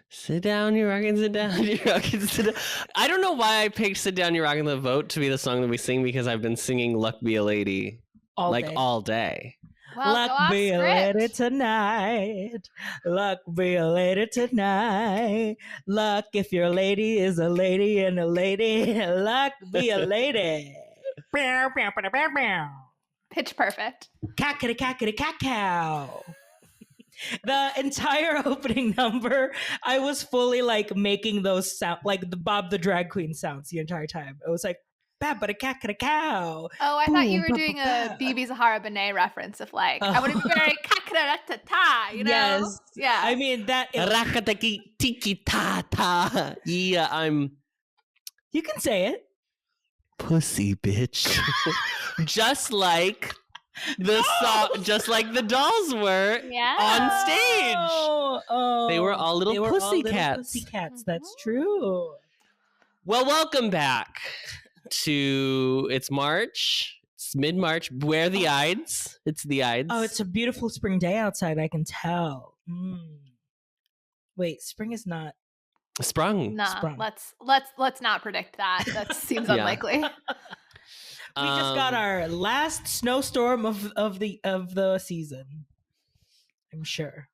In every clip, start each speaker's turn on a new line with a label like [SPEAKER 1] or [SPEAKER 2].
[SPEAKER 1] Sit down, you're rockin', sit down, you're rockin', sit down. I don't know why I picked Sit Down, You're Rockin' the Vote to be the song that we sing, because I've been singing Luck Be a Lady all day.
[SPEAKER 2] Well,
[SPEAKER 3] Luck be a lady tonight. Luck be a lady tonight. Luck if your lady is a lady and a lady. Luck be a lady.
[SPEAKER 2] Pitch perfect.
[SPEAKER 3] Cackety cackety cacao. The entire opening number, I was fully like making those sound like the Bob the Drag Queen sounds the entire time. It was like cow.
[SPEAKER 2] Oh, I thought you were doing a BB Zahara Benet reference of like, I want to be very kakra-ta-ta, you know?
[SPEAKER 3] Yes.
[SPEAKER 2] Yeah.
[SPEAKER 3] I mean, that is...
[SPEAKER 1] Rakataki-tiki-ta-ta. Yeah, I'm...
[SPEAKER 3] You can say it.
[SPEAKER 1] Pussy, bitch. Just like the song, just like the dolls were on stage.
[SPEAKER 3] Oh,
[SPEAKER 1] they were all little pussycats.
[SPEAKER 3] Pussycats, that's true.
[SPEAKER 1] Well, welcome back to, it's March. It's mid-March. Where the Ides? It's the Ides.
[SPEAKER 3] Oh, it's a beautiful spring day outside, I can tell. Wait, spring is not...
[SPEAKER 1] Sprung.
[SPEAKER 2] Nah,
[SPEAKER 3] Sprung.
[SPEAKER 2] let's not predict that. That seems unlikely.
[SPEAKER 3] We just got our last snowstorm of the season. I'm sure.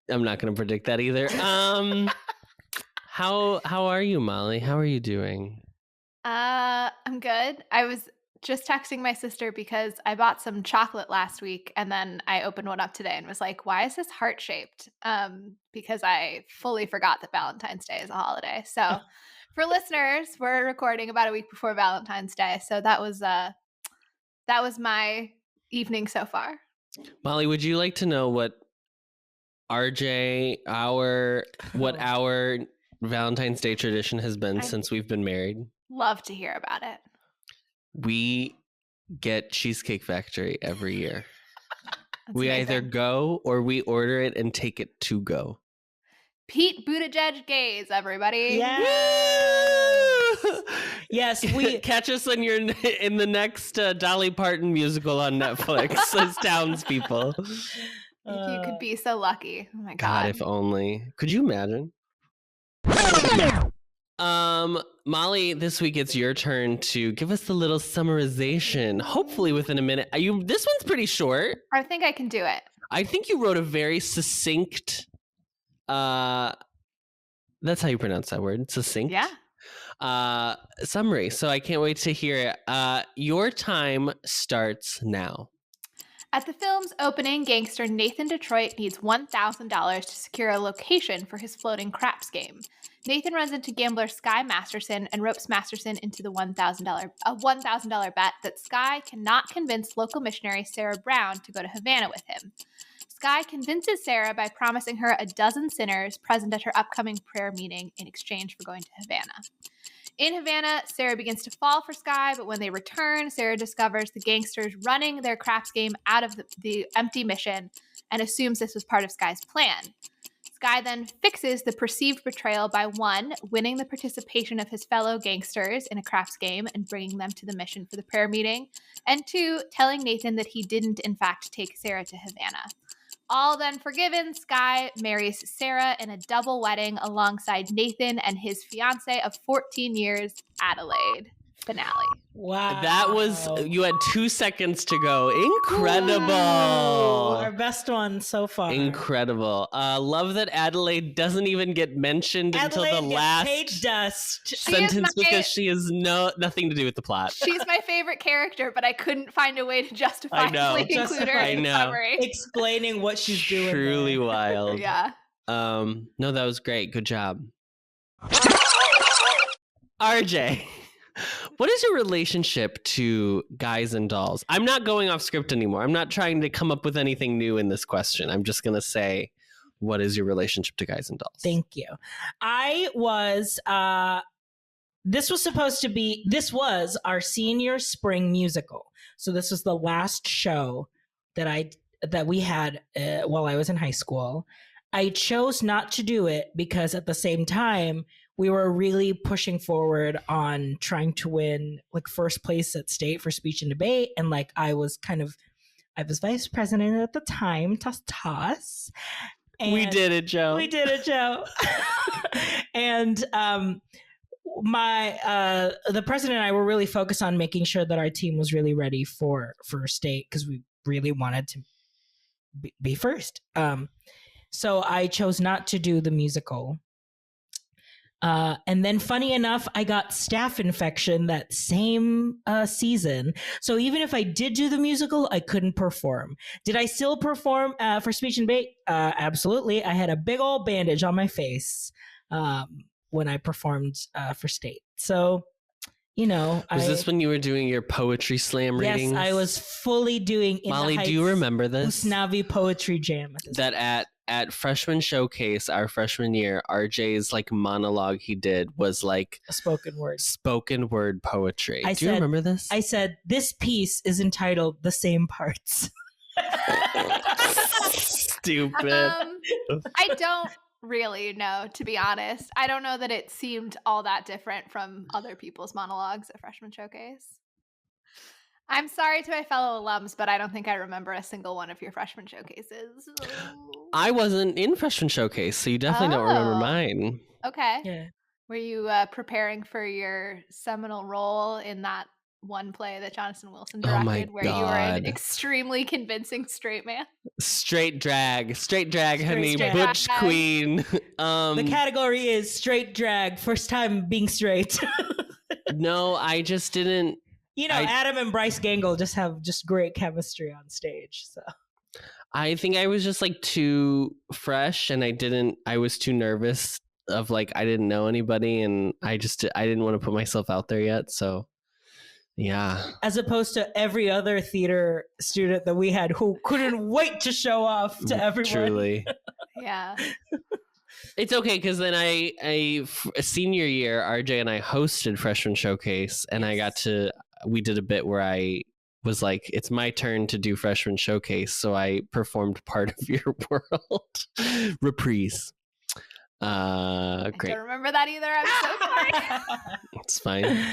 [SPEAKER 1] I'm not going to predict that either. How are you, Molly? How are you doing?
[SPEAKER 2] I'm good. I was just texting my sister because I bought some chocolate last week, and then I opened one up today and was like, "Why is this heart shaped?" Because I fully forgot that Valentine's Day is a holiday. So. For listeners, we're recording about a week before Valentine's Day, so that was my evening so far.
[SPEAKER 1] Molly, would you like to know what our Valentine's Day tradition has been since we've been married?
[SPEAKER 2] Love to hear about it.
[SPEAKER 1] We get Cheesecake Factory every year. We
[SPEAKER 2] amazing.
[SPEAKER 1] Either go or we order it and take it to go.
[SPEAKER 2] Pete Buttigieg gays, everybody.
[SPEAKER 3] Yes, we
[SPEAKER 1] catch us in the next Dolly Parton musical on Netflix as townspeople.
[SPEAKER 2] If you could be so lucky. Oh my God.
[SPEAKER 1] If only. Could you imagine? Molly, this week it's your turn to give us the little summarization, hopefully within a minute. This one's pretty short.
[SPEAKER 2] I think I can do it.
[SPEAKER 1] I think you wrote a very succinct that's how you pronounce that word, succinct.
[SPEAKER 2] Yeah.
[SPEAKER 1] Summary. So I can't wait to hear it. Your time starts now.
[SPEAKER 2] At the film's opening, gangster Nathan Detroit needs $1,000 to secure a location for his floating craps game. Nathan runs into gambler Sky Masterson and ropes Masterson into the $1,000 bet that Sky cannot convince local missionary Sarah Brown to go to Havana with him. Sky convinces Sarah by promising her a dozen sinners present at her upcoming prayer meeting in exchange for going to Havana. In Havana, Sarah begins to fall for Sky, but when they return, Sarah discovers the gangsters running their craps game out of the empty mission and assumes this was part of Sky's plan. Sky then fixes the perceived betrayal by 1, winning the participation of his fellow gangsters in a craps game and bringing them to the mission for the prayer meeting, and 2, telling Nathan that he didn't in fact take Sarah to Havana. All then forgiven, Sky marries Sarah in a double wedding alongside Nathan and his fiance of 14 years, Adelaide. Finale.
[SPEAKER 3] Wow.
[SPEAKER 1] That was, you had 2 seconds to go. Incredible.
[SPEAKER 3] Ooh, our best one so far.
[SPEAKER 1] Incredible. Love that Adelaide doesn't even get mentioned until the last
[SPEAKER 3] page dust
[SPEAKER 1] sentence because she has nothing to do with the plot.
[SPEAKER 2] She's my favorite character, but I couldn't find a way to justifiably include her in the summary.
[SPEAKER 3] Explaining what she's doing.
[SPEAKER 1] Truly wild.
[SPEAKER 2] Yeah.
[SPEAKER 1] No, that was great. Good job. RJ. What is your relationship to guys and dolls? I'm not going off script anymore. I'm not trying to come up with anything new in this question. I'm just going to say, what is your relationship to guys and dolls?
[SPEAKER 3] Thank you. I was this was our senior spring musical. So this was the last show that we had while I was in high school. I chose not to do it because at the same time, we were really pushing forward on trying to win like first place at state for speech and debate. And like I was vice president at the time, toss.
[SPEAKER 1] We did it, Joe.
[SPEAKER 3] And the president and I were really focused on making sure that our team was really ready for state because we really wanted to be first. So I chose not to do the musical. And then funny enough, I got staph infection that same season. So even if I did do the musical, I couldn't perform. Did I still perform for speech and debate? Absolutely. I had a big old bandage on my face when I performed for state. So,
[SPEAKER 1] was this when you were doing your poetry slam readings?
[SPEAKER 3] Yes, I was fully doing
[SPEAKER 1] Molly, do you remember this?
[SPEAKER 3] Usnavi Poetry Jam.
[SPEAKER 1] At freshman showcase, our freshman year, RJ's like monologue he did was like
[SPEAKER 3] a spoken word
[SPEAKER 1] poetry. Do you remember this?
[SPEAKER 3] I said, this piece is entitled The Same Parts.
[SPEAKER 1] Stupid.
[SPEAKER 2] I don't really know, to be honest. I don't know that it seemed all that different from other people's monologues at freshman showcase. I'm sorry to my fellow alums, but I don't think I remember a single one of your freshman showcases.
[SPEAKER 1] I wasn't in freshman showcase, so you definitely don't remember mine.
[SPEAKER 2] Okay.
[SPEAKER 3] Yeah.
[SPEAKER 2] Were you preparing for your seminal role in that one play that Jonathan Wilson directed where you were an extremely convincing straight man?
[SPEAKER 1] Straight drag, honey, butch
[SPEAKER 2] drag.
[SPEAKER 1] Queen.
[SPEAKER 3] The category is straight drag, first time being straight.
[SPEAKER 1] No, I just didn't.
[SPEAKER 3] Adam and Bryce Gangle just have great chemistry on stage. So
[SPEAKER 1] I think I was just like too fresh and I was too nervous of like, I didn't know anybody and I didn't want to put myself out there yet. So yeah.
[SPEAKER 3] As opposed to every other theater student that we had who couldn't wait to show off to everyone.
[SPEAKER 1] Truly.
[SPEAKER 2] Yeah.
[SPEAKER 1] It's okay because then a senior year, RJ and I hosted freshman showcase and we did a bit where I was like, it's my turn to do freshman showcase. So I performed part of your world reprise. Great.
[SPEAKER 2] I don't remember that either. I'm so sorry.
[SPEAKER 1] It's fine.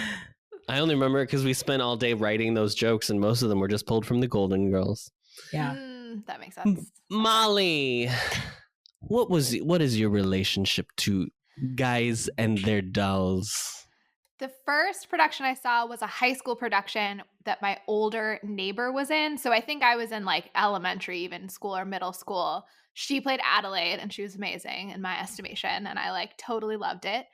[SPEAKER 1] I only remember it because we spent all day writing those jokes and most of them were just pulled from the Golden Girls.
[SPEAKER 3] Yeah.
[SPEAKER 2] That makes sense.
[SPEAKER 1] Molly, what is your relationship to guys and their dolls?
[SPEAKER 2] The first production I saw was a high school production that my older neighbor was in. So I think I was in like elementary, even school or middle school. She played Adelaide and she was amazing in my estimation. And I like totally loved it.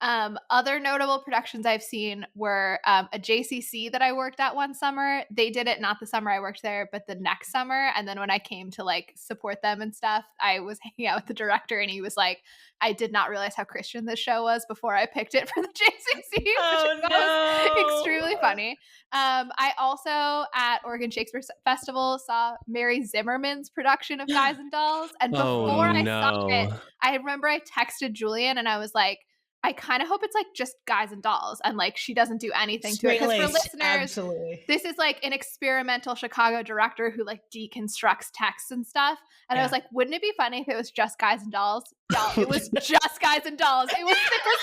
[SPEAKER 2] Other notable productions I've seen were a JCC that I worked at one summer. They did it not the summer I worked there, but the next summer. And then when I came to like support them and stuff, I was hanging out with the director and he was like, I did not realize how Christian this show was before I picked it for the JCC, which was extremely funny. I also at Oregon Shakespeare Festival saw Mary Zimmerman's production of Guys and Dolls. And before I saw it, I remember I texted Julian and I was like, I kind of hope it's like just Guys and Dolls and like she doesn't do anything to it. Because for listeners,
[SPEAKER 3] absolutely.
[SPEAKER 2] This is like an experimental Chicago director who like deconstructs texts and stuff. And I was like, wouldn't it be funny if it was just Guys and Dolls? No, it was just Guys and Dolls. There was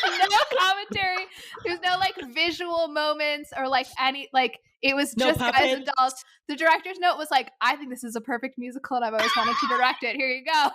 [SPEAKER 2] no commentary. There was no like visual moments or like any like it was just Guys and Dolls. The director's note was like, I think this is a perfect musical and I've always wanted to direct it. Here you go.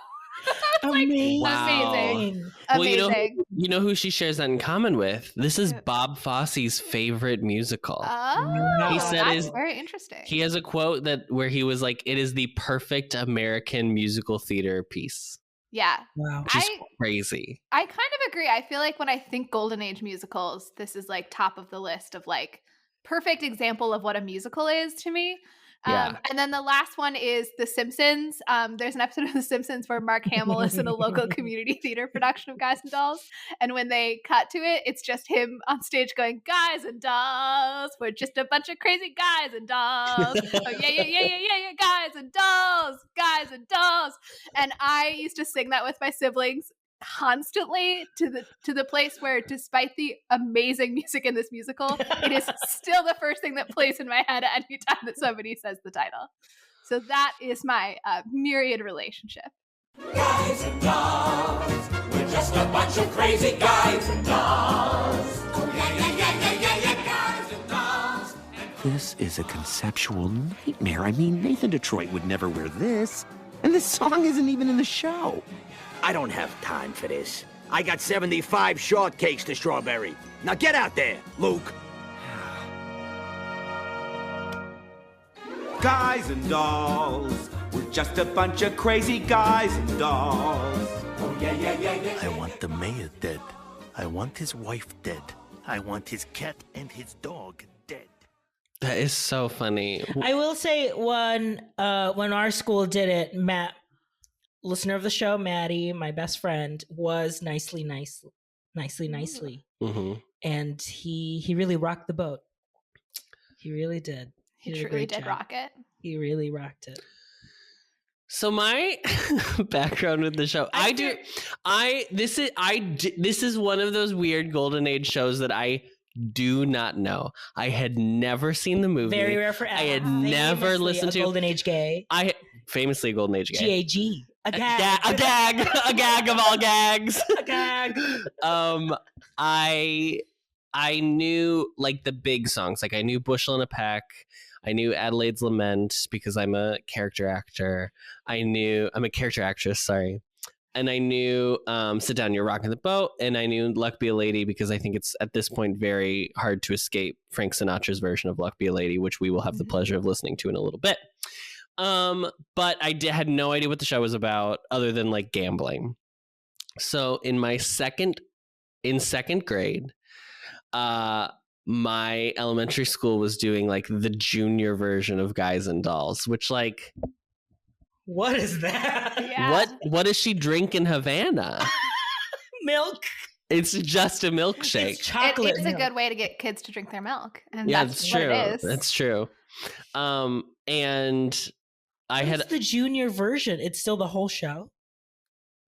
[SPEAKER 3] Amazing.
[SPEAKER 2] Amazing.
[SPEAKER 1] Well, you know who she shares that in common with? This is Bob Fosse's favorite musical.
[SPEAKER 2] Oh,
[SPEAKER 1] he said
[SPEAKER 2] that's very interesting.
[SPEAKER 1] He has a quote where he was like, it is the perfect American musical theater piece.
[SPEAKER 2] Yeah.
[SPEAKER 3] Wow.
[SPEAKER 1] Which is crazy.
[SPEAKER 2] I kind of agree. I feel like when I think Golden Age musicals, this is like top of the list of like perfect example of what a musical is to me.
[SPEAKER 1] Yeah.
[SPEAKER 2] And then the last one is The Simpsons. There's an episode of The Simpsons where Mark Hamill is in a local community theater production of Guys and Dolls. And when they cut to it, it's just him on stage going, Guys and Dolls. We're just a bunch of crazy guys and dolls. Oh, yeah, guys and dolls. Guys and dolls. And I used to sing that with my siblings constantly to the place where, despite the amazing music in this musical, it is still the first thing that plays in my head anytime that somebody says the title. So that is my myriad relationship.
[SPEAKER 4] Guys and dolls, we're just a bunch of crazy guys and dolls. Oh yeah, guys and dolls.
[SPEAKER 5] This is a conceptual nightmare. I mean, Nathan Detroit would never wear this. And this song isn't even in the show.
[SPEAKER 6] I don't have time for this. I got 75 shortcakes to strawberry. Now get out there, Luke.
[SPEAKER 7] Guys and dolls, we're just a bunch of crazy guys and dolls.
[SPEAKER 4] Oh yeah.
[SPEAKER 5] I want the mayor dead. I want his wife dead. I want his cat and his dog dead.
[SPEAKER 1] That is so funny.
[SPEAKER 3] I will say when our school did it, Matt, listener of the show, Maddie, my best friend, was nicely,
[SPEAKER 1] Mm-hmm.
[SPEAKER 3] and he really rocked the boat. He really did.
[SPEAKER 2] He truly did rock it.
[SPEAKER 3] He really rocked it.
[SPEAKER 1] So my background with the show, this is one of those weird golden age shows that I do not know. I had never seen the movie.
[SPEAKER 3] Very rare for Adam.
[SPEAKER 1] I had never listened to
[SPEAKER 3] Golden Age Gay.
[SPEAKER 1] Famously a golden age gay.
[SPEAKER 3] GAG. A
[SPEAKER 1] gag of all gags.
[SPEAKER 3] A gag.
[SPEAKER 1] I knew like the big songs. Like I knew Bushel and a Peck. I knew Adelaide's Lament because I'm a character actor. I'm a character actress, sorry. And I knew Sit Down, You're Rocking the Boat. And I knew Luck Be a Lady because I think it's at this point very hard to escape Frank Sinatra's version of Luck Be a Lady, which we will have the pleasure of listening to in a little bit. But I had no idea what the show was about other than like gambling. So in second grade, my elementary school was doing like the junior version of Guys and Dolls, which like,
[SPEAKER 3] what is that?
[SPEAKER 2] Yeah.
[SPEAKER 1] What does she drink in Havana?
[SPEAKER 3] Milk.
[SPEAKER 1] It's just a milkshake.
[SPEAKER 3] It's chocolate.
[SPEAKER 2] It is a
[SPEAKER 3] milk.
[SPEAKER 2] good way to get kids to drink their milk. And
[SPEAKER 1] Yeah,
[SPEAKER 2] that's
[SPEAKER 1] it's
[SPEAKER 2] what
[SPEAKER 1] true.
[SPEAKER 2] it is.
[SPEAKER 1] That's true. And I
[SPEAKER 3] What's
[SPEAKER 1] had
[SPEAKER 3] the junior version. It's still the whole show.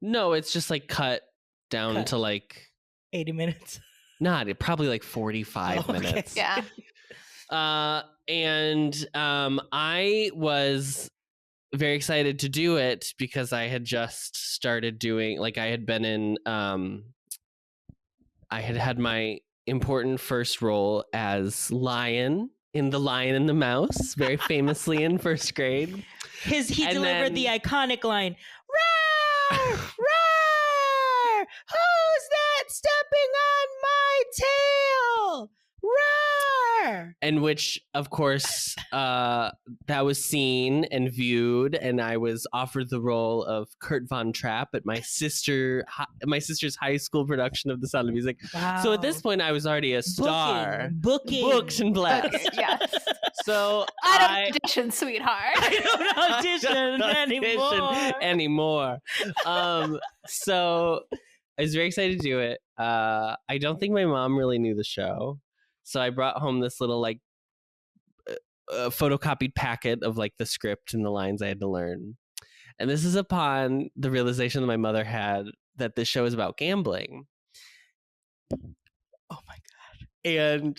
[SPEAKER 1] no, it's just like cut down to like
[SPEAKER 3] 80 minutes.
[SPEAKER 1] probably like 45
[SPEAKER 3] okay.
[SPEAKER 1] minutes.
[SPEAKER 2] Yeah.
[SPEAKER 1] And I was very excited to do it because I had just started doing, like I had been in, I had my important first role as Lion in The Lion and the Mouse, very famously in first grade.
[SPEAKER 3] He
[SPEAKER 1] And
[SPEAKER 3] delivered
[SPEAKER 1] then-
[SPEAKER 3] the iconic line, "Roar! Roar! Who's that stepping on my tail? Roar!"
[SPEAKER 1] And which, of course, that was seen and viewed, and I was offered the role of Kurt Von Trapp at my sister's high school production of The Sound of Music.
[SPEAKER 3] Wow.
[SPEAKER 1] So at this point, I was already a star,
[SPEAKER 3] Booking.
[SPEAKER 1] booked and blessed.
[SPEAKER 2] Okay, yes.
[SPEAKER 1] So
[SPEAKER 2] I don't audition, sweetheart.
[SPEAKER 3] I don't audition
[SPEAKER 1] anymore. So I was very excited to do it. I don't think my mom really knew the show. So I brought home this little like photocopied packet of like the script and the lines I had to learn. And this is upon the realization that my mother had that this show is about gambling.
[SPEAKER 3] Oh my God.
[SPEAKER 1] And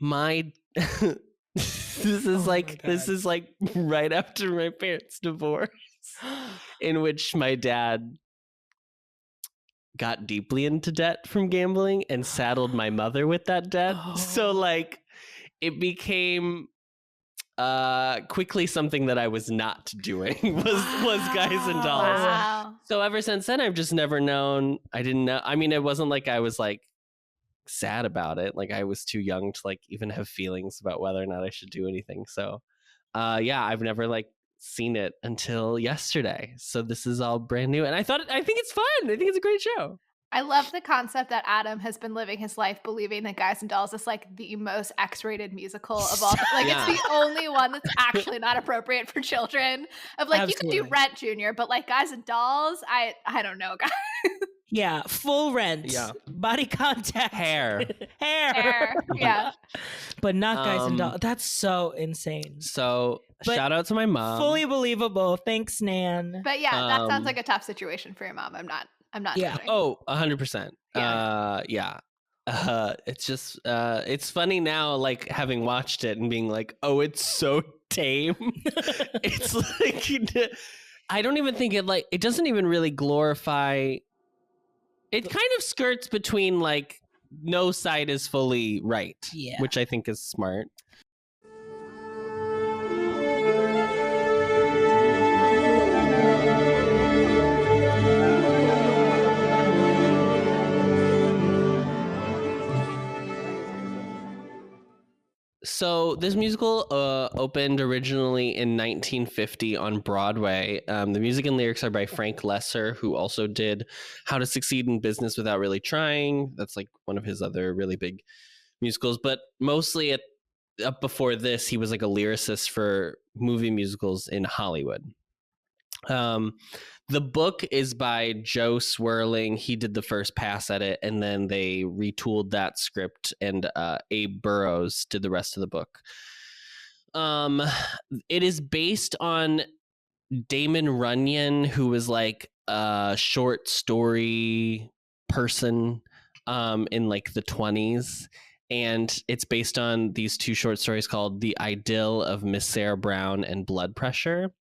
[SPEAKER 1] my this is like right after my parents' divorce, in which my dad got deeply into debt from gambling and saddled my mother with that debt. So like it became quickly something that I was not doing was Guys and Dolls.
[SPEAKER 2] Wow.
[SPEAKER 1] So ever since then I've just never known. I didn't know. I mean, it wasn't like I was like sad about it. Like I was too young to like even have feelings about whether or not I should do anything. So yeah, I've never like seen it until yesterday. So this is all brand new. And I think it's fun. I think it's a great show.
[SPEAKER 2] I love the concept that Adam has been living his life believing that Guys and Dolls is like the most X-rated musical of all. Like
[SPEAKER 1] Yeah.
[SPEAKER 2] it's the only one that's actually not appropriate for children. Of like you
[SPEAKER 3] Absolutely.
[SPEAKER 2] can do Rent Junior, but like Guys and Dolls, I don't know, guys.
[SPEAKER 3] Yeah, full rent.
[SPEAKER 1] Yeah.
[SPEAKER 3] Body contact.
[SPEAKER 1] Hair.
[SPEAKER 2] Hair. Yeah.
[SPEAKER 3] But not Guys and
[SPEAKER 1] Um,
[SPEAKER 3] Dolls. That's so insane.
[SPEAKER 1] So
[SPEAKER 3] But
[SPEAKER 1] shout out to my mom.
[SPEAKER 3] Fully believable. Thanks, Nan.
[SPEAKER 2] But yeah, that sounds
[SPEAKER 1] Um,
[SPEAKER 2] like a tough situation for your mom. I'm not I'm not
[SPEAKER 3] Yeah.
[SPEAKER 2] joking.
[SPEAKER 1] Oh, 100%.
[SPEAKER 2] Yeah.
[SPEAKER 1] It's just it's funny now, like having watched it and being like, oh, it's so tame. It's like I don't even think it doesn't even really glorify. It kind of skirts between like no side is fully right,
[SPEAKER 3] Yeah.
[SPEAKER 1] which I think is smart. So this musical opened originally in 1950 on Broadway. The music and lyrics are by Frank Lesser, who also did How to Succeed in Business Without Really Trying. That's like one of his other really big musicals. But mostly up before this, he was like a lyricist for movie musicals in Hollywood. The book is by Joe Swirling. He did the first pass at it, and then they retooled that script, and Abe Burrows did the rest of the book. It is based on Damon Runyon, who was like a short story person in like the 20s. And it's based on these two short stories called The Idyll of Miss Sarah Brown and Blood Pressure.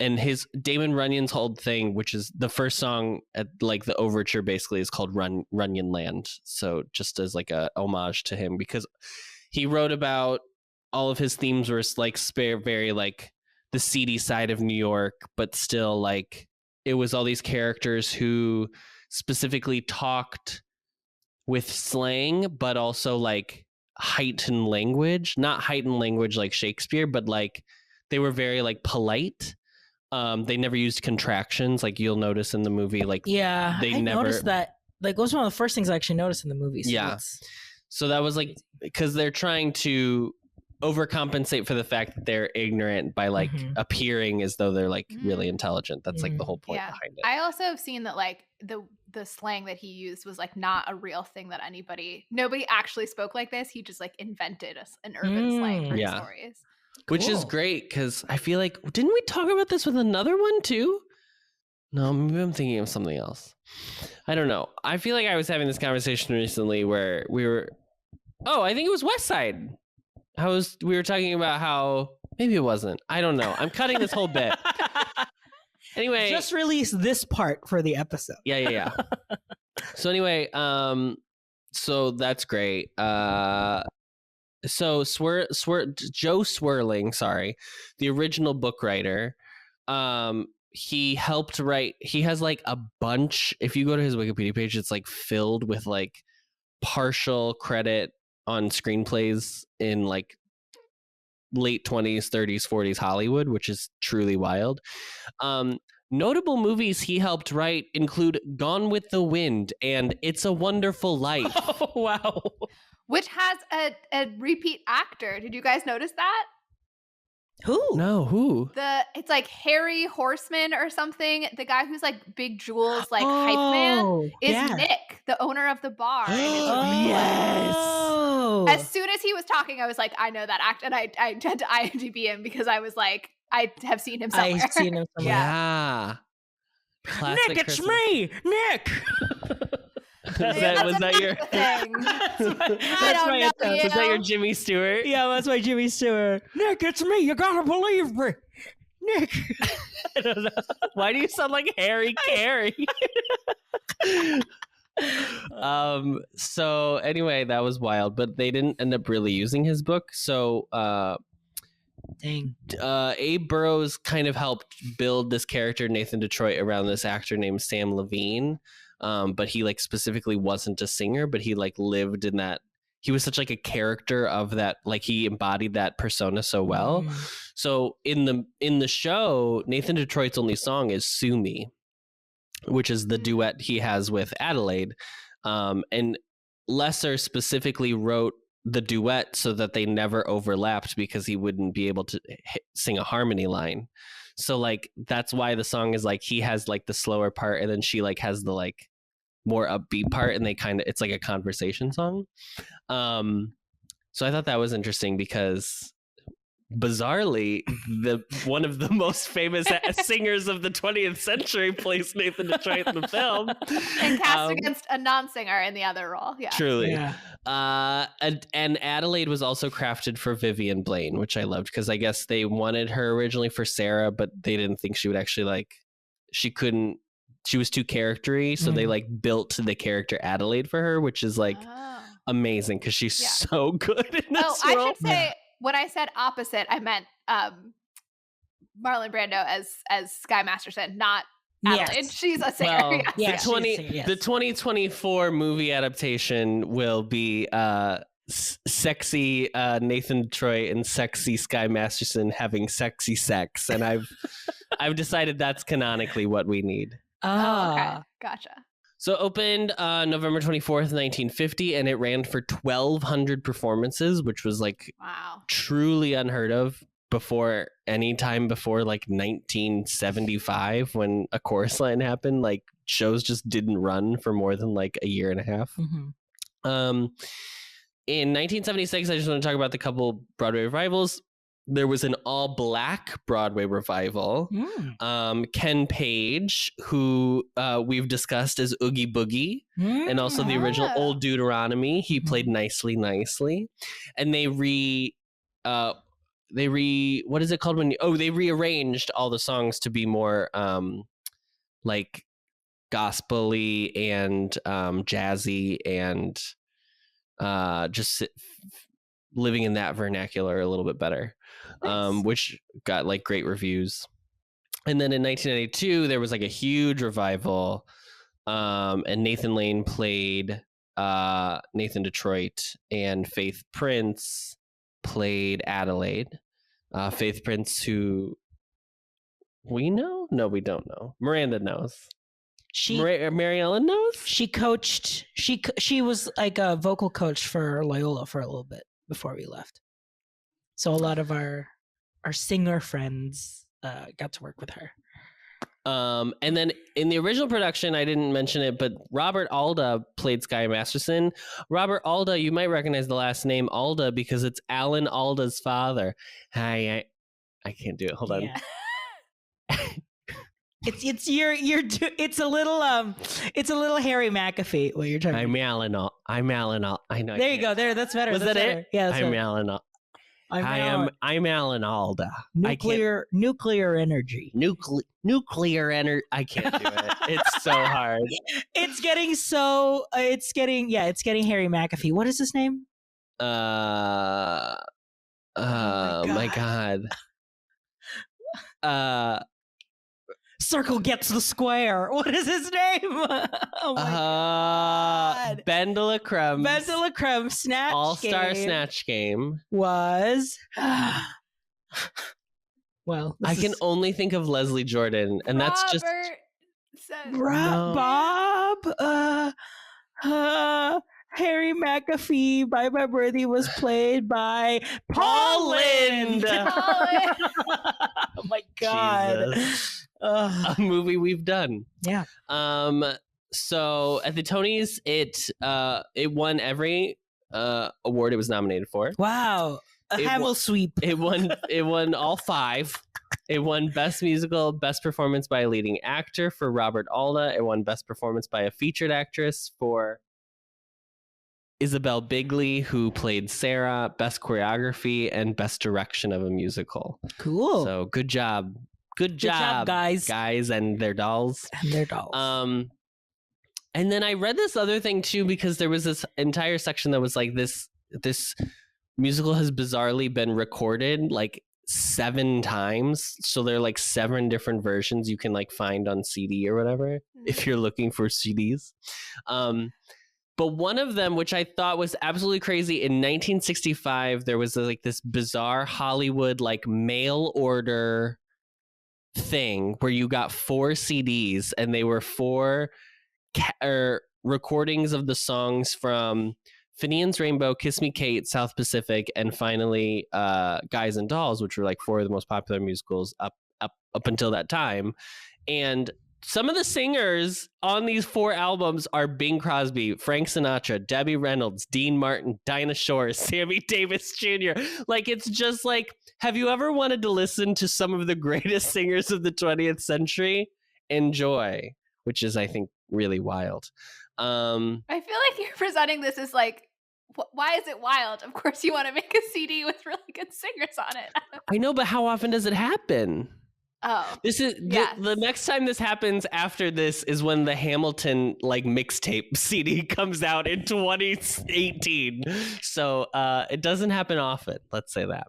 [SPEAKER 1] And his Damon Runyon's whole thing, which is the first song at like the overture basically is called Runyon Land. So just as like a homage to him, because he wrote about all of his themes were like very like the seedy side of New York, but still like it was all these characters who specifically talked with slang, but also like heightened language, not heightened language like Shakespeare, but like they were very like polite. They never used contractions, like you'll notice in the movie. Like,
[SPEAKER 3] Yeah,
[SPEAKER 1] they
[SPEAKER 3] I
[SPEAKER 1] never
[SPEAKER 3] noticed that. Like, it was one of the first things I actually noticed in the movie. So
[SPEAKER 1] Yeah. So that was like because they're trying to overcompensate for the fact that they're ignorant by like appearing as though they're like really intelligent. That's like the whole point behind it.
[SPEAKER 2] I also have seen that like the slang that he used was like not a real thing that nobody actually spoke like this. He just like invented an urban slang for his stories.
[SPEAKER 1] Which is great because I feel like didn't we talk about this with another one too? No, maybe I'm thinking of something else. I don't know. I feel like I was having this conversation recently where we were. Oh, I think it was West Side. We were talking about how maybe it wasn't. I don't know. I'm cutting this whole bit. Anyway,
[SPEAKER 3] just release this part for the episode.
[SPEAKER 1] Yeah. So anyway, so that's great. So Joe Swirling, the original book writer, he helped write. He has like a bunch. If you go to his Wikipedia page, it's like filled with like partial credit on screenplays in like late 20s, 30s, 40s Hollywood, which is truly wild. Notable movies he helped write include Gone with the Wind and It's a Wonderful Life.
[SPEAKER 3] Oh, wow.
[SPEAKER 2] Which has a repeat actor. Did you guys notice that?
[SPEAKER 3] Who?
[SPEAKER 1] No, who?
[SPEAKER 2] It's like Harry Horseman or something. The guy who's like Big Jules, like hype man, is Nick, the owner of the bar.
[SPEAKER 3] Yes.
[SPEAKER 2] As soon as he was talking, I was like, I know that actor, and I had to IMDb him because I was like, I have seen him somewhere.
[SPEAKER 3] I've seen him somewhere.
[SPEAKER 1] Yeah. Classic
[SPEAKER 3] Nick, it's
[SPEAKER 1] Christmas.
[SPEAKER 3] me, Nick.
[SPEAKER 1] Was that your
[SPEAKER 2] thing?
[SPEAKER 3] That's my
[SPEAKER 1] was that your Jimmy Stewart?
[SPEAKER 3] Yeah, that's my Jimmy Stewart. Nick, it's me. You gotta believe me, Nick. I don't know.
[SPEAKER 1] Why do you sound like Harry Carey? So anyway, that was wild, but they didn't end up really using his book. So
[SPEAKER 3] Dang.
[SPEAKER 1] Abe Burrows kind of helped build this character, Nathan Detroit, around this actor named Sam Levine. But he like specifically wasn't a singer, but he like lived in that. He was such like a character of that, like he embodied that persona so well. So in the show, Nathan Detroit's only song is Sue Me, which is the duet he has with Adelaide. And Lesser specifically wrote the duet so that they never overlapped because he wouldn't be able to sing a harmony line. So like that's why the song is like he has like the slower part and then she like has the like more upbeat part and they kind of it's like a conversation song. So I thought that was interesting because bizarrely, one of the most famous singers of the 20th century plays Nathan Detroit in the film.
[SPEAKER 2] And cast against a non-singer in the other role. Yeah.
[SPEAKER 1] Truly.
[SPEAKER 3] Yeah.
[SPEAKER 1] And Adelaide was also crafted for Vivian Blaine, which I loved because I guess they wanted her originally for Sarah, but they didn't think she would actually she was too charactery. So they built the character Adelaide for her, which is amazing because she's so good in this role.
[SPEAKER 2] I should say, when I said opposite, I meant Marlon Brando as Sky Masterson, not Adelaide.
[SPEAKER 3] Yes.
[SPEAKER 2] She's a singer.
[SPEAKER 3] Yes.
[SPEAKER 1] The 2024 movie adaptation will be sexy Nathan Detroit and sexy Sky Masterson having sexy sex, and I've decided that's canonically what we need.
[SPEAKER 2] Oh, okay. Gotcha.
[SPEAKER 1] So it opened November 24th, 1950, and it ran for 1,200 performances, which was truly unheard of any time before 1975, when A Chorus Line happened. Shows just didn't run for more than a year and a half.
[SPEAKER 3] Mm-hmm.
[SPEAKER 1] In 1976, I just want to talk about the couple Broadway revivals. There was an all-black Broadway revival. Ken Page, who we've discussed as Oogie Boogie, and also the original Old Deuteronomy. He played Nicely. And they what is it called when they rearranged all the songs to be more gospel-y and jazzy and just living in that vernacular a little bit better. Nice. Which got great reviews. And then in 1992 there was a huge revival, and Nathan Lane played Nathan Detroit, and Faith Prince played Adelaide. Faith Prince, who we know? No, we don't know. Miranda knows. Mary Ellen knows.
[SPEAKER 3] She coached. She was a vocal coach for Loyola for a little bit before we left. So a lot of our singer friends got to work with her.
[SPEAKER 1] And then in the original production, I didn't mention it, but Robert Alda played Sky Masterson. Robert Alda, you might recognize the last name Alda because it's Alan Alda's father. Hi, I can't do it. Hold on.
[SPEAKER 3] Yeah. It's a little Harry McAfee what you're trying to do.
[SPEAKER 1] I'm Alan. I know.
[SPEAKER 3] There you go. There, that's better.
[SPEAKER 1] Was
[SPEAKER 3] that's
[SPEAKER 1] that
[SPEAKER 3] better.
[SPEAKER 1] it?
[SPEAKER 3] Yeah,
[SPEAKER 1] I'm Alan. I'm Alan Alda.
[SPEAKER 3] Nuclear energy.
[SPEAKER 1] Nuclear energy. I can't do it. It's so hard.
[SPEAKER 3] It's getting Harry McAfee. What is his name?
[SPEAKER 1] My God.
[SPEAKER 3] Circle gets the square. What is his name? Oh my God.
[SPEAKER 1] Ben de la Creme.
[SPEAKER 3] Ben de la Creme Snatch
[SPEAKER 1] All-Star
[SPEAKER 3] Game
[SPEAKER 1] Snatch Game
[SPEAKER 3] was. Well,
[SPEAKER 1] I can only think of Leslie Jordan, and that's just
[SPEAKER 3] Bob. Harry McAfee by My Birthday was played by Paul Lynde. Oh my God.
[SPEAKER 1] A movie we've done.
[SPEAKER 3] Yeah.
[SPEAKER 1] So at the Tonys, it won every award it was nominated for.
[SPEAKER 3] Wow. Hamill sweep.
[SPEAKER 1] It won all 5. It won Best Musical, Best Performance by a Leading Actor for Robert Alda. It won Best Performance by a Featured Actress for Isabel Bigley, who played Sarah, Best Choreography, and Best Direction of a Musical.
[SPEAKER 3] Cool.
[SPEAKER 1] So good job. Good job,
[SPEAKER 3] guys.
[SPEAKER 1] Guys and their dolls. And then I read this other thing too, because there was this entire section that was this musical has bizarrely been recorded 7 times. So there are 7 different versions you can find on CD or whatever, if you're looking for CDs. But one of them, which I thought was absolutely crazy, in 1965, there was this bizarre Hollywood mail order thing where you got 4 CDs, and they were 4 recordings of the songs from Finian's Rainbow, Kiss Me Kate, South Pacific, and finally Guys and Dolls, which were 4 of the most popular musicals up until that time. And some of the singers on these 4 albums are Bing Crosby, Frank Sinatra, Debbie Reynolds, Dean Martin, Dinah Shore, Sammy Davis Jr. Like, it's just like, have you ever wanted to listen to some of the greatest singers of the 20th century? Enjoy, which is, I think, really wild.
[SPEAKER 2] I feel like you're presenting this as like, why is it wild? Of course you want to make a CD with really good singers on it.
[SPEAKER 1] I know, but how often does it happen?
[SPEAKER 2] Oh,
[SPEAKER 1] This is
[SPEAKER 2] yes.
[SPEAKER 1] the next time this happens after this is when the Hamilton like mixtape CD comes out in 2018. So it doesn't happen often. Let's say that.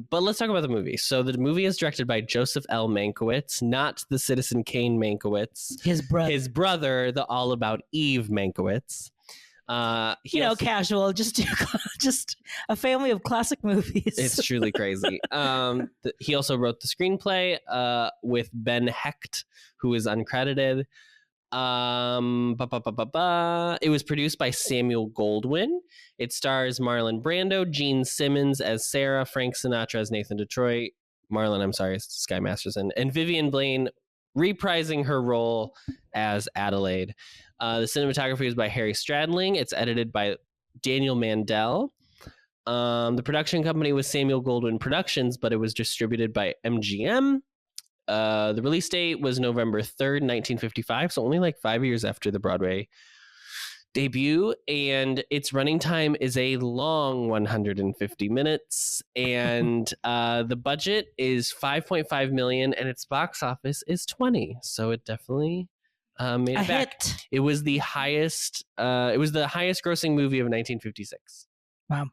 [SPEAKER 1] But let's talk about the movie. So the movie is directed by Joseph L. Mankiewicz, not the Citizen Kane Mankiewicz.
[SPEAKER 3] His brother,
[SPEAKER 1] the All About Eve Mankiewicz.
[SPEAKER 3] Casual, just a family of classic movies.
[SPEAKER 1] It's truly crazy. He also wrote the screenplay with Ben Hecht, who is uncredited. It was produced by Samuel Goldwyn. It stars Marlon Brando, Gene Simmons as Sarah, Frank Sinatra as Nathan Detroit, is Sky Masterson, and Vivian Blaine reprising her role as Adelaide. The cinematography was by Harry Stradling. It's edited by Daniel Mandel. The production company was Samuel Goldwyn Productions, but it was distributed by MGM. The release date was November 3rd, 1955, so only like 5 years after the Broadway debut, and its running time is a long 150 minutes, and the budget is $5.5 million, and its box office is 20, so it definitely made it back.
[SPEAKER 3] Hit.
[SPEAKER 1] It was the highest grossing movie of 1956.
[SPEAKER 3] Wow.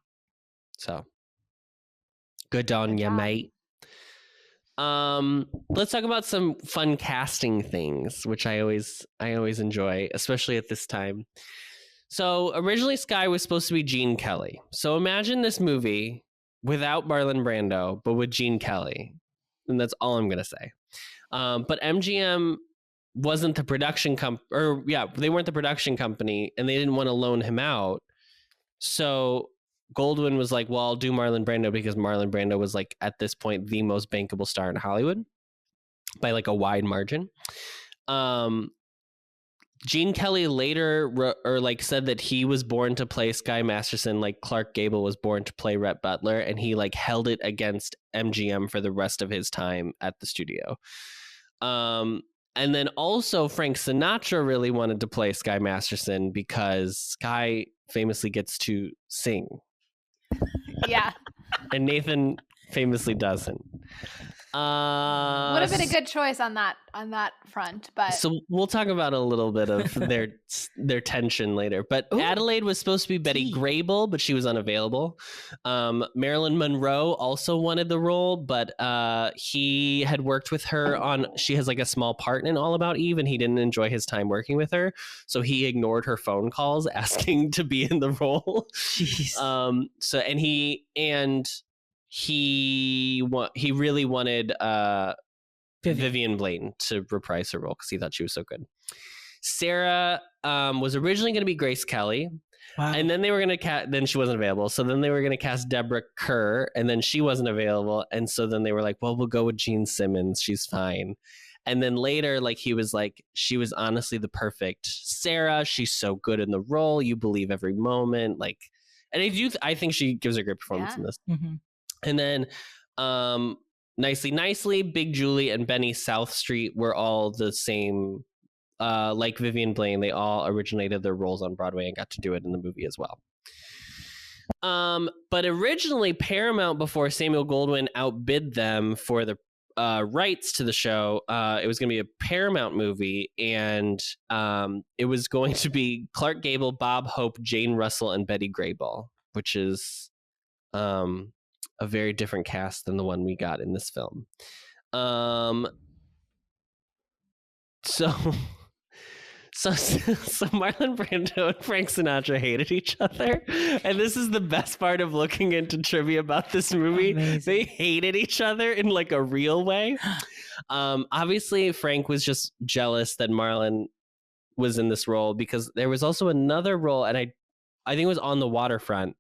[SPEAKER 1] So good on ya, mate. Let's talk about some fun casting things, which I always enjoy, especially at this time. So originally Sky was supposed to be Gene Kelly. So imagine this movie without Marlon Brando, but with Gene Kelly. And that's all I'm going to say. But MGM wasn't the production they weren't the production company, and they didn't want to loan him out. So Goldwyn was like, well, I'll do Marlon Brando because Marlon Brando was like at this point the most bankable star in Hollywood by like a wide margin. Gene Kelly later said that he was born to play Sky Masterson, like Clark Gable was born to play Rhett Butler, and he like held it against MGM for the rest of his time at the studio. And then also Frank Sinatra really wanted to play Sky Masterson because Sky famously gets to sing.
[SPEAKER 2] Yeah.
[SPEAKER 1] And Nathan famously doesn't.
[SPEAKER 2] Would have been a good choice on that front, but
[SPEAKER 1] so we'll talk about a little bit of their tension later. But Adelaide was supposed to be Betty Grable, but she was unavailable. Marilyn Monroe also wanted the role, but he had worked with her she has like a small part in All About Eve, and he didn't enjoy his time working with her, so he ignored her phone calls asking to be in the role.
[SPEAKER 3] Jeez.
[SPEAKER 1] He really wanted Vivian Blaine to reprise her role because he thought she was so good. Sarah was originally going to be Grace Kelly.
[SPEAKER 3] Wow.
[SPEAKER 1] And then they were going to then she wasn't available. So then they were going to cast Deborah Kerr, and then she wasn't available. And so then they were like, well, we'll go with Gene Simmons. She's fine. And then later, like, he was like, she was honestly the perfect Sarah. She's so good in the role. You believe every moment. Like, and I think she gives a great performance in this.
[SPEAKER 3] Mm-hmm.
[SPEAKER 1] And then Nicely, Big Julie, and Benny South Street were all the same. Like Vivian Blaine, they all originated their roles on Broadway and got to do it in the movie as well. But originally, Paramount, before Samuel Goldwyn outbid them for the rights to the show, it was going to be a Paramount movie, and it was going to be Clark Gable, Bob Hope, Jane Russell, and Betty Grable, which is a very different cast than the one we got in this film. So Marlon Brando and Frank Sinatra hated each other, and this is the best part of looking into trivia about this movie. Amazing. They hated each other in like a real way. Obviously, Frank was just jealous that Marlon was in this role because there was also another role, and I think it was On the Waterfront.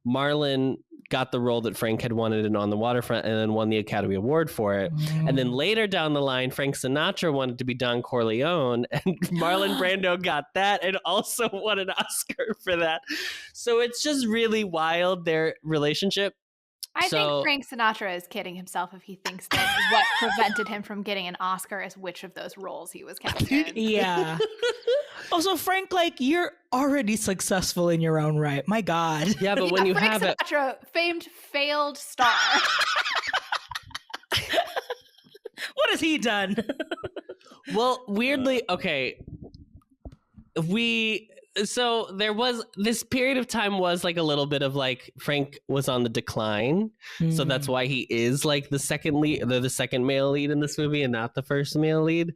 [SPEAKER 1] Marlon got the role that Frank had wanted in On the Waterfront and then won the Academy Award for it. And then later down the line, Frank Sinatra wanted to be Don Corleone, and Marlon Brando got that and also won an Oscar for that. So it's just really wild, their relationship.
[SPEAKER 2] I think Frank Sinatra is kidding himself if he thinks that what prevented him from getting an Oscar is which of those roles he was cast in.
[SPEAKER 3] Yeah. Also, Frank, like, you're already successful in your own right. My God.
[SPEAKER 1] Yeah, but when you
[SPEAKER 2] Frank
[SPEAKER 1] have it,
[SPEAKER 2] Sinatra, famed failed star.
[SPEAKER 3] What has he done?
[SPEAKER 1] well, weirdly, okay, so there was this period of time was like a little bit of like Frank was on the decline. So that's why he is like the second male lead in this movie and not the first male lead.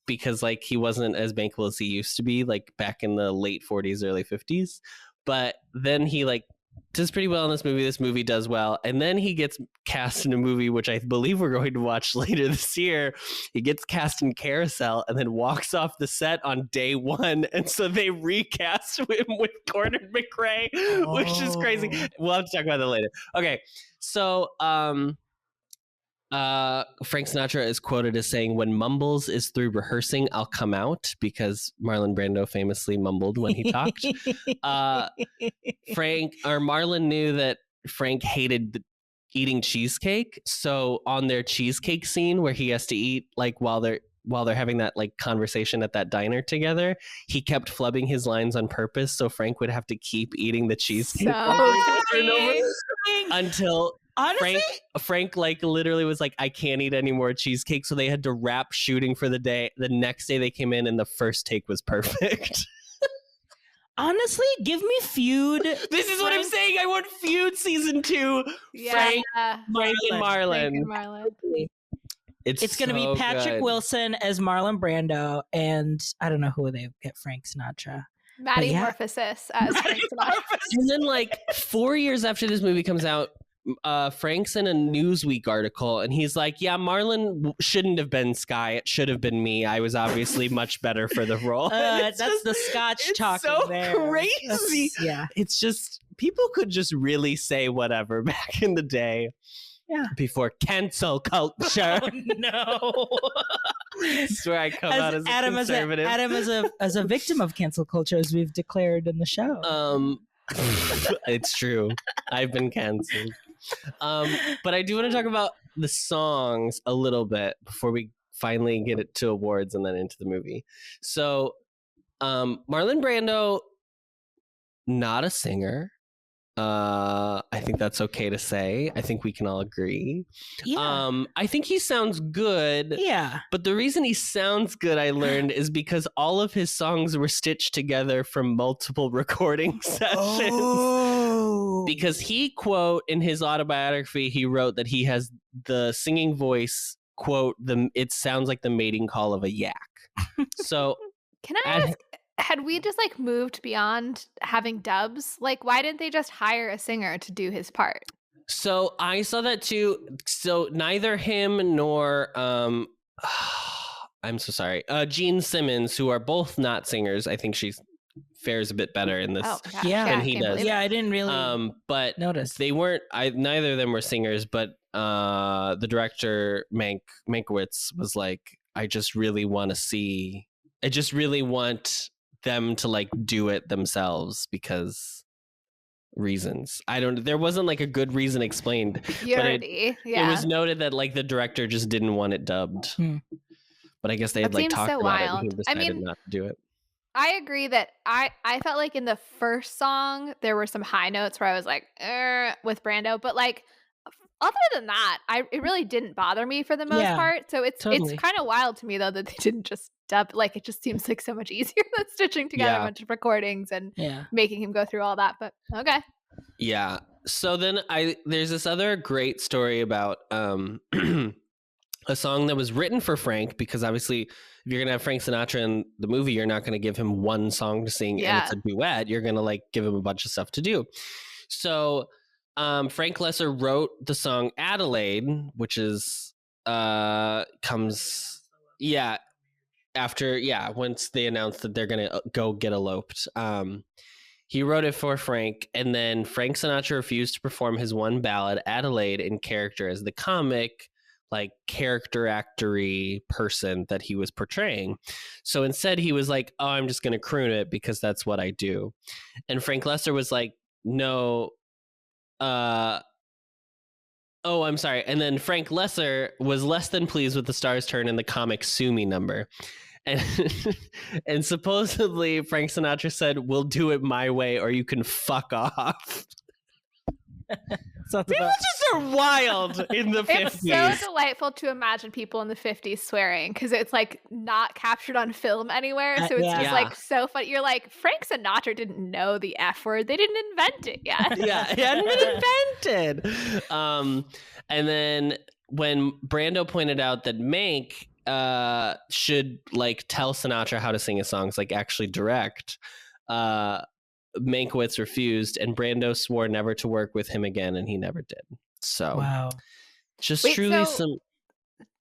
[SPEAKER 1] Because like he wasn't as bankable as he used to be like back in the late 40s, early 50s. But then he like does pretty well in this movie. This movie does well. And then he gets cast in a movie, which I believe we're going to watch later this year. He gets cast in Carousel and then walks off the set on day one. And so they recast him with Gordon McRae, which is crazy. We'll have to talk about that later. Okay. So, Frank Sinatra is quoted as saying, "When Mumbles is through rehearsing, I'll come out," because Marlon Brando famously mumbled when he talked. Marlon knew that Frank hated eating cheesecake, so on their cheesecake scene where he has to eat like while they're having that like conversation at that diner together, he kept flubbing his lines on purpose so Frank would have to keep eating the cheesecake until honestly, Frank like literally was like, "I can't eat any more cheesecake," so they had to wrap shooting for the day. The next day they came in and the first take was perfect.
[SPEAKER 3] Honestly, give me Feud.
[SPEAKER 1] This is what I'm saying. I want Feud season 2.
[SPEAKER 2] Yeah.
[SPEAKER 1] Frank, Marlon. It's
[SPEAKER 3] going to
[SPEAKER 1] so
[SPEAKER 3] be Patrick
[SPEAKER 1] good.
[SPEAKER 3] Wilson as Marlon Brando, and I don't know who they get Frank Sinatra.
[SPEAKER 2] Maddie Morphosis as Frank Sinatra.
[SPEAKER 1] And then like 4 years after this movie comes out, Frank's in a Newsweek article and he's like, "Yeah, Marlon shouldn't have been Sky. It should have been me. I was obviously much better for the role."
[SPEAKER 3] That's just the Scotch talking
[SPEAKER 1] so
[SPEAKER 3] there.
[SPEAKER 1] Crazy.
[SPEAKER 3] Yeah.
[SPEAKER 1] It's just, people could just really say whatever back in the day.
[SPEAKER 3] Yeah.
[SPEAKER 1] Before cancel culture.
[SPEAKER 3] Oh, no.
[SPEAKER 1] That's where I come out as a conservative.
[SPEAKER 3] Adam as a victim of cancel culture, as we've declared in the show.
[SPEAKER 1] It's true. I've been canceled. But I do want to talk about the songs a little bit before we finally get it to awards and then into the movie. So, Marlon Brando, not a singer. I think that's okay to say. I think we can all agree.
[SPEAKER 3] Yeah.
[SPEAKER 1] I think he sounds good.
[SPEAKER 3] Yeah.
[SPEAKER 1] But the reason he sounds good, I learned, is because all of his songs were stitched together from multiple recording sessions.
[SPEAKER 3] Oh.
[SPEAKER 1] Because he, quote, in his autobiography, he wrote that he has the singing voice, quote, it sounds like the mating call of a yak. So
[SPEAKER 2] Can I ask, had we just like moved beyond having dubs? Like, why didn't they just hire a singer to do his part?
[SPEAKER 1] So I saw that too. So neither him nor I'm so sorry, Gene Simmons, who are both not singers. I think she fares a bit better in this
[SPEAKER 2] gosh,
[SPEAKER 1] than he does.
[SPEAKER 3] Yeah, I didn't really
[SPEAKER 1] but
[SPEAKER 3] notice.
[SPEAKER 1] They weren't. Neither of them were singers. But the director Mankiewicz was like, I just really want them to like do it themselves because reasons. There wasn't like a good reason explained.
[SPEAKER 2] Purity.
[SPEAKER 1] It was noted that like the director just didn't want it dubbed. But I guess they had like talked about it and he decided not to do it.
[SPEAKER 2] I agree that I felt like in the first song there were some high notes where I was like, with Brando, but like other than that, it really didn't bother me for the most part. So it's kind of wild to me though that they didn't just dub. Like it just seems like so much easier than stitching together a bunch of recordings and making him go through all that. But okay. Yeah.
[SPEAKER 1] So then there's this other great story about a song that was written for Frank, because obviously if you're gonna have Frank Sinatra in the movie, you're not gonna give him one song to sing and it's a duet. You're gonna like give him a bunch of stuff to do. So Frank Lesser wrote the song Adelaide, which is comes after once they announced that they're gonna go get eloped. He wrote it for Frank, and then Frank Sinatra refused to perform his one ballad, Adelaide, in character as the comic, like character actory person that he was portraying. So instead he was like, oh, I'm just going to croon it because that's what I do. And Frank Lesser was like, no, oh, I'm sorry. And then Frank Lesser was less than pleased with the star's turn in the comic Sue Me number. And, and supposedly Frank Sinatra said, we'll do it my way or you can fuck off. People just are wild in the 50s.
[SPEAKER 2] It's so delightful to imagine people in the 50s swearing because it's like not captured on film anywhere. So it's just like so funny. You're like, Frank Sinatra didn't know the F word. They didn't invent it yet.
[SPEAKER 1] Yeah, it hadn't been invented. And then when Brando pointed out that Mank should like tell Sinatra how to sing his songs, like actually direct, Mankiewicz refused, and Brando swore never to work with him again, and he never did. So,
[SPEAKER 3] wow,
[SPEAKER 1] just truly some.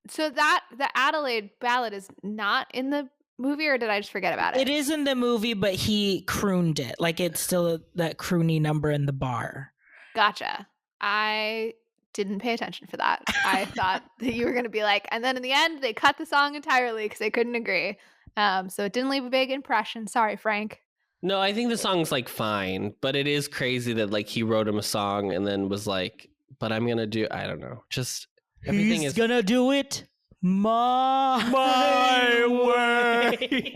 [SPEAKER 2] So that the Adelaide ballad is not in the movie, or did I just forget about it?
[SPEAKER 3] It is in the movie, but he crooned it. Like it's still that croony number in the bar.
[SPEAKER 2] Gotcha. I didn't pay attention for that. I thought that you were going to be like, and then in the end, they cut the song entirely because they couldn't agree. So it didn't leave a big impression. Sorry, Frank.
[SPEAKER 1] No, I think the song's like fine, but it is crazy that like he wrote him a song and then was like, but I'm going to do, I don't know, just everything
[SPEAKER 3] He's gonna do it my way.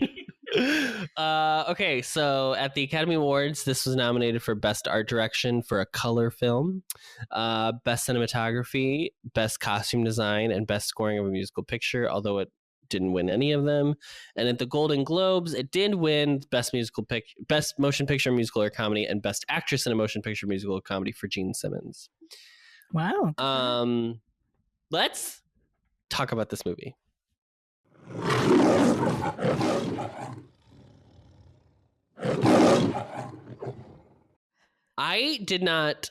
[SPEAKER 1] Okay, so at the Academy Awards, this was nominated for Best Art Direction for a color film, Best Cinematography, Best Costume Design, and Best Scoring of a Musical Picture, although it didn't win any of them. And at the Golden Globes, it did win Best Motion Picture Musical or Comedy, and Best Actress in a Motion Picture Musical or Comedy for Gene Simmons.
[SPEAKER 3] Wow.
[SPEAKER 1] Let's talk about this movie. I did not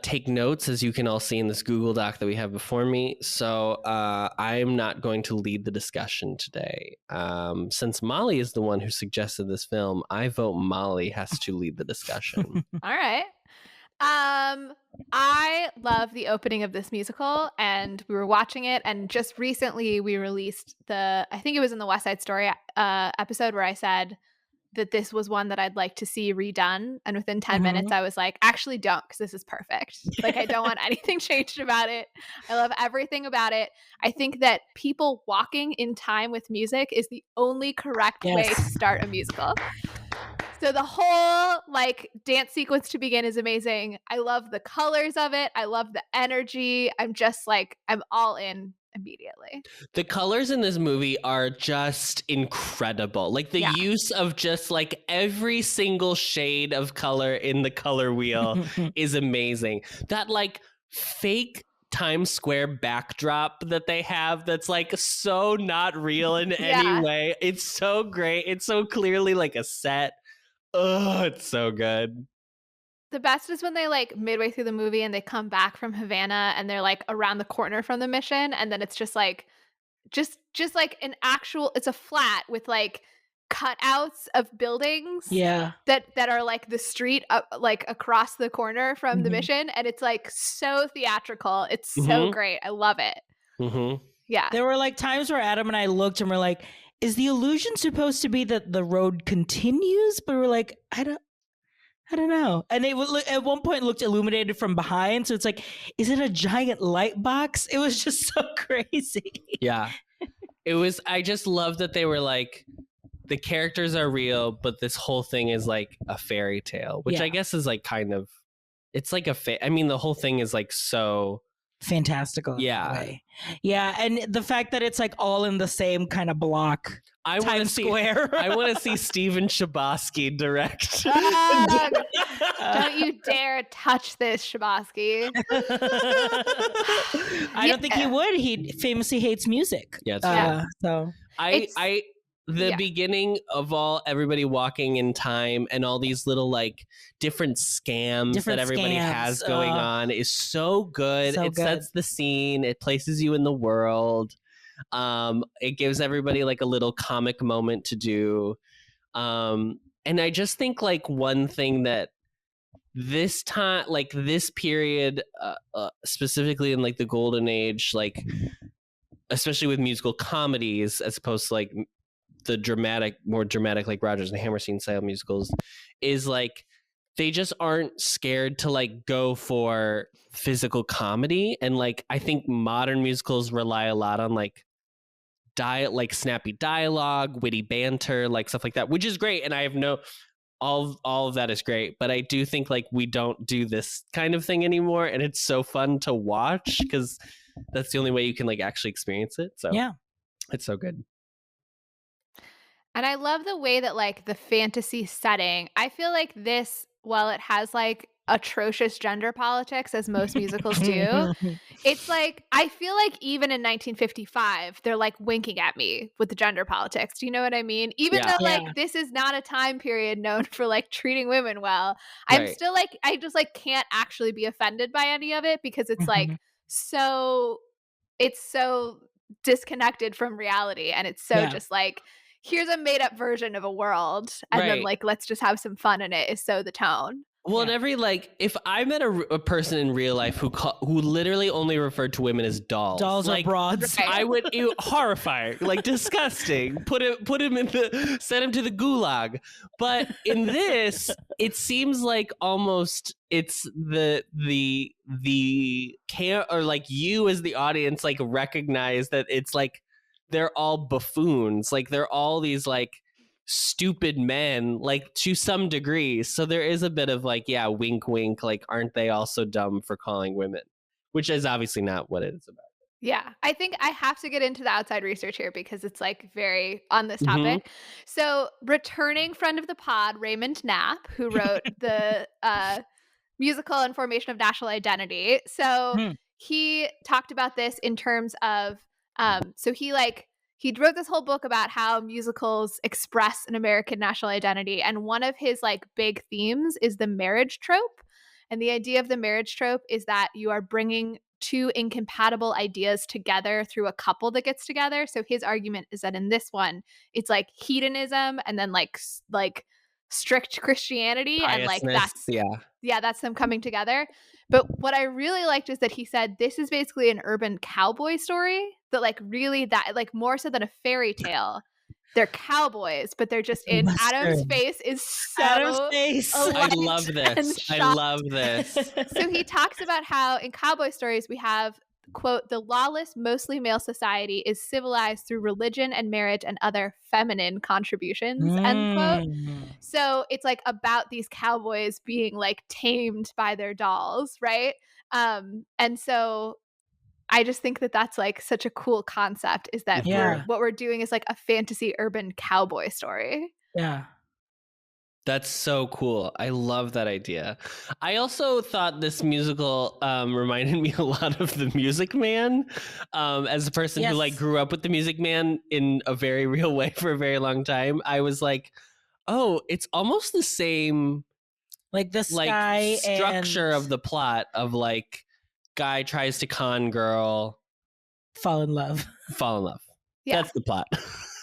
[SPEAKER 1] take notes, as you can all see in this Google Doc that we have before me, so I'm not going to lead the discussion today. Since Molly is the one who suggested this film, I vote Molly has to lead the discussion.
[SPEAKER 2] All right. I love the opening of this musical, and we were watching it, and just recently we released I think it was in the West Side Story episode where I said that this was one that I'd like to see redone, and within 10 minutes I was like, actually don't, because this is perfect. Like, I don't want anything changed about it. I love everything about it. I think that people walking in time with music is the only correct way to start a musical. So the whole like dance sequence to begin is amazing. I love the colors of it. I love the energy. I'm just like, I'm all in immediately.
[SPEAKER 1] The colors in this movie are just incredible. Like the use of just like every single shade of color in the color wheel is amazing. That like fake Times Square backdrop that they have that's like so not real in any way. It's so great. It's so clearly like a set. Oh, it's so good.
[SPEAKER 2] The best is when they like midway through the movie and they come back from Havana and they're like around the corner from the mission, and then it's just like just like an actual, it's a flat with like cutouts of buildings that are like the street up, like across the corner from the mission, and it's like so theatrical. It's so great. I love it. Yeah.
[SPEAKER 3] There were like times where Adam and I looked and we're like, is the illusion supposed to be that the road continues? But we're like, I don't know. And it at one point looked illuminated from behind. So it's like, is it a giant light box? It was just so crazy.
[SPEAKER 1] Yeah. It was, I just love that they were like, the characters are real, but this whole thing is like a fairy tale, which I guess is like kind of, it's like I mean, the whole thing is like so
[SPEAKER 3] fantastical.
[SPEAKER 1] Yeah.
[SPEAKER 3] Yeah. And the fact that it's like all in the same kind of block. Times Square.
[SPEAKER 1] I want to see Steven Chbosky direct.
[SPEAKER 2] Don't you dare touch this, Chbosky.
[SPEAKER 3] I don't think he would. He famously hates music.
[SPEAKER 1] Yeah.
[SPEAKER 3] So
[SPEAKER 1] the beginning of everybody walking in time and all these little like different scams that everybody has going on is so good. It sets the scene. It places you in the world. It gives everybody like a little comic moment to do. And And I just think like one thing that this time, like this period, specifically in like the golden age, like especially with musical comedies as opposed to like the more dramatic like Rodgers and Hammerstein style musicals, is like they just aren't scared to like go for physical comedy. And like I think modern musicals rely a lot on like snappy dialogue, witty banter, like stuff like that, which is great. And I have all of that is great, but I do think like we don't do this kind of thing anymore, and it's so fun to watch because that's the only way you can like actually experience it. So
[SPEAKER 3] Yeah,
[SPEAKER 1] it's so good.
[SPEAKER 2] And I love the way that like the fantasy setting, I feel like this, while it has like atrocious gender politics as most musicals do, it's like I feel like even in 1955 they're like winking at me with the gender politics. Do you know what I mean? Even
[SPEAKER 1] Yeah.
[SPEAKER 2] though like this is not a time period known for like treating women well, I'm
[SPEAKER 1] Right.
[SPEAKER 2] still like I just like can't actually be offended by any of it because it's like so disconnected from reality, and it's so just like here's a made up version of a world, and then
[SPEAKER 1] Right.
[SPEAKER 2] like let's just have some fun in it is so the tone.
[SPEAKER 1] Well, and every like, if I met a person in real life who literally only referred to women as dolls,
[SPEAKER 3] or broads,
[SPEAKER 2] Right.
[SPEAKER 1] I would horrifying, like disgusting. Send him to the gulag. But in this, it seems like almost it's the or like you as the audience like recognize that it's like they're all buffoons, like they're all these like stupid men, like to some degree. So there is a bit of like, yeah, wink wink, like aren't they also dumb for calling women, which is obviously not what it's about.
[SPEAKER 2] Yeah, I think I have to get into the outside research here because it's like very on this topic. So returning friend of the pod, Raymond Knapp, who wrote the musical and formation of national identity. So he talked about this in terms of so he wrote this whole book about how musicals express an American national identity. And one of his like big themes is the marriage trope. And the idea of the marriage trope is that you are bringing two incompatible ideas together through a couple that gets together. So his argument is that in this one, it's like hedonism and then like strict Christianity. And like that's them coming together. But what I really liked is that he said this is basically an urban cowboy story that like really that like more so than a fairy tale. They're cowboys, but they're just in Adam's face is so
[SPEAKER 3] Adam's face.
[SPEAKER 1] I love this. I love this.
[SPEAKER 2] So he talks about how in cowboy stories we have, quote, the lawless, mostly male society is civilized through religion and marriage and other feminine contributions, end quote. So it's like about these cowboys being like tamed by their dolls, right? And so I just think that that's like such a cool concept is that what we're doing is like a fantasy urban cowboy story.
[SPEAKER 3] Yeah.
[SPEAKER 1] That's so cool. I love that idea. I also thought this musical reminded me a lot of The Music Man. As a person who like grew up with The Music Man in a very real way for a very long time, I was like, oh, it's almost the same
[SPEAKER 3] like the sky
[SPEAKER 1] structure of the plot of like guy tries to con girl,
[SPEAKER 3] fall in love.
[SPEAKER 2] Yeah.
[SPEAKER 1] That's the plot.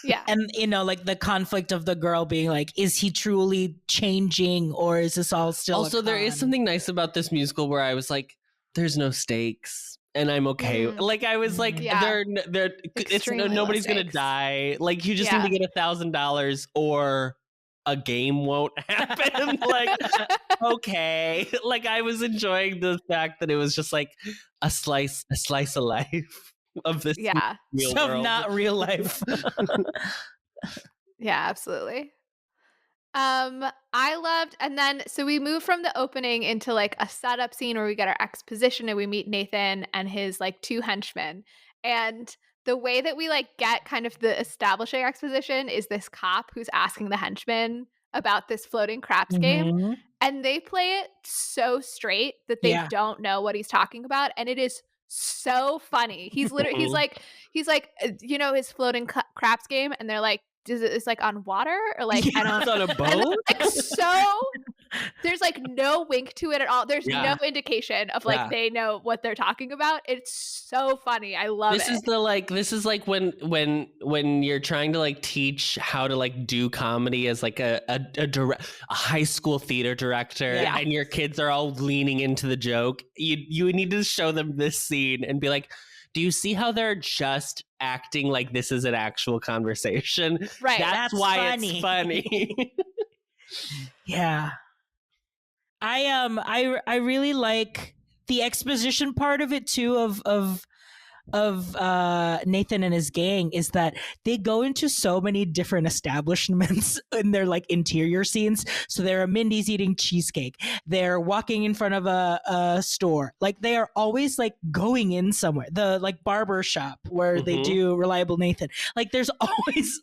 [SPEAKER 2] Yeah.
[SPEAKER 3] And, you know, like the conflict of the girl being like, is he truly changing or is this all still
[SPEAKER 1] also there is something nice about this musical where I was like, there's no stakes and I'm okay. Like I was like, nobody's gonna die. Like you just need to get $1,000 or a game won't happen. Like, okay. Like I was enjoying the fact that it was just like a slice of life of this real world.
[SPEAKER 3] Not real life.
[SPEAKER 2] Yeah, absolutely. I loved, and then so we move from the opening into like a setup scene where we get our exposition and we meet Nathan and his like two henchmen. And the way that we like get kind of the establishing exposition is this cop who's asking the henchmen about this floating craps game, and they play it so straight that they don't know what he's talking about, and it is so funny. He's literally he's like you know his floating craps game, and they're like, it's like on water or like I don't
[SPEAKER 1] on a boat.
[SPEAKER 2] Like, so There's like no wink to it at all. There's
[SPEAKER 1] Yeah.
[SPEAKER 2] no indication of like
[SPEAKER 1] Yeah.
[SPEAKER 2] they know what they're talking about. It's so funny. I love
[SPEAKER 1] This is like when you're trying to like teach how to like do comedy as like a high school theater director,
[SPEAKER 3] Yeah.
[SPEAKER 1] and your kids are all leaning into the joke. You need to show them this scene and be like, do you see how they're just acting like this is an actual conversation?
[SPEAKER 2] Right.
[SPEAKER 1] That's why
[SPEAKER 3] funny.
[SPEAKER 1] it's funny.
[SPEAKER 3] Yeah. I really like the exposition part of it too of Nathan and his gang is that they go into so many different establishments in their like interior scenes. So they're a Mindy's eating cheesecake. They're walking in front of a store. Like they are always like going in somewhere. The like barber shop where they do Reliable Nathan. Like there's always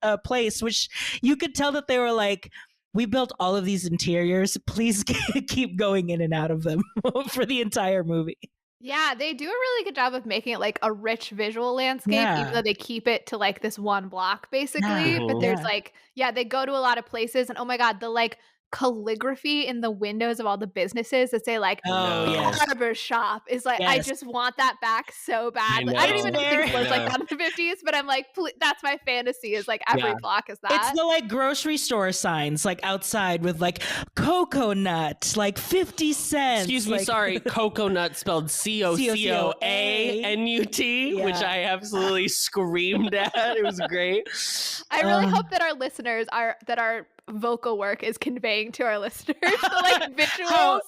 [SPEAKER 3] a place which you could tell that they were like, we built all of these interiors. Please keep going in and out of them for the entire movie.
[SPEAKER 2] Yeah, they do a really good job of making it like a rich visual landscape,
[SPEAKER 3] Yeah.
[SPEAKER 2] even though they keep it to like this one block basically.
[SPEAKER 3] Yeah.
[SPEAKER 2] But there's
[SPEAKER 3] Yeah.
[SPEAKER 2] like, they go to a lot of places, and oh my God, the like calligraphy in the windows of all the businesses that say like
[SPEAKER 3] Oh, yes.
[SPEAKER 2] barber shop is like, I
[SPEAKER 3] Yes.
[SPEAKER 2] just want that back so bad.
[SPEAKER 1] I
[SPEAKER 2] Like, I don't
[SPEAKER 1] know.
[SPEAKER 2] even know if things
[SPEAKER 1] I
[SPEAKER 2] was like
[SPEAKER 1] know.
[SPEAKER 2] that in the 50s, but I'm like, that's my fantasy is like every
[SPEAKER 1] Yeah.
[SPEAKER 2] block is that.
[SPEAKER 3] It's the like grocery store signs like outside with like cocoa nut, like 50 cents.
[SPEAKER 1] Excuse me,
[SPEAKER 3] like,
[SPEAKER 1] sorry. Coconut spelled COCOANUT, which I absolutely screamed at. It was great.
[SPEAKER 2] I really hope that our listeners that our vocal work is conveying to our listeners the like visuals of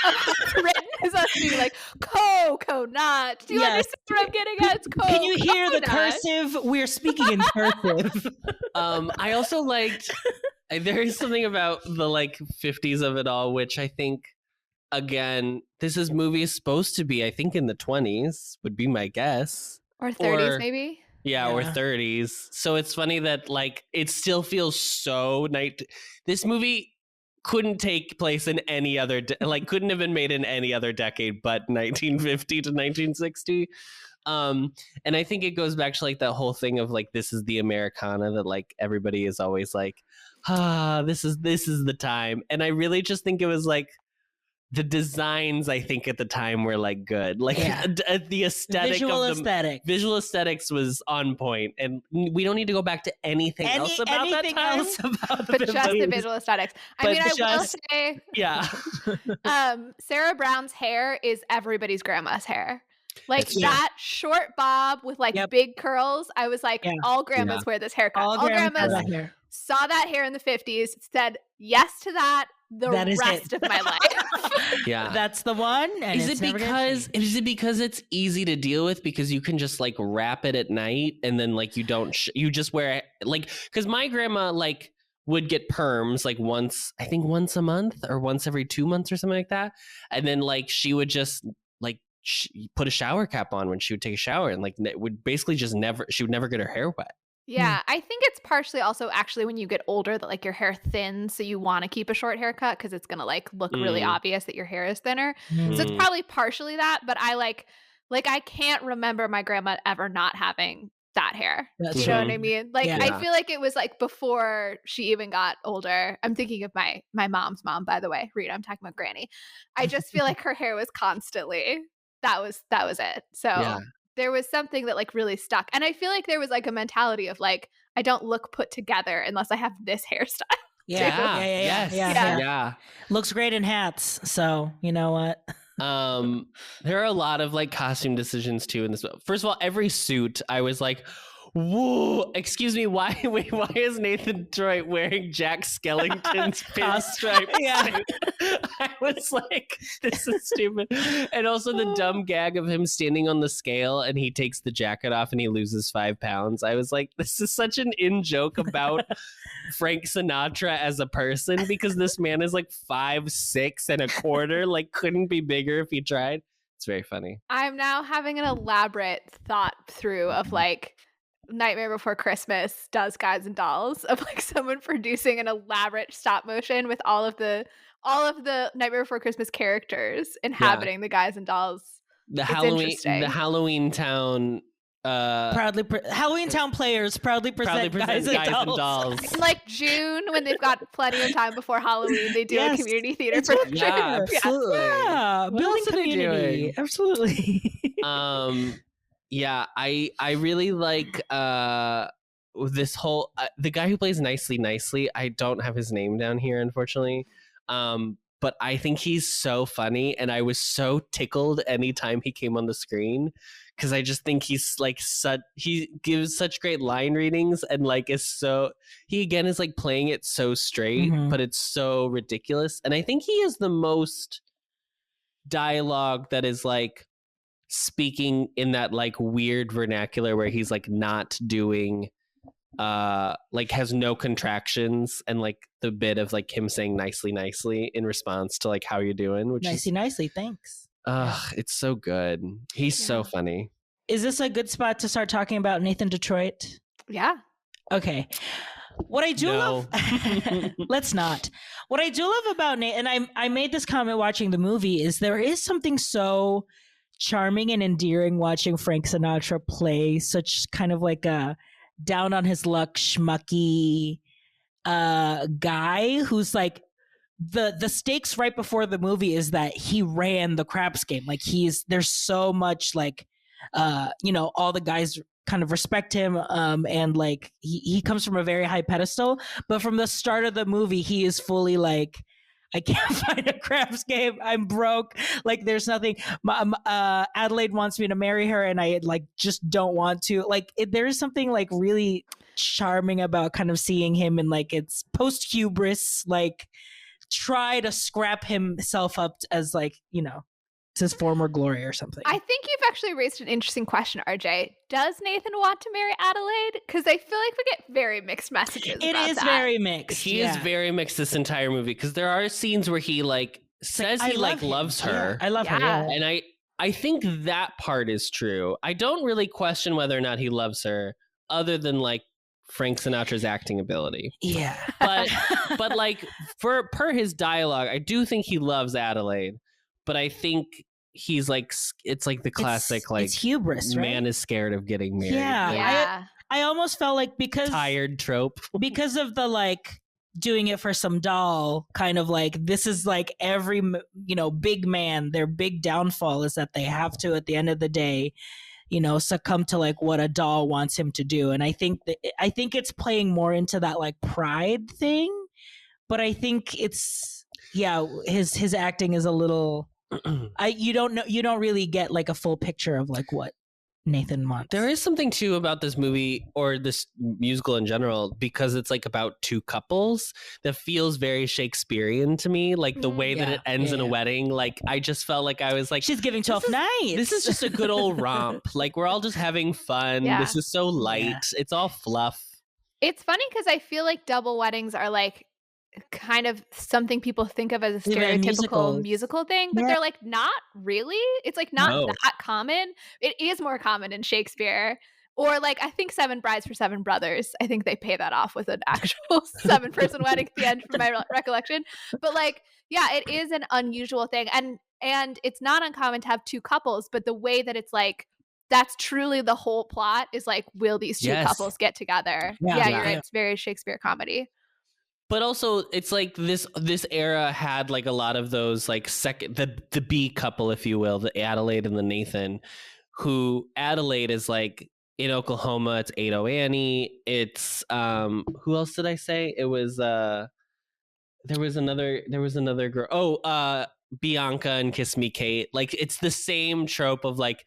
[SPEAKER 2] what's written is us being like coconut. Do you
[SPEAKER 3] Yes.
[SPEAKER 2] understand what I'm getting at? It's
[SPEAKER 3] Can you hear the
[SPEAKER 2] coconut.
[SPEAKER 3] cursive? We're speaking in cursive.
[SPEAKER 1] I also liked there is something about the like 50s of it all, which I think again, this movie is supposed to be, I think, in the 20s would be my guess.
[SPEAKER 2] Or 30s
[SPEAKER 1] Or-
[SPEAKER 2] maybe.
[SPEAKER 1] Yeah, or
[SPEAKER 3] Yeah.
[SPEAKER 1] 30s. So it's funny that like it still feels so this movie couldn't take place in any other like couldn't have been made in any other decade but 1950 to 1960. And I think it goes back to like that whole thing of like this is the Americana that like everybody is always like, this is the time. And I really just think it was like the designs, I think at the time were like good, like
[SPEAKER 3] Yeah.
[SPEAKER 1] the aesthetic
[SPEAKER 3] Visual
[SPEAKER 1] of the
[SPEAKER 3] aesthetic.
[SPEAKER 1] visual aesthetics was on point, and we don't need to go back to anything else about that
[SPEAKER 3] anything
[SPEAKER 1] time.
[SPEAKER 3] else about
[SPEAKER 2] But just the
[SPEAKER 3] 50s.
[SPEAKER 2] visual aesthetics. I
[SPEAKER 1] But
[SPEAKER 2] mean, I will
[SPEAKER 1] just-
[SPEAKER 2] say
[SPEAKER 1] Yeah,
[SPEAKER 2] Sarah Brown's hair is everybody's grandma's hair. Like
[SPEAKER 3] That's- yeah.
[SPEAKER 2] that short bob with like
[SPEAKER 3] Yep.
[SPEAKER 2] big curls. I was like,
[SPEAKER 3] Yeah.
[SPEAKER 2] all grandmas wear this haircut.
[SPEAKER 3] All
[SPEAKER 2] All
[SPEAKER 3] grandmas
[SPEAKER 2] grandmas
[SPEAKER 3] have that hair.
[SPEAKER 2] saw that hair in the 50s, said yes to that the
[SPEAKER 3] That is
[SPEAKER 2] rest
[SPEAKER 3] it.
[SPEAKER 2] of my life.
[SPEAKER 1] yeah.
[SPEAKER 3] That's the one. And
[SPEAKER 1] Is
[SPEAKER 3] it's
[SPEAKER 1] it
[SPEAKER 3] never gonna
[SPEAKER 1] because
[SPEAKER 3] change.
[SPEAKER 1] it's easy to deal with because you can just like wrap it at night and then like you don't you just wear it like because my grandma like would get perms like once a month or once every 2 months or something like that, and then like she would just like put a shower cap on when she would take a shower and like would basically just she would never get her hair wet.
[SPEAKER 2] Yeah, I think it's partially also actually when you get older that like your hair thins, so you want to keep a short haircut because it's gonna like look really obvious that your hair is thinner. So it's probably partially that, but I like I can't remember my grandma ever not having that hair.
[SPEAKER 3] That's
[SPEAKER 2] You know
[SPEAKER 1] true.
[SPEAKER 2] what I mean? Like
[SPEAKER 3] Yeah.
[SPEAKER 2] I feel like it was like before she even got older. I'm thinking of my mom's mom, by the way. Rita, I'm talking about Granny. I just feel like her hair was constantly that was it. So
[SPEAKER 1] Yeah.
[SPEAKER 2] there was something that like really stuck. And I feel like there was like a mentality of like, I don't look put together unless I have this hairstyle.
[SPEAKER 3] Yeah.
[SPEAKER 1] Yes.
[SPEAKER 3] Yeah.
[SPEAKER 1] Yeah.
[SPEAKER 3] Looks great in hats. So you know what?
[SPEAKER 1] There are a lot of like costume decisions too in this. First of all, every suit I was like, whoa, excuse me, why is Nathan Detroit wearing Jack Skellington's pinstripe
[SPEAKER 3] Yeah.
[SPEAKER 1] suit? I was like, this is stupid. And also the dumb gag of him standing on the scale and he takes the jacket off and he loses 5 pounds. I was like, this is such an in-joke about Frank Sinatra as a person because this man is like 5'6" and a quarter, like couldn't be bigger if he tried. It's very funny.
[SPEAKER 2] I'm now having an elaborate thought through of like Nightmare Before Christmas does Guys and Dolls of like someone producing an elaborate stop motion with all of the Nightmare Before Christmas characters inhabiting the Guys and Dolls.
[SPEAKER 1] The
[SPEAKER 2] It's
[SPEAKER 1] Halloween
[SPEAKER 2] interesting.
[SPEAKER 1] the Halloween Town
[SPEAKER 3] Halloween Town players proudly present Guys and Dolls.
[SPEAKER 2] In like June, when they've got plenty of time before Halloween, they do a community theater production.
[SPEAKER 1] Yeah, absolutely.
[SPEAKER 3] Yeah,
[SPEAKER 1] What
[SPEAKER 3] building
[SPEAKER 1] else are they
[SPEAKER 3] community.
[SPEAKER 1] doing?
[SPEAKER 3] Absolutely.
[SPEAKER 1] Yeah, I really like this whole the guy who plays Nicely. I don't have his name down here, unfortunately. But I think he's so funny, and I was so tickled anytime he came on the screen, because I just think he's like he gives such great line readings, and like he again is like playing it so straight, but it's so ridiculous. And I think he is the most dialogue that is like speaking in that like weird vernacular where he's like not doing like has no contractions, and like the bit of like him saying nicely in response to like how you doing, which
[SPEAKER 3] nicely, thanks.
[SPEAKER 1] It's so good. He's so funny.
[SPEAKER 3] Is this a good spot to start talking about Nathan Detroit?
[SPEAKER 2] Yeah.
[SPEAKER 3] Okay. What I do love, let's not. What I do love about Nate, and I made this comment watching the movie, is there is something so charming and endearing watching Frank Sinatra play such kind of like a down on his luck schmucky guy who's like the stakes right before the movie is that he ran the craps game. Like there's so much like all the guys kind of respect him, and like he comes from a very high pedestal, but from the start of the movie he is fully like, I can't find a craps game. I'm broke. Like there's nothing. Adelaide wants me to marry her, and I like just don't want to. Like there is something like really charming about kind of seeing him in like it's post hubris, like try to scrap himself up as like it's his former glory or something.
[SPEAKER 2] I think you've actually raised an interesting question, RJ. Does Nathan want to marry Adelaide? Because I feel like we get very mixed messages.
[SPEAKER 3] It is
[SPEAKER 2] that.
[SPEAKER 3] very mixed.
[SPEAKER 1] He is very mixed this entire movie, because there are scenes where he like says he like loves her.
[SPEAKER 3] Yeah, I love her. Yeah.
[SPEAKER 1] And I think that part is true. I don't really question whether or not he loves her, other than like Frank Sinatra's acting ability.
[SPEAKER 3] Yeah.
[SPEAKER 1] But like per his dialogue, I do think he loves Adelaide. But I think he's like, it's like the classic
[SPEAKER 3] it's hubris, right?
[SPEAKER 1] Man is scared of getting married.
[SPEAKER 3] Yeah. I almost felt like because
[SPEAKER 1] tired trope,
[SPEAKER 3] because of the like doing it for some doll kind of like, this is like every big man, their big downfall is that they have to at the end of the day succumb to like what a doll wants him to do. And I think it's playing more into that like pride thing, but I think it's his acting is a little you don't really get like a full picture of like what Nathan wants.
[SPEAKER 1] There is something too about this movie, or this musical in general, because it's like about two couples, that feels very Shakespearean to me. Like the way that it ends in a wedding, like I just felt like I was like,
[SPEAKER 3] she's giving 12 nights.
[SPEAKER 1] This is just a good old romp. Like we're all just having fun. Yeah. This is so light. Yeah. It's all fluff.
[SPEAKER 2] It's funny because I feel like double weddings are like kind of something people think of as a stereotypical musical thing, but they're like not really. It's like not that common. It is more common in Shakespeare, or like I think Seven Brides for Seven Brothers. I think they pay that off with an actual 7-person wedding at the end, from my recollection. But like, yeah, it is an unusual thing, and it's not uncommon to have two couples. But the way that it's like, that's truly the whole plot is like, will these two couples get together? Yeah, you're right. It's very Shakespeare comedy.
[SPEAKER 1] But also, it's like this era had like a lot of those like the B couple, if you will, the Adelaide and the Nathan, who Adelaide is like in Oklahoma. It's Ado Annie. It's who else did I say? It was there was another girl. Oh, Bianca and Kiss Me Kate. Like it's the same trope of like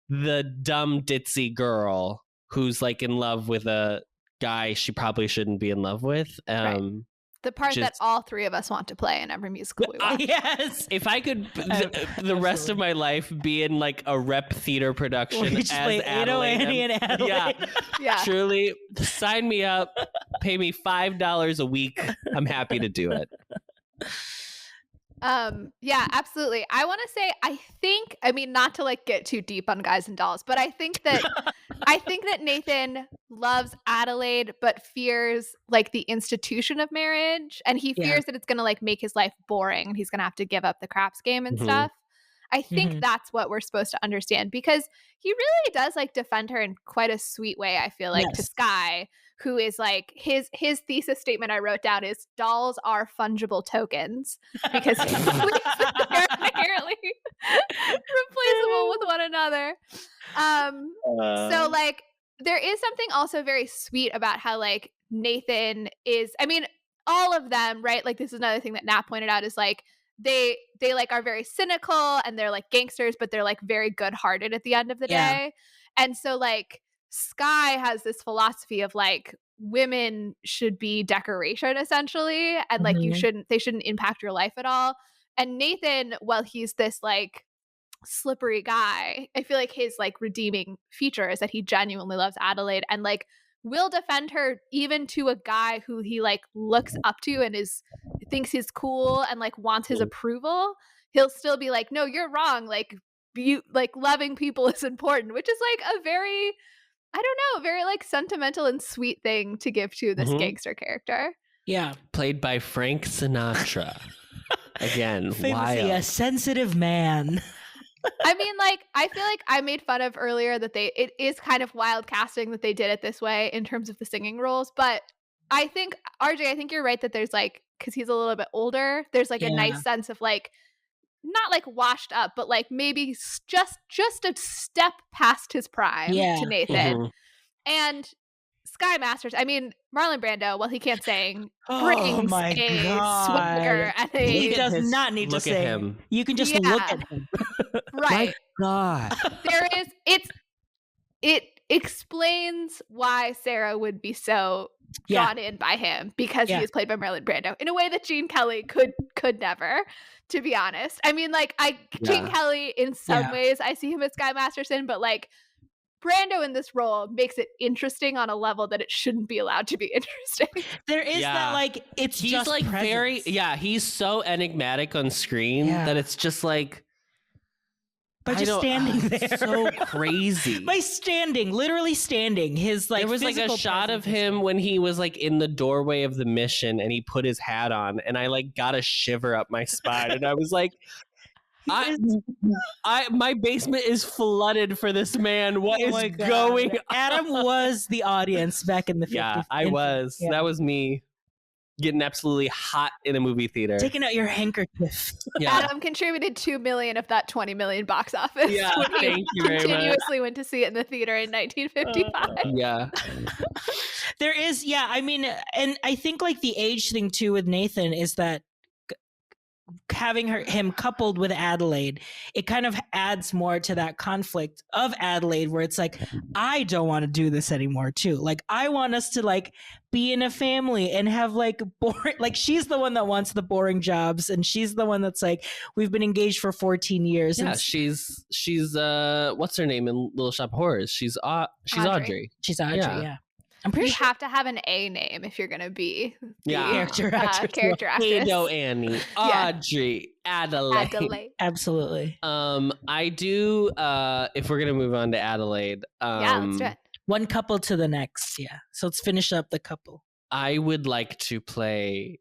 [SPEAKER 1] the dumb ditzy girl who's like in love with a guy she probably shouldn't be in love with.
[SPEAKER 2] Right. The part that all three of us want to play in every musical we watch.
[SPEAKER 3] Yes.
[SPEAKER 1] If I could the rest of my life be in like a rep theater production as Adelaide.
[SPEAKER 3] Annie and Adelaide.
[SPEAKER 2] Yeah.
[SPEAKER 1] Truly, sign me up. Pay me $5 a week. I'm happy to do it.
[SPEAKER 2] Yeah, absolutely. I want to say, I mean, not to like get too deep on Guys and Dolls, but I think that Nathan loves Adelaide, but fears like the institution of marriage, and he fears that it's going to like make his life boring, and he's going to have to give up the craps game and stuff. I think that's what we're supposed to understand, because he really does like defend her in quite a sweet way, I feel like, to Sky, who is like, his thesis statement I wrote down is dolls are fungible tokens, because he believes that they're inherently replaceable with one another. So like there is something also very sweet about how like Nathan is, I mean, all of them, right? Like this is another thing that Knapp pointed out, is like they like are very cynical and they're like gangsters, but they're like very good-hearted at the end of the day. And so like Sky has this philosophy of like women should be decoration essentially, and like they shouldn't impact your life at all. And Nathan, well, he's this like slippery guy, I feel like his like redeeming feature is that he genuinely loves Adelaide and like will defend her even to a guy who he like looks up to and thinks he's cool and like wants his approval. He'll still be like, no, you're wrong, like loving people is important, which is like a very, I don't know, very like sentimental and sweet thing to give to this gangster character.
[SPEAKER 3] Yeah.
[SPEAKER 1] Played by Frank Sinatra. Again,
[SPEAKER 3] famously a sensitive man.
[SPEAKER 2] I mean, like, I feel like I made fun of earlier that it is kind of wild casting that they did it this way in terms of the singing roles. But I think, RJ, I think you're right that there's like, because he's a little bit older, there's like a nice sense of like, not like washed up, but like maybe just a step past his prime to Nathan. And Sky Masters, I mean, Marlon Brando, well, he can't sing, brings swagger and
[SPEAKER 3] he does not need to sing. You can just look at him.
[SPEAKER 2] Right.
[SPEAKER 5] My God.
[SPEAKER 2] It explains why Sarah would be so drawn in by him, because he is played by Marlon Brando in a way that Gene Kelly could never, to be honest. I mean, like, Gene Kelly, in some ways, I see him as Sky Masterson, but like, Brando in this role makes it interesting on a level that it shouldn't be allowed to be interesting.
[SPEAKER 3] There is that like, he's just
[SPEAKER 1] like
[SPEAKER 3] presence.
[SPEAKER 1] he's so enigmatic on screen that it's just like,
[SPEAKER 3] by just standing there,
[SPEAKER 1] so crazy.
[SPEAKER 3] By literally standing, his like.
[SPEAKER 1] There was like a shot of him when he was like in the doorway of the mission, and he put his hat on, and I like got a shiver up my spine, and I was like, my basement is flooded for this man. What is going on?
[SPEAKER 3] Adam was the audience back in the 50s.
[SPEAKER 1] Yeah, I was. Yeah. That was me getting absolutely hot in a movie theater.
[SPEAKER 3] Taking out your handkerchief.
[SPEAKER 2] Yeah. Adam contributed $2 million of that $20 million box office.
[SPEAKER 1] Yeah, thank you very much.
[SPEAKER 2] Continuously went to see it in the theater in 1955.
[SPEAKER 1] Yeah.
[SPEAKER 3] There is, I mean, and I think like the age thing too with Nathan is that having him coupled with Adelaide, it kind of adds more to that conflict of Adelaide, where it's like, I don't want to do this anymore too. Like, I want us to like be in a family and have like boring, like she's the one that wants the boring jobs, and she's the one that's like, we've been engaged for 14 years.
[SPEAKER 1] Yeah,
[SPEAKER 3] and
[SPEAKER 1] she's what's her name in Little Shop of Horrors? She's Audrey.
[SPEAKER 3] She's Audrey, yeah. I'm pretty sure
[SPEAKER 2] you have to have an A name if you're going to be
[SPEAKER 3] character actress.
[SPEAKER 1] Hey, no, Annie, Audrey, Adelaide.
[SPEAKER 3] Absolutely.
[SPEAKER 1] I do. If we're gonna move on to Adelaide,
[SPEAKER 2] let's do it.
[SPEAKER 3] One couple to the next. Yeah. So let's finish up the couple.
[SPEAKER 1] I would like to play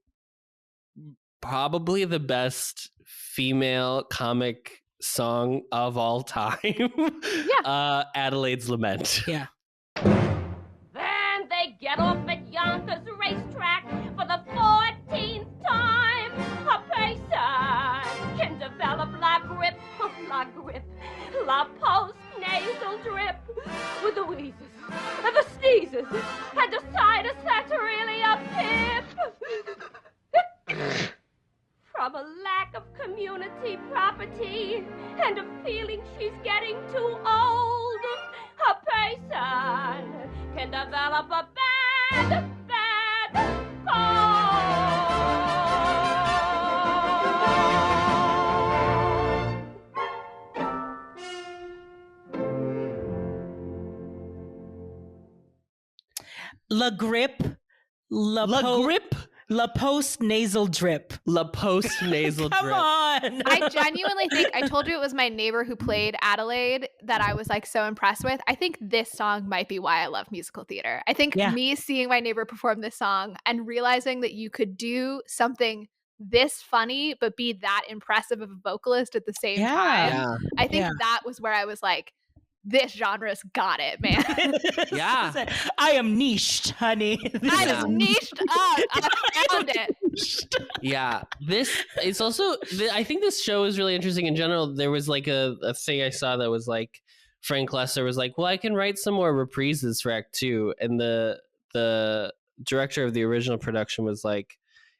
[SPEAKER 1] probably the best female comic song of all time. Adelaide's Lament.
[SPEAKER 3] Yeah.
[SPEAKER 8] They get off at Yonkers racetrack for the 14th time. A pacer can develop la grip, la post-nasal drip, with the wheezes and the sneezes and the sinus that's really a pip. From a lack of community property and a feeling she's getting too old, a person can develop a bad
[SPEAKER 3] La grip, la post nasal drip.
[SPEAKER 1] La post nasal drip.
[SPEAKER 3] Come on.
[SPEAKER 2] I genuinely think, I told you it was my neighbor who played Adelaide that I was like so impressed with. I think this song might be why I love musical theater. I think me seeing my neighbor perform this song and realizing that you could do something this funny but be that impressive of a vocalist at the same time.
[SPEAKER 1] Yeah.
[SPEAKER 2] I think that was where I was like, this genre's got it, man.
[SPEAKER 1] Yeah.
[SPEAKER 3] I am niched, honey.
[SPEAKER 2] I am niched up. I found it.
[SPEAKER 1] Yeah, it's also, I think this show is really interesting in general. There was like a thing I saw that was like, Frank Lesser was like, well, I can write some more reprises for Act 2. And the director of the original production was like,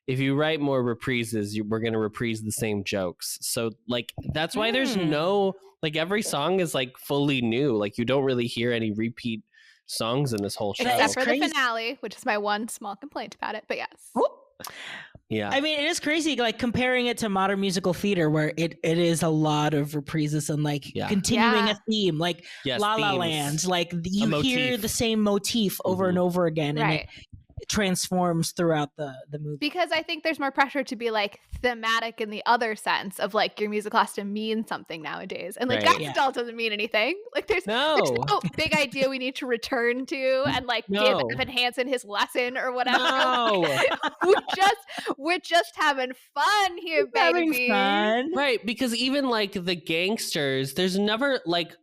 [SPEAKER 1] if you write more reprises, we're going to reprise the same jokes. So like, that's why there's no, like every song is like fully new. Like you don't really hear any repeat songs in this whole show.
[SPEAKER 2] Except for the finale, which is my one small complaint about it. But yes.
[SPEAKER 1] Yeah.
[SPEAKER 3] I mean, it is crazy, like comparing it to modern musical theater where it is a lot of reprises and like continuing a theme, like La La Land, like you hear the same motif over and over again, and it transforms throughout the movie.
[SPEAKER 2] Because I think there's more pressure to be like thematic in the other sense of like your musical has to mean something nowadays, and like that still doesn't mean anything. Like there's no big idea we need to return to and like give Evan Hansen his lesson or whatever.
[SPEAKER 1] No.
[SPEAKER 2] we're just having fun here, baby.
[SPEAKER 3] Having fun.
[SPEAKER 1] Right, because even like the gangsters, there's never like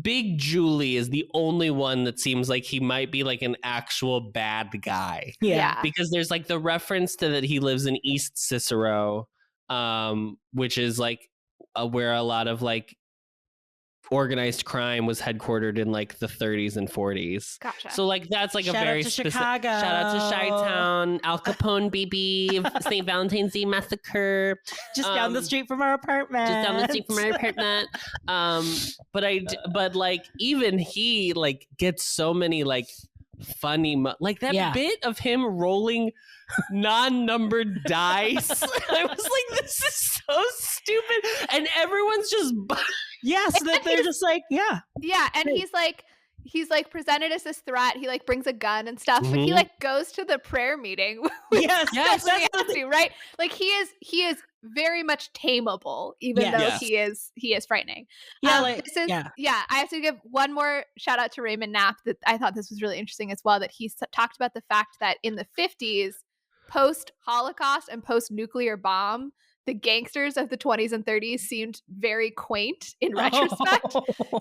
[SPEAKER 1] Big Julie is the only one that seems like he might be like an actual bad guy.
[SPEAKER 2] Yeah.
[SPEAKER 1] Because there's like the reference to that he lives in East Cicero, which is like where a lot of like organized crime was headquartered in like the 30s and 40s.
[SPEAKER 2] Gotcha.
[SPEAKER 1] So like that's like
[SPEAKER 3] Shout
[SPEAKER 1] a very
[SPEAKER 3] out to
[SPEAKER 1] specific
[SPEAKER 3] Chicago.
[SPEAKER 1] Shout out to Chi-Town, Al Capone BB, St. Valentine's Day Massacre.
[SPEAKER 3] Just down the street from our apartment.
[SPEAKER 1] Just down the street from our apartment. But like even he like gets so many like funny like that bit of him rolling non-numbered dice. I was like, this is so stupid, and everyone's just
[SPEAKER 3] so that they're just like
[SPEAKER 2] and he's like presented as this threat. He like brings a gun and stuff, but he like goes to the prayer meeting.
[SPEAKER 3] Yes,
[SPEAKER 2] right. Like he is very much tameable, even though he is frightening. I have to give one more shout out to Raymond Knapp. That I thought this was really interesting as well. That he talked about the fact that in the 50s, post Holocaust and post nuclear bomb, the gangsters of the 20s and 30s seemed very quaint in retrospect.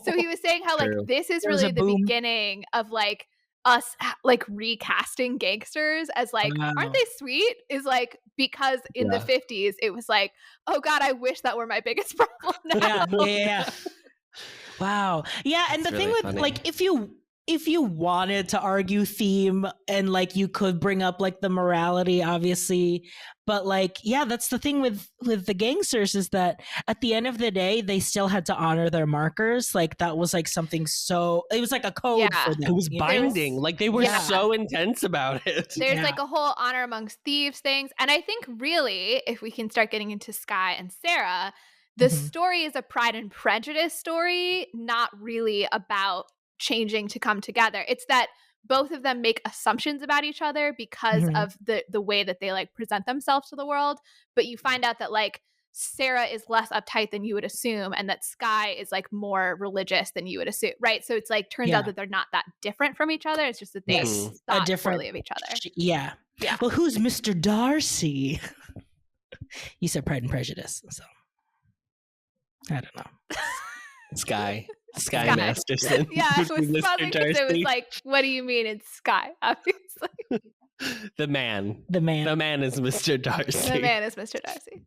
[SPEAKER 2] So he was saying how like this is really the beginning of like us like recasting gangsters as like aren't they sweet, is like because in the 50s it was like, oh god, I wish that were my biggest problem now.
[SPEAKER 3] Wow. Yeah, and
[SPEAKER 1] it's
[SPEAKER 3] the
[SPEAKER 1] really
[SPEAKER 3] thing with
[SPEAKER 1] funny.
[SPEAKER 3] like if you wanted to argue theme and like you could bring up like the morality obviously, but like that's the thing with the gangsters is that at the end of the day they still had to honor their markers. Like that was like something, so it was like a code for them.
[SPEAKER 1] It was binding. Like they were so intense about it.
[SPEAKER 2] There's like a whole honor amongst thieves things, and I think really if we can start getting into Sky and Sarah, the story is a Pride and Prejudice story, not really about changing to come together. It's that both of them make assumptions about each other because of the way that they like present themselves to the world, but you find out that like Sarah is less uptight than you would assume, and that Sky is like more religious than you would assume, right? So it's like turns out that they're not that different from each other. It's just that they thought differently of each other.
[SPEAKER 3] Yeah. Well, who's Mr. Darcy? You said Pride and Prejudice, so I don't know.
[SPEAKER 1] Sky Masterson.
[SPEAKER 2] Yeah, it was funny because it was like, what do you mean it's Sky? Obviously.
[SPEAKER 1] The man is Mr. Darcy.
[SPEAKER 2] The man is Mr. Darcy.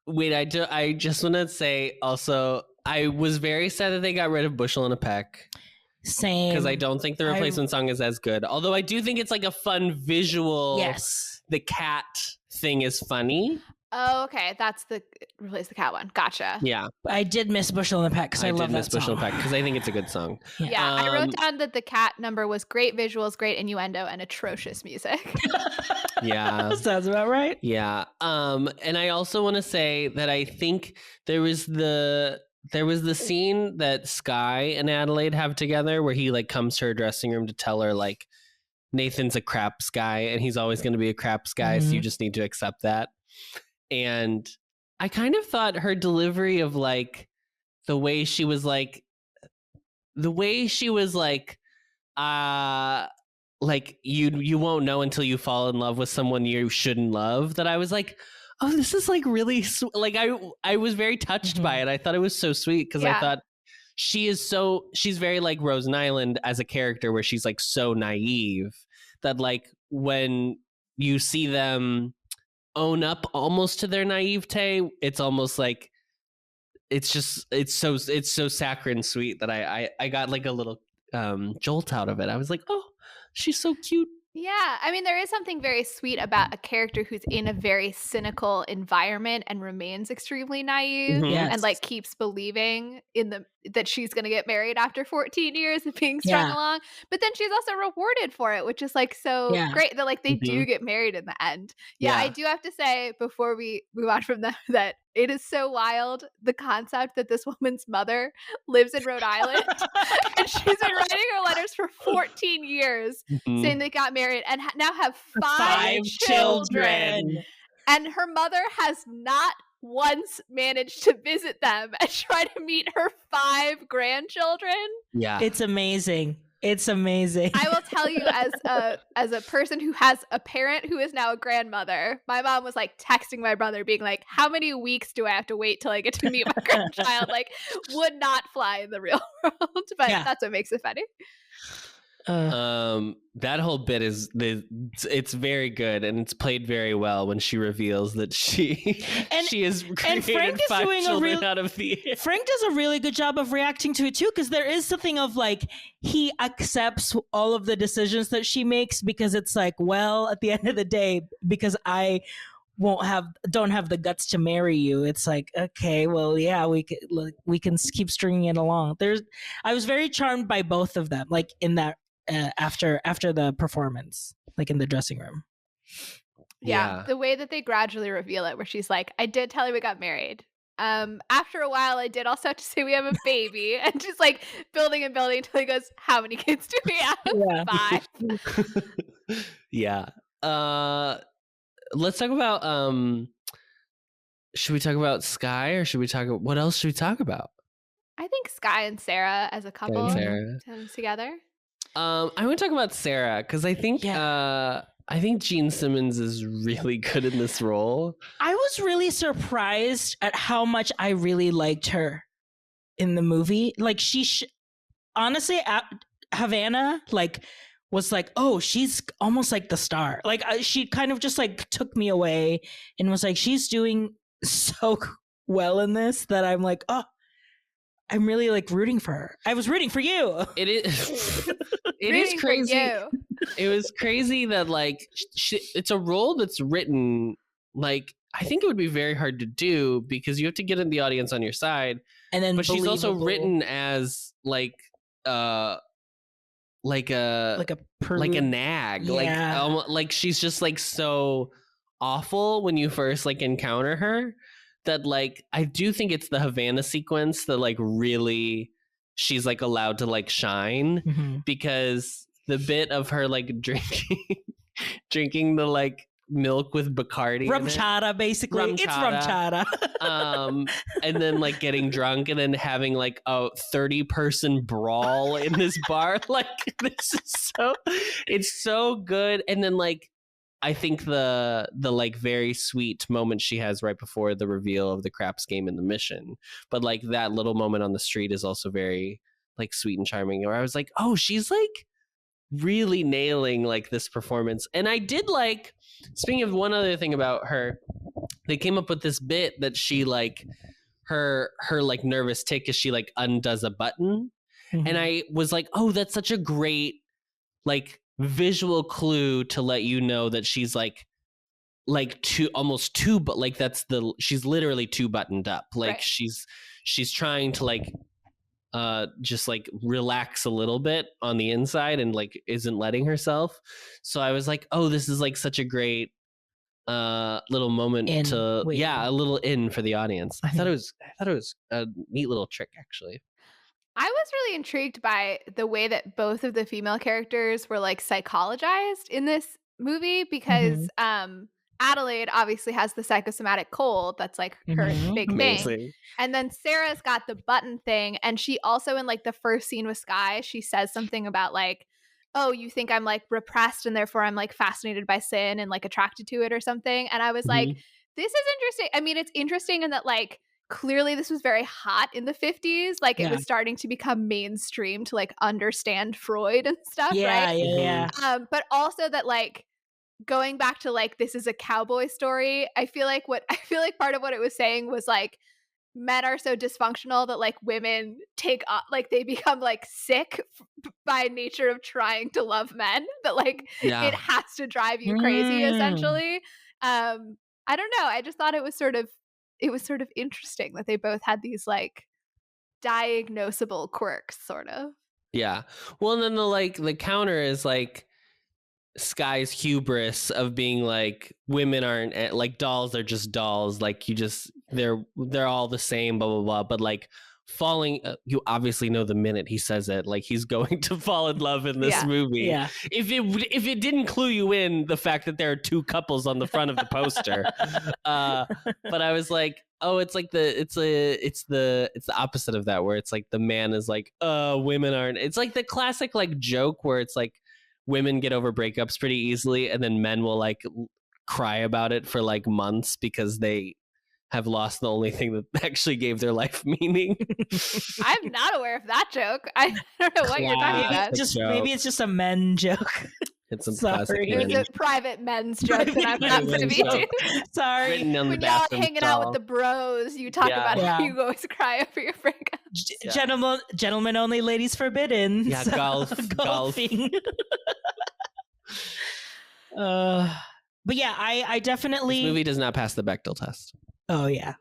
[SPEAKER 1] Wait, I just want to say also, I was very sad that they got rid of Bushel and a Peck.
[SPEAKER 3] Same.
[SPEAKER 1] Because I don't think the replacement song is as good. Although I do think it's like a fun visual.
[SPEAKER 3] Yes.
[SPEAKER 1] The cat thing is funny.
[SPEAKER 2] Oh, okay. That's the replace the cat one. Gotcha.
[SPEAKER 1] Yeah.
[SPEAKER 3] I did miss Bushel and the Peck because I love that song.
[SPEAKER 1] Bushel and Peck because I think it's a good song.
[SPEAKER 2] Yeah. I wrote down that the cat number was great visuals, great innuendo, and atrocious music.
[SPEAKER 1] Yeah.
[SPEAKER 3] Sounds about right.
[SPEAKER 1] Yeah. And I also want to say that I think there was the scene that Sky and Adelaide have together where he like comes to her dressing room to tell her like Nathan's a craps guy and he's always going to be a craps guy, so you just need to accept that. And I kind of thought her delivery of like the way she was like like you won't know until you fall in love with someone you shouldn't love, that I was like, oh, this is like really like I was very touched by it. I thought it was so sweet because I thought she's very like Rosen Island as a character, where she's like so naive that like when you see them own up almost to their naivete, it's almost like it's so saccharine sweet that I got like a little jolt out of it. I was like, oh, she's so cute.
[SPEAKER 2] Yeah, I mean, there is something very sweet about a character who's in a very cynical environment and remains extremely naive and like keeps believing in that she's going to get married after 14 years of being strung along. But then she's also rewarded for it, which is like so great that like they do get married in the end. Yeah, I do have to say before we move on from that it is so wild, the concept that this woman's mother lives in Rhode Island and she's been writing her letters for 14 years saying they got married and now have five children. And her mother has not once managed to visit them and try to meet her 5 grandchildren.
[SPEAKER 1] Yeah.
[SPEAKER 3] It's amazing. It's amazing.
[SPEAKER 2] I will tell you, as a person who has a parent who is now a grandmother, my mom was like texting my brother being like, how many weeks do I have to wait till I get to meet my grandchild? Like, would not fly in the real world, but that's what makes it funny.
[SPEAKER 1] That whole bit it's very good, and it's played very well when she reveals that she is created 5 children out of the air.
[SPEAKER 3] Frank does a really good job of reacting to it too, because there is something of like he accepts all of the decisions that she makes, because it's like, well, at the end of the day, because I don't have the guts to marry you, it's like, okay, well, yeah, we can keep stringing it along. I was very charmed by both of them, like in that after the performance, like in the dressing room.
[SPEAKER 2] Yeah, the way that they gradually reveal it, where she's like, I did tell you we got married. After a while, I did also have to say we have a baby, and just like building until he goes, how many kids do we have? 5.
[SPEAKER 1] Yeah. Let's talk about should we talk about Sky, or should we talk about what else should we talk about?
[SPEAKER 2] I think Sky and Sarah as a couple together.
[SPEAKER 1] I want to talk about Sarah, because I think Gene Simmons is really good in this role.
[SPEAKER 3] I was really surprised at how much I really liked her in the movie. Like honestly, Havana was like, oh, she's almost like the star. Like she kind of just like took me away and was like, she's doing so well in this that I'm like, oh, I'm really like rooting for her. I was rooting for you.
[SPEAKER 1] It is crazy. It was crazy that like it's a role that's written like, I think it would be very hard to do, because you have to get in the audience on your side,
[SPEAKER 3] and then
[SPEAKER 1] but she's also written as like a nag, like she's just like so awful when you first like encounter her, that like I do think it's the Havana sequence that like really she's like allowed to like shine, because the bit of her like drinking the like milk with Bacardi,
[SPEAKER 3] rum chata, basically. It's rum chata.
[SPEAKER 1] And then like getting drunk and then having like a 30-person brawl in this bar. Like this is it's so good. And then like I think the like very sweet moment she has right before the reveal of the craps game in the mission, but like that little moment on the street is also very like sweet and charming, where I was like, oh, she's like really nailing like this performance. And I did like, speaking of one other thing about her, they came up with this bit that she like her like nervous tick is she like undoes a button, and I was like, oh, that's such a great like visual clue to let you know that she's like almost two, but like she's literally too buttoned up, like right. she's trying to like just like relax a little bit on the inside and like isn't letting herself. So I was like, oh, this is like such a great little moment a little in for the audience. I thought it was a neat little trick, actually.
[SPEAKER 2] I was really intrigued by the way that both of the female characters were like psychologized in this movie, because Adelaide obviously has the psychosomatic cold. That's like her big thing. And then Sarah's got the button thing. And she also, in like the first scene with Sky, she says something about like, oh, you think I'm like repressed and therefore I'm like fascinated by sin and like attracted to it or something. And I was like, this is interesting. I mean, it's interesting in that like clearly this was very hot in the 50s. Like it was starting to become mainstream to like understand Freud and stuff, right?
[SPEAKER 3] Yeah.
[SPEAKER 2] But also that like going back to like this is a cowboy story, I feel like part of what it was saying was like men are so dysfunctional that like women take like they become like sick by nature of trying to love men, that like it has to drive you crazy essentially. I don't know, I just thought it was sort of interesting that they both had these like diagnosable quirks sort of.
[SPEAKER 1] Yeah. Well, and then the counter is like Sky's hubris of being like women aren't like dolls, are just dolls, like you just they're all the same, blah blah blah, but like falling you obviously know the minute he says it, like he's going to fall in love in this movie. If it didn't clue you in the fact that there are two couples on the front of the poster. But I was like, oh, it's like it's the opposite of that, where it's like the man is like women aren't, it's like the classic like joke where it's like women get over breakups pretty easily, and then men will like cry about it for like months because they have lost the only thing that actually gave their life meaning.
[SPEAKER 2] I'm not aware of that joke. I don't know what you're talking about.
[SPEAKER 3] Maybe it's just a men joke.
[SPEAKER 1] It's a classic.
[SPEAKER 2] It was a private men's joke that I'm not going to be doing.
[SPEAKER 3] Sorry.
[SPEAKER 2] When y'all are hanging out with the bros, you talk about how you always cry over your breakup.
[SPEAKER 3] Gentlemen only, ladies forbidden.
[SPEAKER 1] Yeah,
[SPEAKER 3] golfing. But yeah, I definitely.
[SPEAKER 1] This movie does not pass the Bechdel test.
[SPEAKER 3] Oh yeah.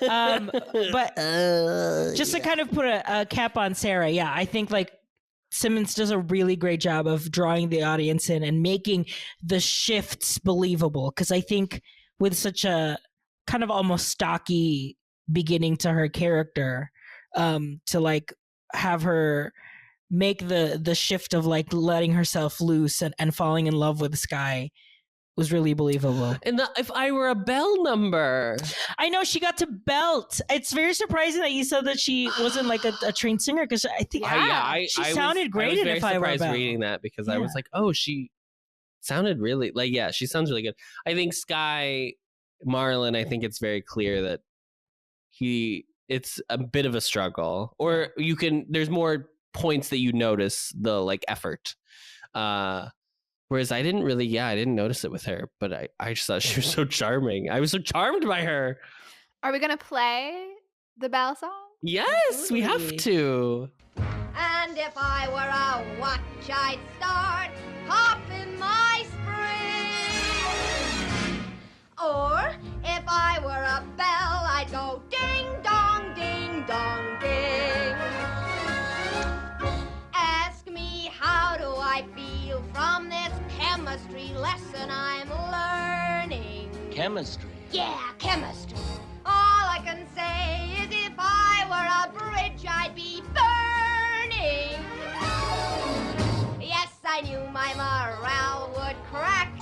[SPEAKER 3] But just to kind of put a cap on Sarah, yeah, I think like Simmons does a really great job of drawing the audience in and making the shifts believable. Because I think with such a kind of almost stocky beginning to her character, to like have her make the shift of like letting herself loose and falling in love with Sky was really believable.
[SPEAKER 1] And If I Were a Belle number.
[SPEAKER 3] I know, she got to belt. It's very surprising that you said that she wasn't like a trained singer, because I think she sounded great in If I Were a Belle.
[SPEAKER 1] I was very surprised reading that, because I was like, oh, she sounded really, like, yeah, she sounds really good. I think Sky Marlon, I think it's very clear that it's a bit of a struggle, or there's more points that you notice the like effort. Whereas I didn't notice it with her, but I just thought she was so charming. I was so charmed by her.
[SPEAKER 2] Are we going to play the Belle song?
[SPEAKER 1] Yes, we have to.
[SPEAKER 8] And if I were a watch, I'd start popping my spring. Or if I were a bell, I'd go ding dong, ding dong, ding. Ask me, how do I feel from this chemistry lesson I'm learning?
[SPEAKER 9] Chemistry?
[SPEAKER 8] Yeah, chemistry. All I can say is if I were a bridge, I'd be burning. Yes, I knew my morale would crack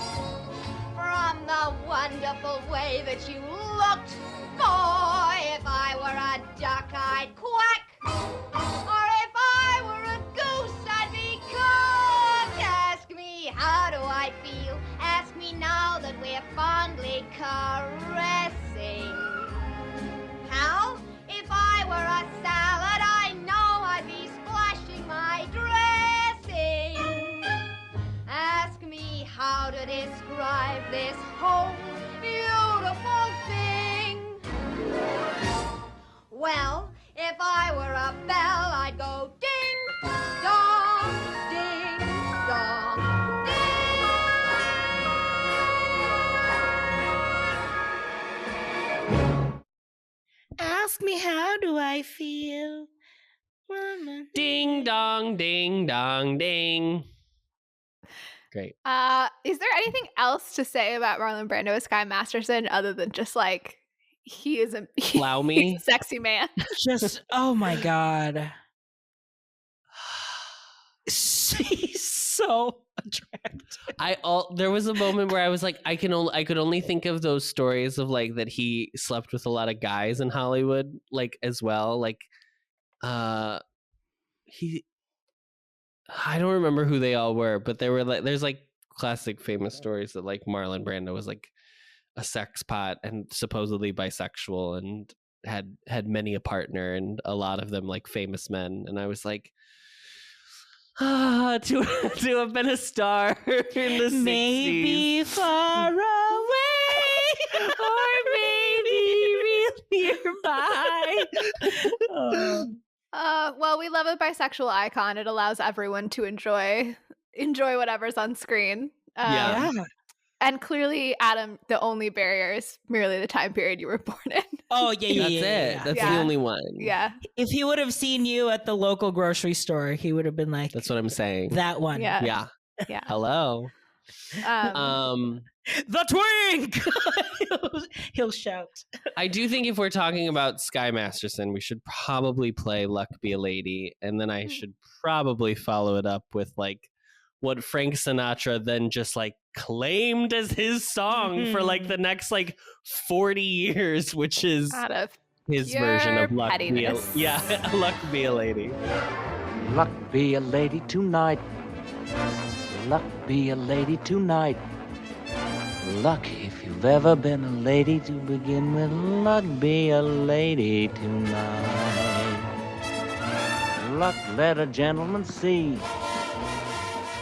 [SPEAKER 8] from the wonderful way that you looked. Boy, if I were a duck, I'd quack. Or if I were a goose, I'd be cooked. Ask me, how do I feel? Ask me now that we're fondly caressing. How? If I were a salad, I know I'd be splashing my dressing. Ask me how to describe this whole beautiful thing. Well, if I were a bell, I'd go ding dong, ding dong, ding.
[SPEAKER 3] Ask me, how do I feel?
[SPEAKER 1] Ding dong, ding dong, ding. Great.
[SPEAKER 2] Is there anything else to say about Marlon Brando as Sky Masterson other than just like he is a sexy man?
[SPEAKER 3] Just oh my god, he's so attractive.
[SPEAKER 1] There was a moment where I was like, I could only think of those stories of like that he slept with a lot of guys in Hollywood, like as well, like I don't remember who they all were, but they were like, there's like classic famous stories that like Marlon Brando was like a sex pot and supposedly bisexual and had many a partner, and a lot of them like famous men. And I was like, to have been a star in the 60s.
[SPEAKER 3] Maybe far away,
[SPEAKER 1] or maybe real nearby.
[SPEAKER 2] Well, we love a bisexual icon. It allows everyone to enjoy whatever's on screen.
[SPEAKER 1] Yeah.
[SPEAKER 2] And clearly, Adam, the only barrier is merely the time period you were born in.
[SPEAKER 3] Oh, yeah.
[SPEAKER 1] That's it. That's the only one.
[SPEAKER 2] Yeah.
[SPEAKER 3] If he would have seen you at the local grocery store, he would have been like,
[SPEAKER 1] That's what I'm saying.
[SPEAKER 3] that one.
[SPEAKER 2] Yeah.
[SPEAKER 1] Yeah. Hello.
[SPEAKER 3] The twink! He'll shout.
[SPEAKER 1] I do think if we're talking about Sky Masterson, we should probably play Luck Be a Lady. And then I should probably follow it up with like what Frank Sinatra then just like claimed as his song for like the next like 40 years, which is
[SPEAKER 2] Out of
[SPEAKER 1] his version of Luck Be a,
[SPEAKER 2] pettiness.
[SPEAKER 1] Luck Be a Lady.
[SPEAKER 6] Luck be a lady tonight. Luck be a lady tonight. Luck, if you've ever been a lady to begin with, luck be a lady tonight. Luck, let a gentleman see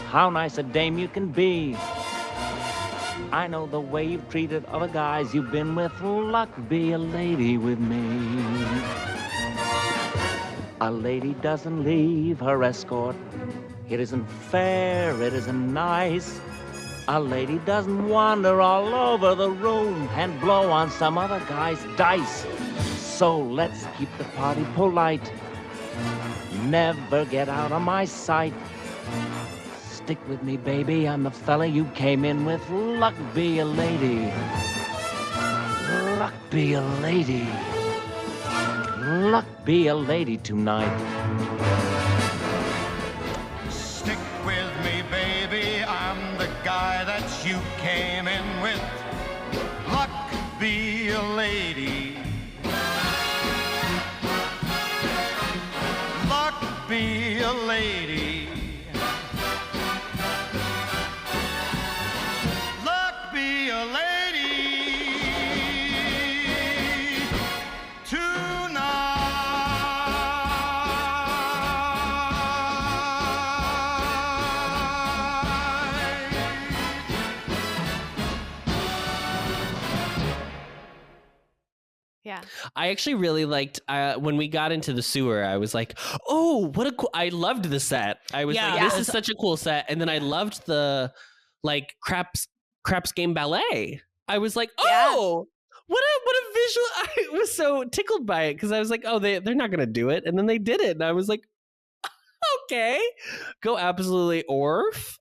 [SPEAKER 6] how nice a dame you can be. I know the way you've treated other guys you've been with. Luck, be a lady with me. A lady doesn't leave her escort. It isn't fair, it isn't nice. A lady doesn't wander all over the room and blow on some other guy's dice. So let's keep the party polite. Never get out of my sight. Stick with me, baby, I'm the fella you came in with. Luck be a lady. Luck be a lady. Luck be a lady tonight.
[SPEAKER 9] Stick with me, baby, I'm the guy that you came in with. Luck be a lady. Luck be a lady. Luck be a lady
[SPEAKER 2] Yeah.
[SPEAKER 1] I actually really liked when we got into the sewer. I was like, "Oh, what a cool!" I loved the set. I was like, "This is such a cool set." And then I loved the like craps game ballet. I was like, "Oh, what a visual!" I was so tickled by it because I was like, "Oh, they're not gonna do it," and then they did it, and I was like, "Okay, go absolutely orf."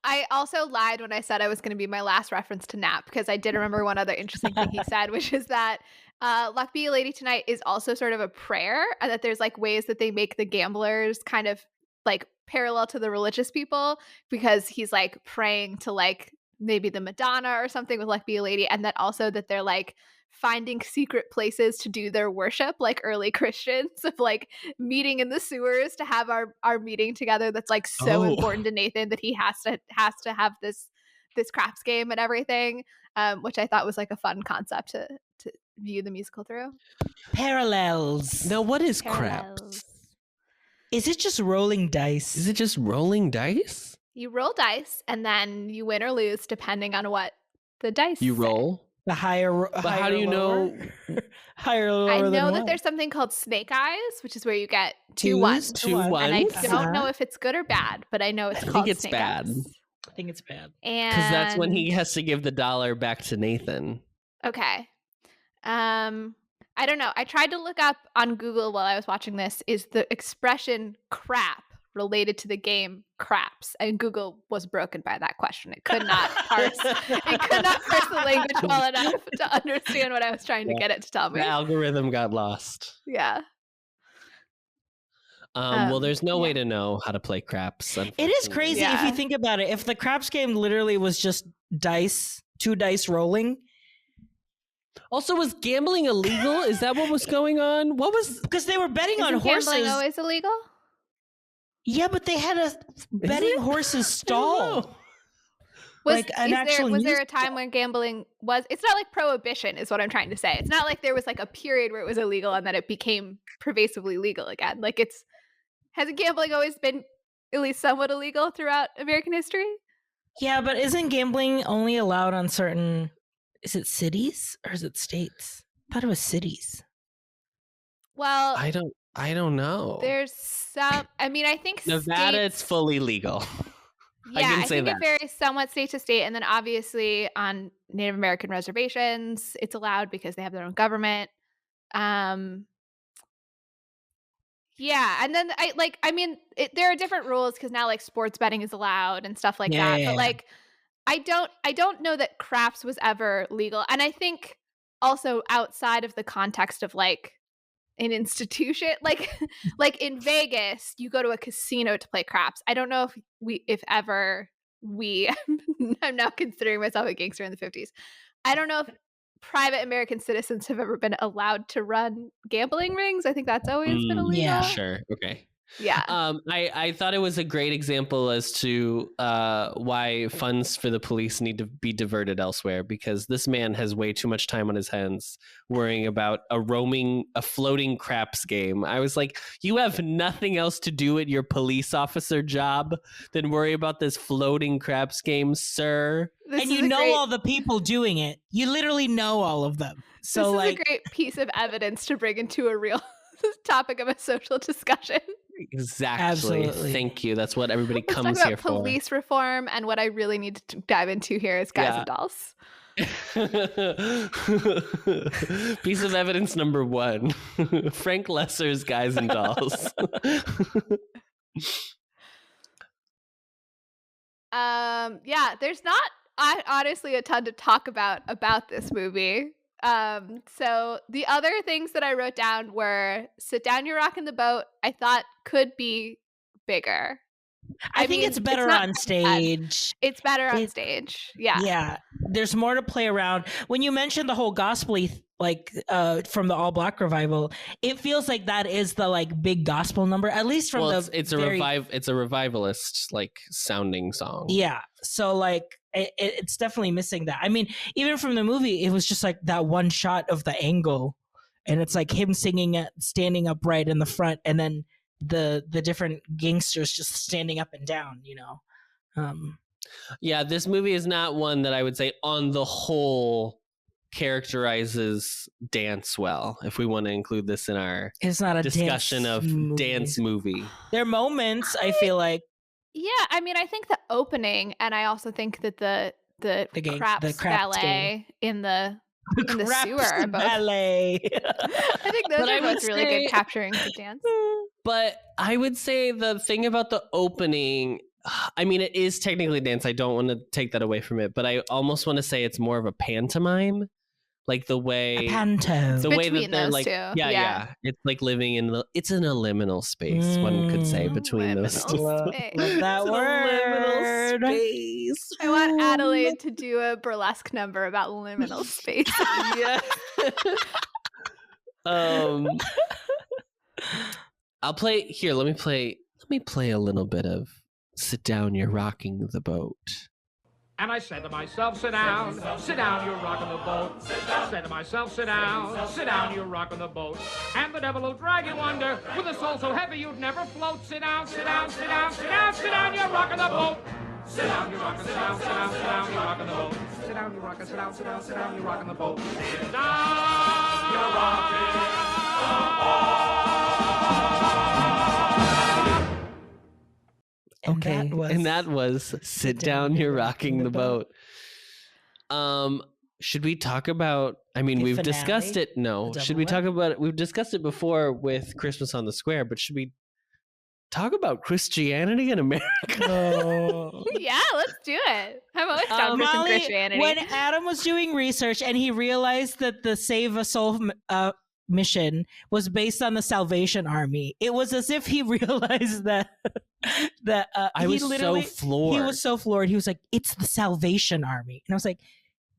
[SPEAKER 2] I also lied when I said I was going to be my last reference to Knapp because I did remember one other interesting thing he said, which is that Luck Be a Lady Tonight is also sort of a prayer, and that there's like ways that they make the gamblers kind of like parallel to the religious people, because he's like praying to like maybe the Madonna or something with Luck Be a Lady, and that also that they're like finding secret places to do their worship like early Christians, of like meeting in the sewers to have our meeting together that's like so important to Nathan that he has to have this craps game and everything, which I thought was like a fun concept to view the musical through.
[SPEAKER 3] Parallels.
[SPEAKER 1] Now, what is craps?
[SPEAKER 3] Is it just rolling dice?
[SPEAKER 1] Is it just rolling dice?
[SPEAKER 2] You roll dice and then you win or lose depending on what the dice
[SPEAKER 1] you
[SPEAKER 2] say.
[SPEAKER 1] roll.
[SPEAKER 3] The higher,
[SPEAKER 1] but how do you know?
[SPEAKER 3] Higher or lower?
[SPEAKER 2] I know
[SPEAKER 3] than
[SPEAKER 2] that
[SPEAKER 3] what?
[SPEAKER 2] there's something called snake eyes, which is where you get two ones.
[SPEAKER 1] Two ones.
[SPEAKER 2] And I don't know if it's good or bad, but I know it's called
[SPEAKER 1] think it's
[SPEAKER 2] snake
[SPEAKER 1] bad.
[SPEAKER 2] eyes.
[SPEAKER 3] I think it's bad.
[SPEAKER 1] Because that's when he has to give the $1 back to Nathan.
[SPEAKER 2] Okay. I don't know. I tried to look up on Google while I was watching this, is the expression crap related to the game craps, and Google was broken by that question. It could not parse the language well enough to understand what I was trying to get it to tell me.
[SPEAKER 1] The algorithm got lost.
[SPEAKER 2] Yeah.
[SPEAKER 1] Well, there's no way to know how to play craps.
[SPEAKER 3] It is crazy if you think about it. If the craps game literally was just dice, 2 dice rolling.
[SPEAKER 1] Also, was gambling illegal? Is that what was going on? What was?
[SPEAKER 3] Because they were betting on
[SPEAKER 2] Isn't
[SPEAKER 3] horses.
[SPEAKER 2] gambling always illegal?
[SPEAKER 3] Yeah, but they had a betting horses stall.
[SPEAKER 2] Was there a time when gambling was? It's not like prohibition, is what I'm trying to say. It's not like there was like a period where it was illegal and then it became pervasively legal again. Like hasn't gambling always been at least somewhat illegal throughout American history?
[SPEAKER 3] Yeah, but isn't gambling only allowed on certain? Is it cities or is it states? I thought it was cities.
[SPEAKER 2] Well,
[SPEAKER 1] I don't know.
[SPEAKER 2] There's some. I mean, I think
[SPEAKER 1] Nevada, it's fully legal.
[SPEAKER 2] Yeah, I think it varies somewhat state to state, and then obviously on Native American reservations, it's allowed because they have their own government. Yeah, and then there are different rules because now like sports betting is allowed and stuff like that. But like, I don't know that craps was ever legal, and I think also outside of the context of like an institution, like in Vegas, you go to a casino to play craps. I don't know if ever I'm now considering myself a gangster in the 50s. I don't know if private American citizens have ever been allowed to run gambling rings. I think that's always been illegal.
[SPEAKER 3] Yeah,
[SPEAKER 1] sure. Okay.
[SPEAKER 2] Yeah.
[SPEAKER 1] I thought it was a great example as to why funds for the police need to be diverted elsewhere, because this man has way too much time on his hands worrying about a floating craps game. I was like, you have nothing else to do at your police officer job than worry about this floating craps game, sir.
[SPEAKER 3] And you know all the people doing it. You literally know all of them. So
[SPEAKER 2] this is a great piece of evidence to bring into a real topic of a social discussion.
[SPEAKER 1] Exactly.
[SPEAKER 3] Absolutely.
[SPEAKER 1] Thank you. That's what everybody
[SPEAKER 2] Let's
[SPEAKER 1] comes
[SPEAKER 2] talk
[SPEAKER 1] here
[SPEAKER 2] about
[SPEAKER 1] for.
[SPEAKER 2] Police reform, and what I really need to dive into here is Guys and Dolls.
[SPEAKER 1] Piece of evidence number 1. Frank Lesser's Guys and Dolls.
[SPEAKER 2] Yeah, there's not honestly a ton to talk about this movie. So the other things that I wrote down were Sit Down, You're Rocking the Boat, I thought could be bigger.
[SPEAKER 3] I think it's better on stage.
[SPEAKER 2] It's better on stage. Yeah.
[SPEAKER 3] Yeah. There's more to play around. When you mentioned the whole gospel-y from the All Black revival, it feels like that is the like big gospel number, at least from
[SPEAKER 1] it's a revivalist like sounding song.
[SPEAKER 3] Yeah. So like it's definitely missing that. I mean, even from the movie, it was just like that one shot of the angle, and it's like him singing standing upright in the front, and then the different gangsters just standing up and down, you know.
[SPEAKER 1] Yeah, this movie is not one that I would say on the whole characterizes dance well, if we want to include this in our discussion of dance movie.
[SPEAKER 3] There are moments, I feel like.
[SPEAKER 2] Yeah, I mean, I think the opening, and I also think that the craps ballet in the sewer
[SPEAKER 3] ballet.
[SPEAKER 2] I think those are both really good capturing the dance.
[SPEAKER 1] But I would say the thing about the opening, I mean, it is technically dance. I don't want to take that away from it, but I almost want to say it's more of a pantomime. Like the way the way that they're like, yeah, it's like living in it's in a liminal space. One could say between those two.
[SPEAKER 3] Love that word.
[SPEAKER 1] Space.
[SPEAKER 2] I want Adelaide to do a burlesque number about liminal space.
[SPEAKER 1] Yeah. I'll play here. Let me play a little bit of Sit Down, You're Rocking the Boat.
[SPEAKER 10] And I said to myself, sit down, you're rocking the boat. Said to myself, sit down, you're rocking the boat. And the devil will drag you under with a soul so heavy you'd never float. Sit down, you're rocking the boat. Sit down, you're rocking, sit down, you're rocking the boat. Sit down, you're rocking, sit down, you're rocking the boat. Sit down, you're rocking the boat.
[SPEAKER 3] And
[SPEAKER 1] that was Sit Down, You're Rocking the Boat. Should we talk about, I mean, we've discussed it. No. Should we talk about it? We've discussed it before with Christmas on the Square, but should we talk about Christianity in America?
[SPEAKER 2] Yeah, let's do it. I'm always down for some Christianity.
[SPEAKER 3] When Adam was doing research and he realized that the Save a Soul mission was based on the Salvation Army, it was as if he realized that
[SPEAKER 1] I was so floored.
[SPEAKER 3] He was so floored. He was like, it's the Salvation Army. And I was like,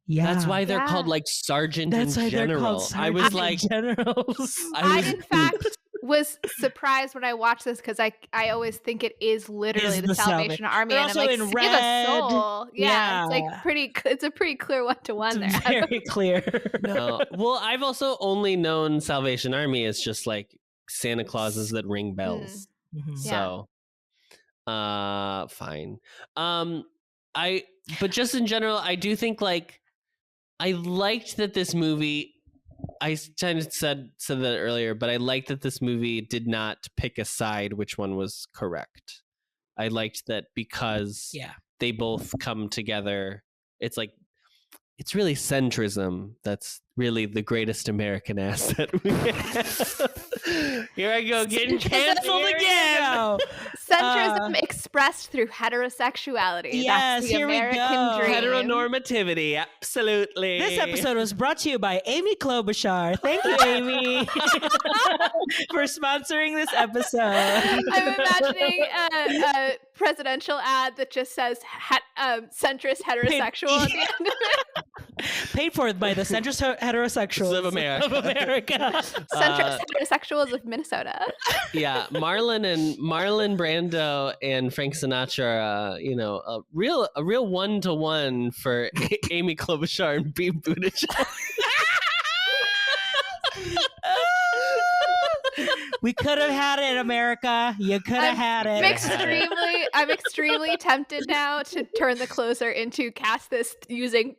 [SPEAKER 3] yeah.
[SPEAKER 1] That's why they're called like Sergeant and General.
[SPEAKER 3] I was like, generals.
[SPEAKER 2] In fact, was surprised when I watched this because I always think it is literally
[SPEAKER 3] Is
[SPEAKER 2] the
[SPEAKER 3] the
[SPEAKER 2] Salvation Army,
[SPEAKER 3] They're
[SPEAKER 2] and I'm
[SPEAKER 3] also
[SPEAKER 2] like,
[SPEAKER 3] in
[SPEAKER 2] save
[SPEAKER 3] red.
[SPEAKER 2] a soul. Yeah, it's
[SPEAKER 3] Yeah.
[SPEAKER 2] like it's a pretty clear one-to-one
[SPEAKER 3] It's
[SPEAKER 2] there.
[SPEAKER 3] very clear.
[SPEAKER 1] No. Well, I've also only known Salvation Army as just like Santa Clauses that ring bells.
[SPEAKER 3] Mhm.
[SPEAKER 1] So, fine. But just in general, I do think like I liked that this movie. I kind of said that earlier, but I liked that this movie did not pick a side which one was correct. I liked that because they both come together. It's like it's really centrism that's really the greatest American asset we have. Here I go, getting canceled again.
[SPEAKER 2] Centrism expressed through heterosexuality.
[SPEAKER 3] Yes,
[SPEAKER 2] That's the
[SPEAKER 3] here
[SPEAKER 2] American
[SPEAKER 3] we go.
[SPEAKER 2] dream.
[SPEAKER 1] Heteronormativity, absolutely.
[SPEAKER 3] This episode was brought to you by Amy Klobuchar. Thank you, Amy, for sponsoring this episode.
[SPEAKER 2] I'm imagining a presidential ad that just says centrist heterosexual at the end of it.
[SPEAKER 3] Paid for by the centrist heterosexuals
[SPEAKER 1] of America.
[SPEAKER 2] Centrist heterosexuals of Minnesota.
[SPEAKER 1] Yeah, Marlon Brando and Frank Sinatra are, a real one-to-one for Amy Klobuchar and Pete Buttigieg.
[SPEAKER 3] We could have had it, America. You could have had it.
[SPEAKER 2] I'm extremely tempted now to turn the closer into cast this using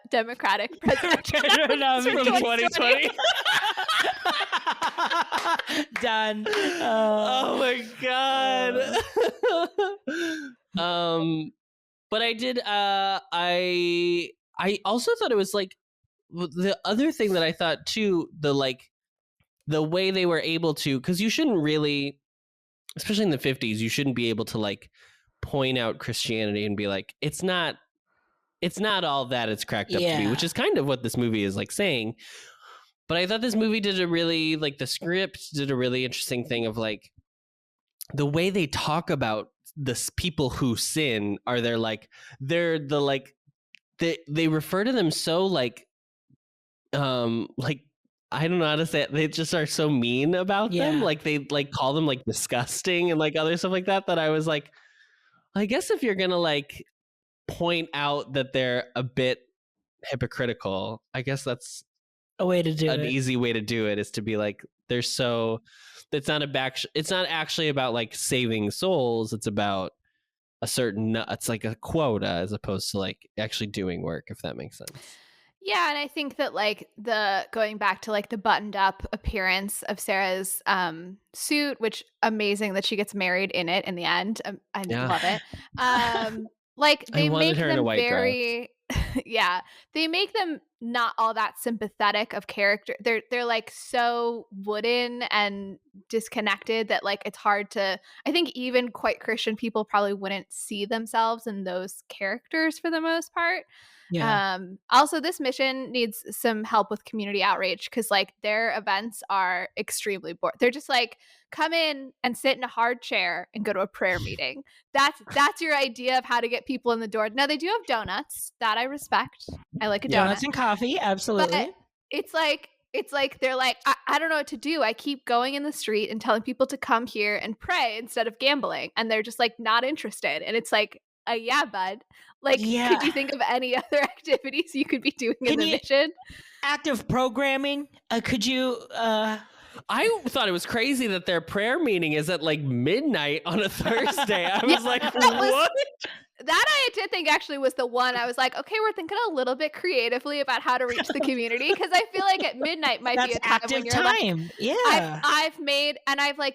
[SPEAKER 2] Democratic presidential
[SPEAKER 3] from
[SPEAKER 1] 2020.
[SPEAKER 3] Done.
[SPEAKER 1] Oh my god. But I did. I also thought it was like the other thing that I thought too. The way they were able to, because you shouldn't really, especially in the 50s, you shouldn't be able to like point out Christianity and be like, it's not all that it's cracked up to be, which is kind of what this movie is like saying. But I thought this movie did a really, like the script did a really interesting thing of like the way they talk about the people who sin are they refer to them so like I don't know how to say it. They just are so mean about them. Like they like call them like disgusting and like other stuff like that I was like, I guess if you're gonna like point out that they're a bit hypocritical, I guess that's
[SPEAKER 3] a way to do
[SPEAKER 1] an easy way to do it is to be like they're so it's not actually about like saving souls. It's about it's like a quota as opposed to like actually doing work, if that makes sense.
[SPEAKER 2] Yeah, and I think that like going back to like the buttoned up appearance of Sarah's suit, which amazing that she gets married in it in the end. I love it. Like they make them very they make them not all that sympathetic of character. They're like so wooden and disconnected that like it's hard to, I think even quite Christian people probably wouldn't see themselves in those characters for the most part. Also this mission needs some help with community outreach because like their events are extremely boring. They're just like come in and sit in a hard chair and go to a prayer meeting. That's your idea of how to get people in the door. Now they do have donuts that I respect. I like a donut.
[SPEAKER 3] Donuts and coffee, absolutely.
[SPEAKER 2] But it's like they're like I don't know what to do. I keep going in the street and telling people to come here and pray instead of gambling, and they're just like not interested. And it's like yeah, bud. Like, could you think of any other activities you could be doing in the mission?
[SPEAKER 3] Active programming? Could you?
[SPEAKER 1] I thought it was crazy that their prayer meeting is at like midnight on a Thursday. I was like, what?
[SPEAKER 2] That I did think actually was the one I was like, okay, we're thinking a little bit creatively about how to reach the community because I feel like at midnight might be a time when you're like, I've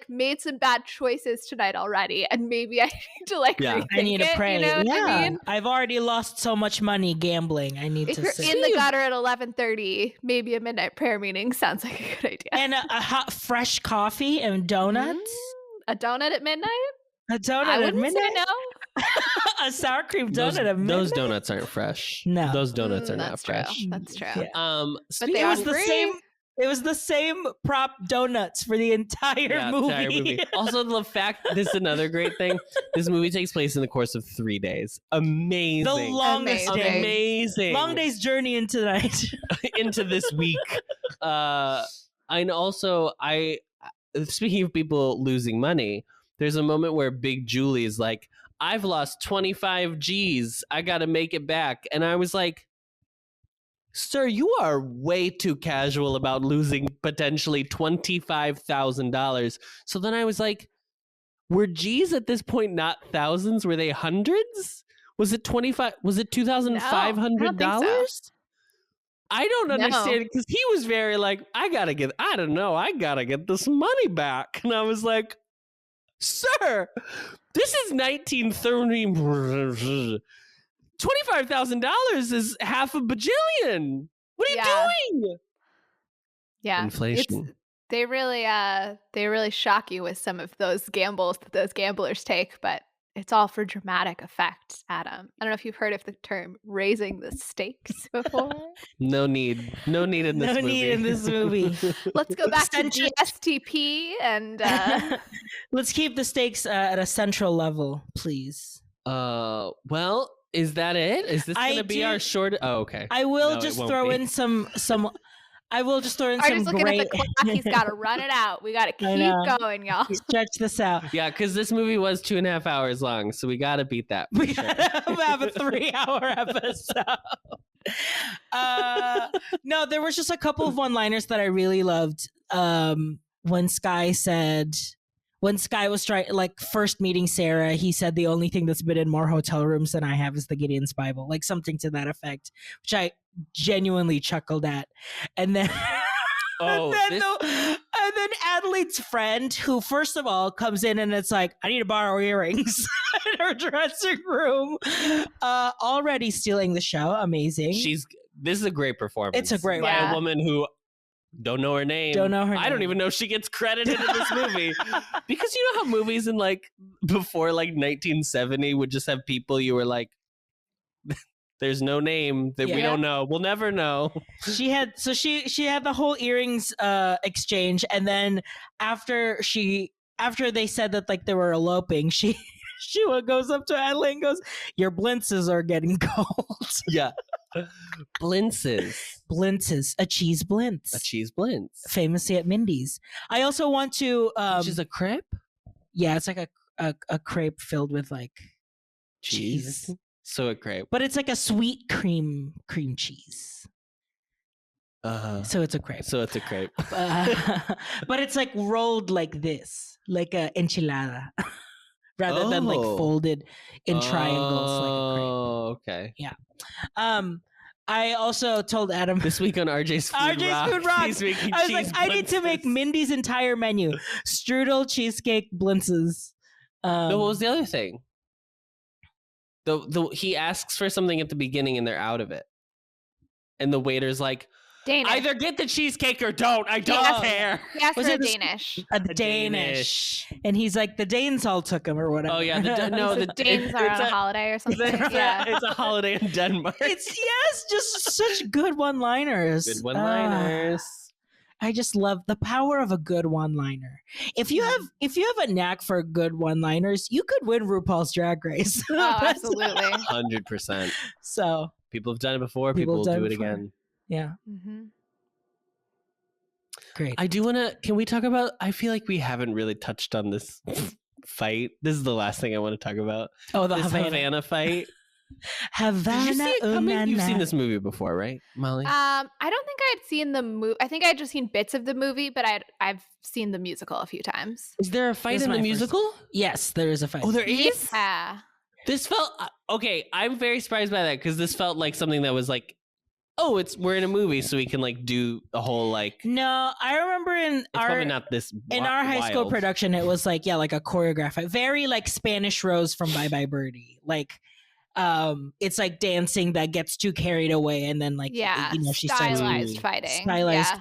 [SPEAKER 2] made some bad choices tonight already, and maybe I need to like rethink
[SPEAKER 3] I need to pray.
[SPEAKER 2] You know what I mean?
[SPEAKER 3] I've already lost so much money gambling. I need
[SPEAKER 2] if
[SPEAKER 3] to.
[SPEAKER 2] If you're in the gutter at 11:30, maybe a midnight prayer meeting sounds like a good idea.
[SPEAKER 3] And a hot fresh coffee and donuts.
[SPEAKER 2] A donut at midnight.
[SPEAKER 3] A donut
[SPEAKER 2] I
[SPEAKER 3] at midnight.
[SPEAKER 2] Say no.
[SPEAKER 3] A sour cream donut at midnight.
[SPEAKER 1] Those donuts aren't fresh.
[SPEAKER 3] No,
[SPEAKER 1] those donuts are not fresh.
[SPEAKER 2] That's true.
[SPEAKER 3] Yeah.
[SPEAKER 2] But they are free.
[SPEAKER 3] It was the same prop donuts for the entire movie.
[SPEAKER 1] Also, the fact, this is another great thing. This movie takes place in the course of 3 days. Amazing.
[SPEAKER 3] The longest day.
[SPEAKER 1] Amazing.
[SPEAKER 3] Long day's journey into the night.
[SPEAKER 1] Into this week. And also, speaking of people losing money, there's a moment where Big Julie is like, I've lost 25 G's. I got to make it back. And I was like, sir, you are way too casual about losing potentially $25,000. So then I was like, were G's at this point not thousands? Were they hundreds? Was it 25? Was it $2,500? I don't understand, because he was very like, I gotta get this money back. And I was like, sir, this is 1930. $25,000 is half a bajillion. What are you doing?
[SPEAKER 2] Yeah,
[SPEAKER 1] inflation.
[SPEAKER 2] They really shock you with some of those gambles that those gamblers take, but it's all for dramatic effect, Adam. I don't know if you've heard of the term raising the stakes before.
[SPEAKER 1] No need in this movie.
[SPEAKER 3] No need in this movie.
[SPEAKER 2] Let's go back to DSTP and
[SPEAKER 3] let's keep the stakes at a central level, please.
[SPEAKER 1] Well, is that it? Is this going to be our short? Oh, okay.
[SPEAKER 3] I will just throw in some. I will just throw in some
[SPEAKER 2] looking
[SPEAKER 3] great.
[SPEAKER 2] At the clock. He's got to run it out. We got to keep going, y'all.
[SPEAKER 3] Stretch this out.
[SPEAKER 1] Yeah, because this movie was 2.5 hours long, so we got to beat that.
[SPEAKER 3] We gotta have a 3-hour episode. No, there was just a couple of one-liners that I really loved. When Sky was first meeting Sarah, he said the only thing that's been in more hotel rooms than I have is the Gideon's Bible, like something to that effect, which I genuinely chuckled at. And then, and then Adelaide's friend, who first of all comes in and it's like, I need to borrow earrings in her dressing room, already stealing the show. Amazing.
[SPEAKER 1] This is a great performance.
[SPEAKER 3] It's a great
[SPEAKER 1] by a woman who. Don't know her name. I don't even know if she gets credited in this movie. Because you know how movies in before 1970 would just have people you were like, there's no name that we don't know. We'll never know.
[SPEAKER 3] She had the whole earrings exchange, and then after they said that they were eloping, she goes up to Adelaide and goes, your blintzes are getting cold.
[SPEAKER 1] Yeah. Blintzes.
[SPEAKER 3] A cheese blintz. Famously at Mindy's. I also want to
[SPEAKER 1] which is a crepe?
[SPEAKER 3] Yeah, it's like a crepe filled with
[SPEAKER 1] cheese. So a crepe.
[SPEAKER 3] But it's like a sweet cream cheese. So it's a crepe. But it's rolled like this, like a enchilada. Rather than folded in triangles like a crepe.
[SPEAKER 1] Oh, okay.
[SPEAKER 3] Yeah. I also told Adam
[SPEAKER 1] this week on RJ's Food Rock. He's making
[SPEAKER 3] I was
[SPEAKER 1] cheese
[SPEAKER 3] I need to make Mindy's entire menu: strudel, cheesecake, blintzes.
[SPEAKER 1] No, what was the other thing? He asks for something at the beginning and they're out of it, and the waiter's like,
[SPEAKER 2] Danish.
[SPEAKER 1] Either get the cheesecake or don't. I don't care.
[SPEAKER 2] He asked for a Danish.
[SPEAKER 3] A Danish. And he's like, the Danes all took him or whatever.
[SPEAKER 1] Oh, yeah.
[SPEAKER 2] The Danes are on a holiday or something. Yeah.
[SPEAKER 1] It's a holiday in Denmark.
[SPEAKER 3] It's just such good one-liners.
[SPEAKER 1] Good one-liners.
[SPEAKER 3] I just love the power of a good one-liner. If you have a knack for good one-liners, you could win RuPaul's Drag Race.
[SPEAKER 2] Oh, absolutely.
[SPEAKER 1] 100%.
[SPEAKER 3] So
[SPEAKER 1] people have done it before. People will do it again.
[SPEAKER 3] Yeah.
[SPEAKER 2] Mm-hmm.
[SPEAKER 3] Great.
[SPEAKER 1] I do want to. Can we talk about? I feel like we haven't really touched on this fight. This is the last thing I want to talk about.
[SPEAKER 3] Oh, the
[SPEAKER 1] this
[SPEAKER 3] Havana
[SPEAKER 1] fight.
[SPEAKER 3] Havana.
[SPEAKER 1] Did you see it coming? You've seen this movie before, right, Molly?
[SPEAKER 2] I don't think I'd seen the movie. I think I'd just seen bits of the movie, but I've seen the musical a few times.
[SPEAKER 1] Is there a fight in the musical?
[SPEAKER 3] Yes, there is a fight.
[SPEAKER 1] Oh, there is?
[SPEAKER 2] Yeah.
[SPEAKER 1] This felt okay. I'm very surprised by that because this felt like something that was like, oh, we're in a movie, so we can do a whole
[SPEAKER 3] No, I remember in
[SPEAKER 1] probably not this
[SPEAKER 3] in our high school production, it was a choreograph, very Spanish Rose from Bye Bye Birdie, it's dancing that gets too carried away, and then she
[SPEAKER 2] stylized fighting,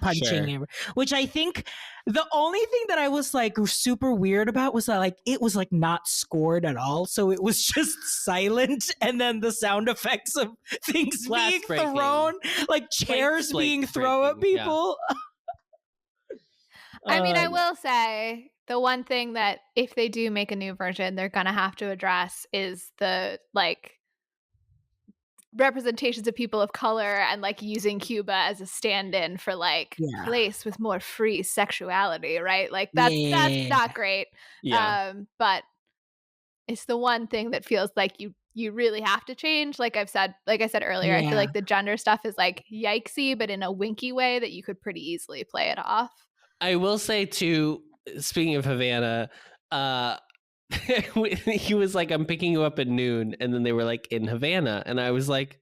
[SPEAKER 3] punching,
[SPEAKER 1] sure.
[SPEAKER 3] Which I think the only thing that I was super weird about was that it was not scored at all, so it was just silent, and then the sound effects of things being thrown, chairs being thrown at people.
[SPEAKER 2] Yeah. I mean, I will say the one thing that if they do make a new version, they're gonna have to address is the representations of people of color and like using Cuba as a stand-in for like place with more free sexuality, right? Like that's not great. But it's the one thing that feels like you really have to change. Like I said earlier, I feel like the gender stuff is like yikesy, but in a winky way that you could pretty easily play it off.
[SPEAKER 1] I will say too, speaking of Havana, he was like, I'm picking you up at noon, and then they were like in Havana, and I was like,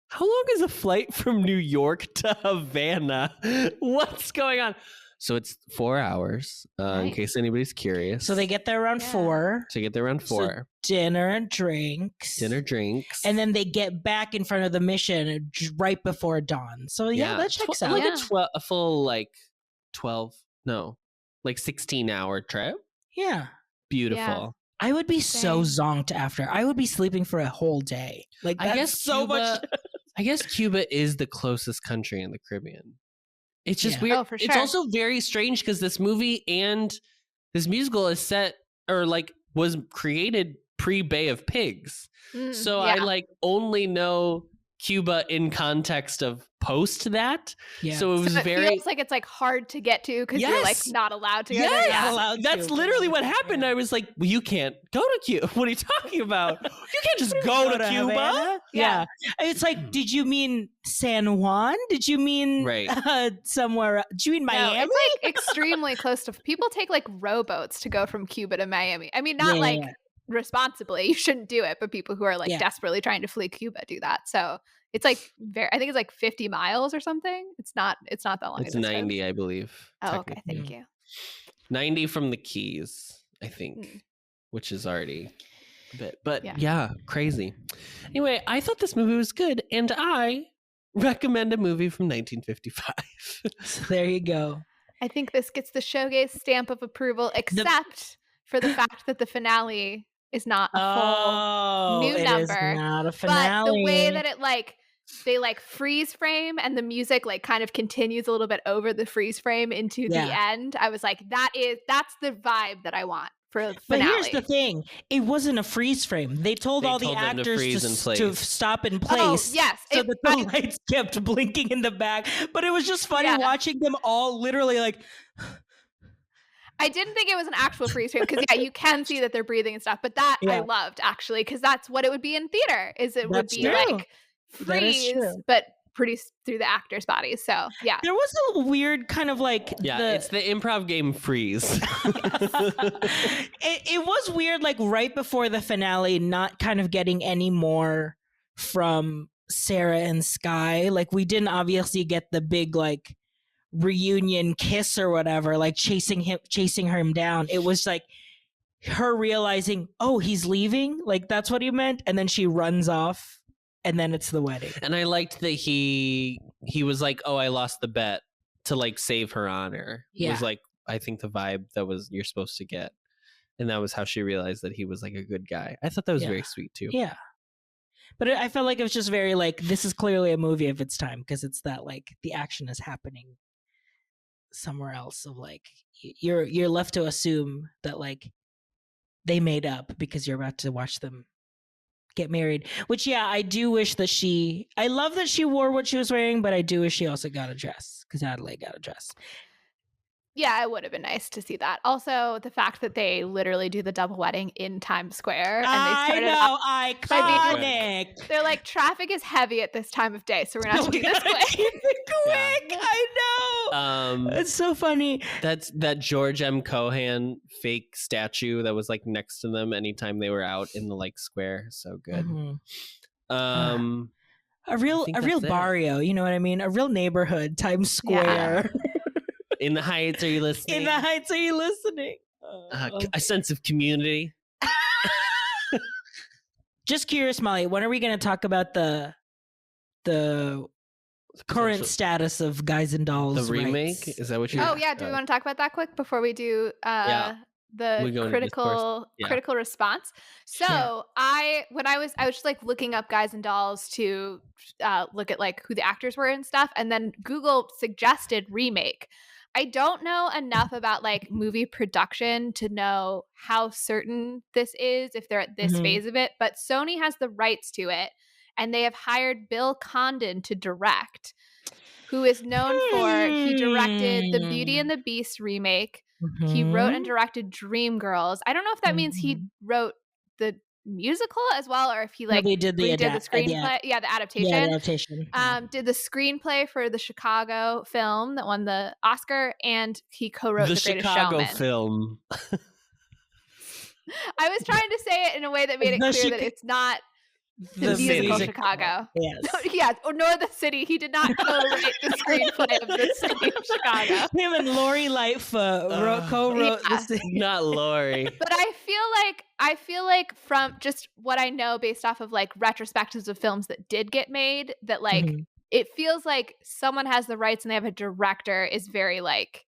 [SPEAKER 1] how long is a flight from New York to Havana? What's going on? So it's 4 hours, in case anybody's curious.
[SPEAKER 3] So they get there around 4.
[SPEAKER 1] So
[SPEAKER 3] So dinner and drinks. And then they get back in front of the mission right before dawn. So that checks out.
[SPEAKER 1] Like a full like 16-hour trip.
[SPEAKER 3] Yeah.
[SPEAKER 1] Beautiful.
[SPEAKER 3] Yeah. I would be so zonked after. I would be sleeping for a whole day. Like that's
[SPEAKER 1] I guess
[SPEAKER 3] so much.
[SPEAKER 1] I guess Cuba is the closest country in the Caribbean. It's just weird.
[SPEAKER 2] Oh, for sure.
[SPEAKER 1] It's also very strange because this movie and this musical is set or like was created pre-Bay of Pigs. So I like only know Cuba in context of post that. So it was
[SPEAKER 2] it feels like it's like hard to get to because you're like not allowed to go there.
[SPEAKER 1] That's literally what happened. I was like, well, you can't go to Cuba. What are you talking about? You can't just go to Cuba.
[SPEAKER 3] Havana? Yeah. It's like, did you mean San Juan? Did you mean somewhere? Did you mean Miami?
[SPEAKER 2] No, it's like extremely close to. People take like rowboats to go from Cuba to Miami. I mean, not like responsibly. You shouldn't do it, but people who are like desperately trying to flee Cuba do that. So it's like I think it's like 50 miles or something. It's not that long.
[SPEAKER 1] It's 90, I believe.
[SPEAKER 2] Oh, okay. Thank you.
[SPEAKER 1] 90 from the Keys, I think, which is already a bit. But crazy. Anyway, I thought this movie was good, and I recommend a movie from 1955.
[SPEAKER 3] So there you go.
[SPEAKER 2] I think this gets the Showgays stamp of approval, except for the fact that the finale is not a full new number.
[SPEAKER 3] Is not a finale.
[SPEAKER 2] But the way that it like they like freeze frame and the music like kind of continues a little bit over the freeze frame into the end, I was like, that's the vibe that I want for a finale.
[SPEAKER 3] But here's the thing. It wasn't a freeze frame. They told all the actors to stop in place.
[SPEAKER 2] Oh, yes.
[SPEAKER 3] So that the lights kept blinking in the back. But it was just funny watching them all literally like...
[SPEAKER 2] I didn't think it was an actual freeze frame because you can see that they're breathing and stuff, but that I loved actually because that's what it would be in theater. Would be like freeze, but produced through the actors' bodies. So
[SPEAKER 3] there was a weird kind of like
[SPEAKER 1] it's the improv game Freeze.
[SPEAKER 3] It was weird, like right before the finale, not kind of getting any more from Sarah and Sky. Like we didn't obviously get the big like reunion kiss or whatever, like chasing him down. It was like her realizing, oh, he's leaving, like that's what he meant, and then she runs off, and then it's the wedding.
[SPEAKER 1] And I liked that he was like, oh, I lost the bet to like save her honor. It was like, I think the vibe that was you're supposed to get, and that was how she realized that he was like a good guy. I thought that was very sweet too.
[SPEAKER 3] But I felt like it was just very like, this is clearly a movie of its time because it's that like the action is happening somewhere else, of like you're left to assume that like they made up because you're about to watch them get married, which I do wish that I love that she wore what she was wearing, but I do wish she also got a dress because Adelaide got a dress.
[SPEAKER 2] Yeah, it would have been nice to see that. Also, the fact that they literally do the double wedding in Times Square. And they
[SPEAKER 3] iconic.
[SPEAKER 2] They're like, traffic is heavy at this time of day, so we're not going to do this quick.
[SPEAKER 3] Keep it quick. I know. It's so funny.
[SPEAKER 1] That's that George M. Cohan fake statue that was like next to them anytime they were out in the like square. So good.
[SPEAKER 3] Mm-hmm. A real barrio, you know what I mean? A real neighborhood, Times Square.
[SPEAKER 1] Yeah. In the Heights, are you listening?
[SPEAKER 3] In the Heights, are you listening?
[SPEAKER 1] A sense of community.
[SPEAKER 3] Just curious, Molly, when are we going to talk about the current status of Guys and Dolls?
[SPEAKER 1] The remake?
[SPEAKER 3] Rights?
[SPEAKER 1] Is that what you're...
[SPEAKER 2] Oh, yeah. Do we want to talk about that quick before we do the critical response? So I was just like looking up Guys and Dolls to look at like who the actors were and stuff, and then Google suggested remake. I don't know enough about like movie production to know how certain this is if they're at this phase of it, but Sony has the rights to it. and they have hired Bill Condon to direct, who is known for he directed the Beauty and the Beast remake. He wrote and directed Dreamgirls. I don't know if that means he wrote the musical as well, or if he like
[SPEAKER 3] did the
[SPEAKER 2] screenplay. Yeah, the adaptation.
[SPEAKER 3] Yeah, the adaptation.
[SPEAKER 2] Did the screenplay for the Chicago film that won the Oscar, and he co-wrote The Greatest
[SPEAKER 1] Chicago
[SPEAKER 2] Showman.
[SPEAKER 1] film.
[SPEAKER 2] I was trying to say it in a way that made it clear that it's not the musical Chicago.
[SPEAKER 3] Yes.
[SPEAKER 2] Nor the city. He did not co-write the screenplay of the city of Chicago.
[SPEAKER 3] Him and Lori Lightfoot co-wrote the city.
[SPEAKER 1] Not Lori.
[SPEAKER 2] But I feel like from just what I know based off of like retrospectives of films that did get made, that like it feels like someone has the rights and they have a director is very like,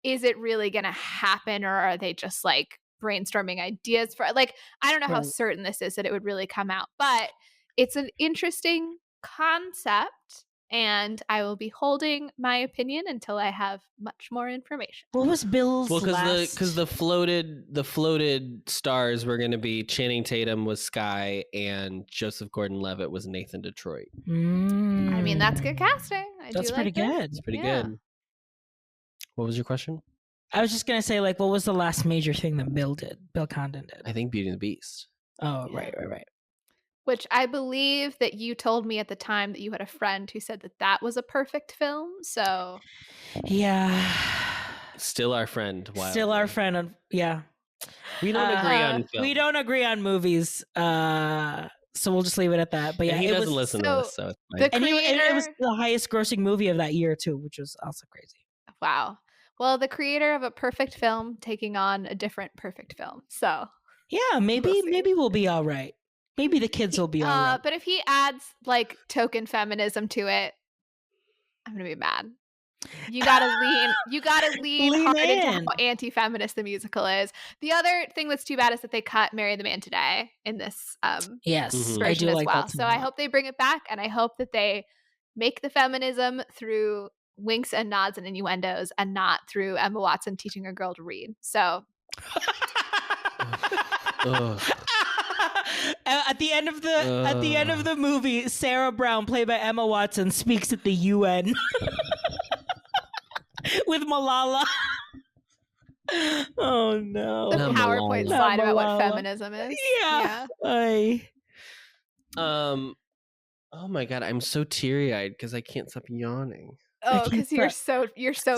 [SPEAKER 2] is it really gonna happen, or are they just like brainstorming ideas for like, I don't know how certain this is that it would really come out, but it's an interesting concept, and I will be holding my opinion until I have much more information.
[SPEAKER 3] What was Bill's
[SPEAKER 1] because the floated stars were going to be Channing Tatum was Sky and Joseph Gordon-Levitt was Nathan Detroit.
[SPEAKER 2] I mean, that's good casting.
[SPEAKER 3] That's pretty good.
[SPEAKER 1] It's pretty good. What was your question?
[SPEAKER 3] I was just gonna say, like, what was the last major thing that Bill Condon did?
[SPEAKER 1] I think Beauty and the Beast.
[SPEAKER 3] Oh, right.
[SPEAKER 2] Which I believe that you told me at the time that you had a friend who said that was a perfect film. So,
[SPEAKER 3] yeah,
[SPEAKER 1] still our friend.
[SPEAKER 3] Still our friend. Yeah,
[SPEAKER 1] we don't agree on film.
[SPEAKER 3] We don't agree on movies. So we'll just leave it at that. But yeah,
[SPEAKER 1] he doesn't listen to this, so it's fine.
[SPEAKER 3] It was the highest grossing movie of that year too, which was also crazy.
[SPEAKER 2] Wow. Well, the creator of a perfect film taking on a different perfect film. So
[SPEAKER 3] yeah, maybe we'll be all right. Maybe the kids will be all right.
[SPEAKER 2] But if he adds like token feminism to it, I'm gonna be mad. You gotta lean hard into how anti-feminist the musical is. The other thing that's too bad is that they cut "Marry the Man Today" in this
[SPEAKER 3] version
[SPEAKER 2] I do
[SPEAKER 3] as
[SPEAKER 2] like
[SPEAKER 3] well.
[SPEAKER 2] That so I hope they bring it back, and I hope that they make the feminism through winks and nods and innuendos, and not through Emma Watson teaching a girl to read. So
[SPEAKER 3] at the end of the movie, Sarah Brown, played by Emma Watson, speaks at the UN with Malala. Oh no!
[SPEAKER 2] The PowerPoint slide about what feminism is.
[SPEAKER 3] Yeah.
[SPEAKER 1] Oh my god, I'm so teary-eyed because I can't stop yawning.
[SPEAKER 2] Oh, because you're so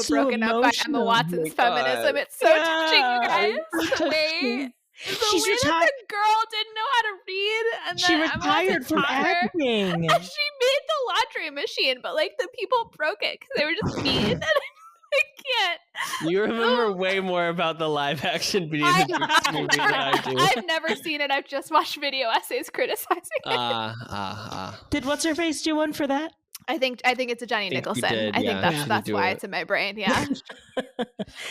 [SPEAKER 2] broken up by Emma Watson's feminism. It's so touching, you guys. The way that the girl didn't know how to read, and
[SPEAKER 3] she
[SPEAKER 2] then
[SPEAKER 3] retired from acting.
[SPEAKER 2] And she made the laundry machine, but like the people broke it because they were just mean. And I can't.
[SPEAKER 1] You remember way more about the live action Beauty and the Beast movie than I do.
[SPEAKER 2] I've never seen it. I've just watched video essays criticizing it.
[SPEAKER 3] Did What's Her Face do one for that?
[SPEAKER 2] I think it's a Johnny Nicholson. I think that's why it's in my brain. Yeah.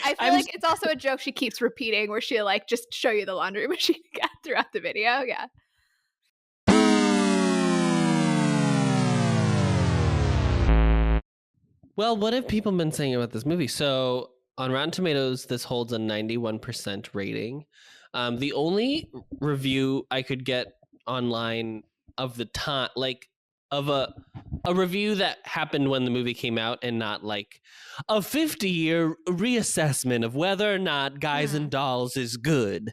[SPEAKER 2] I feel like it's also a joke she keeps repeating, where she'll like just show you the laundry machine again throughout the video. Yeah.
[SPEAKER 1] Well, what have people been saying about this movie? So on Rotten Tomatoes, this holds a 91% rating. The only review I could get online of the time, like of a review that happened when the movie came out, and not like a 50-year reassessment of whether or not Guys and Dolls is good.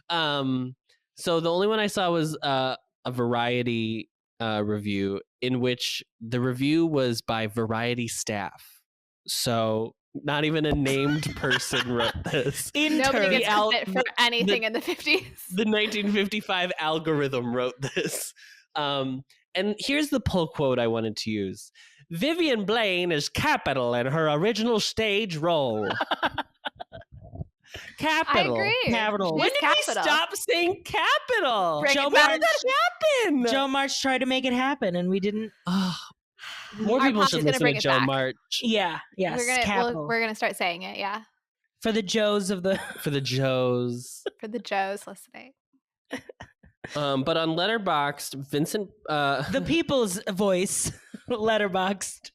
[SPEAKER 1] So the only one I saw was a Variety review, in which the review was by Variety staff. So not even a named person wrote this.
[SPEAKER 2] Nobody gets credit for anything in the 50s.
[SPEAKER 1] The 1955 algorithm wrote this. And here's the pull quote I wanted to use. Vivian Blaine is capital in her original stage role. Capital.
[SPEAKER 2] I agree.
[SPEAKER 3] Capital.
[SPEAKER 1] When did we stop saying capital?
[SPEAKER 2] How
[SPEAKER 1] did that happen?
[SPEAKER 3] Joe March tried to make it happen, and we didn't.
[SPEAKER 1] More people should listen to Joe March.
[SPEAKER 3] Yeah. Yes.
[SPEAKER 2] We're gonna start saying it. Yeah.
[SPEAKER 3] For the Joes of the.
[SPEAKER 1] For the Joes.
[SPEAKER 2] For the Joes listening.
[SPEAKER 1] But on Letterboxd, Vincent
[SPEAKER 3] the people's voice. Letterboxd.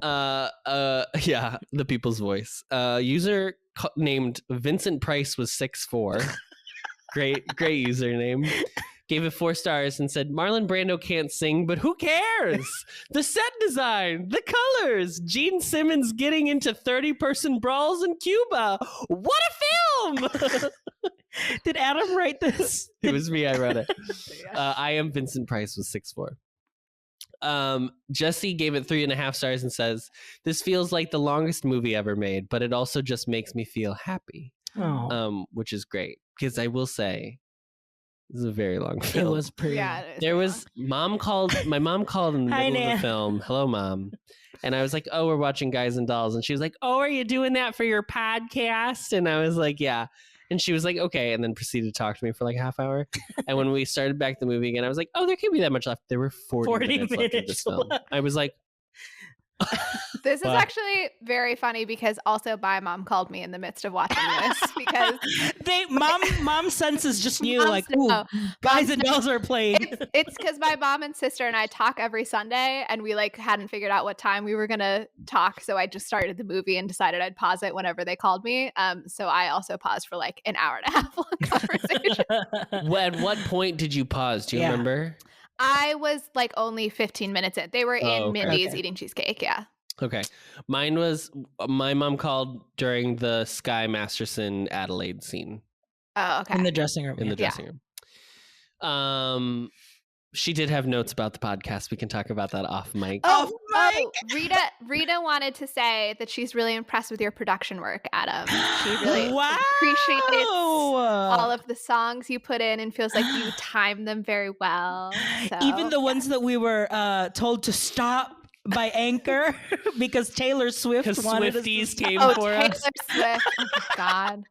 [SPEAKER 1] Yeah, the people's voice. User named Vincent Price was 6'4". Great username. gave it 4 stars and said, Marlon Brando can't sing, but who cares? The set design, the colors, Gene Simmons getting into 30-person brawls in Cuba. What a film!
[SPEAKER 3] Did Adam write this?
[SPEAKER 1] It was me. I wrote it. I Am Vincent Price was 6'4". Jesse gave it 3.5 stars and says, this feels like the longest movie ever made, but it also just makes me feel happy. Which is great, because I will say this is a very long film.
[SPEAKER 3] It was pretty.
[SPEAKER 2] Yeah,
[SPEAKER 1] There was my mom called in the middle of the film. Hello, Mom. And I was like, oh, we're watching Guys and Dolls. And she was like, oh, are you doing that for your podcast? And I was like, yeah. And she was like, okay. And then proceeded to talk to me for like a half hour. And when we started back the movie again, I was like, oh, there can't be that much left. There were 40 minutes left of this film. I was like,
[SPEAKER 2] this is actually very funny because also my mom called me in the midst of watching this because
[SPEAKER 3] mom senses just knew
[SPEAKER 2] Moms
[SPEAKER 3] like,
[SPEAKER 2] know.
[SPEAKER 3] ooh, Guys and Dolls are playing.
[SPEAKER 2] It's because my mom and sister and I talk every Sunday, and we like hadn't figured out what time we were gonna talk, so I just started the movie and decided I'd pause it whenever they called me. So I also paused for like an hour and a half long conversation.
[SPEAKER 1] At what point did you pause? Do you remember?
[SPEAKER 2] I was like only 15 minutes in. They were in Mindy's eating cheesecake. Yeah.
[SPEAKER 1] Okay. Mine was, my mom called during the Sky Masterson Adelaide scene.
[SPEAKER 2] Oh, okay.
[SPEAKER 3] In the dressing room.
[SPEAKER 1] In the dressing room. She did have notes about the podcast. We can talk about that off mic.
[SPEAKER 2] Rita wanted to say that she's really impressed with your production work, Adam. She really appreciates all of the songs you put in and feels like you timed them very well. So,
[SPEAKER 3] even the ones that we were told to stop by Anchor because Taylor Swift wanted
[SPEAKER 1] Swifties
[SPEAKER 3] us to
[SPEAKER 1] came
[SPEAKER 3] stop.
[SPEAKER 1] for
[SPEAKER 2] Taylor
[SPEAKER 1] us.
[SPEAKER 2] Swift. Oh my God.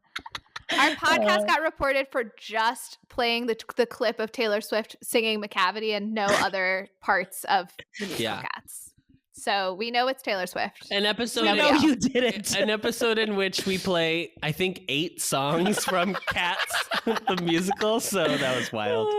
[SPEAKER 2] Our podcast got reported for just playing the clip of Taylor Swift singing Macavity and no other parts of the musical Cats. So we know it's Taylor Swift.
[SPEAKER 1] An episode.
[SPEAKER 3] No, you didn't.
[SPEAKER 1] An episode in which we play, I think, 8 songs from Cats, the musical. So that was wild.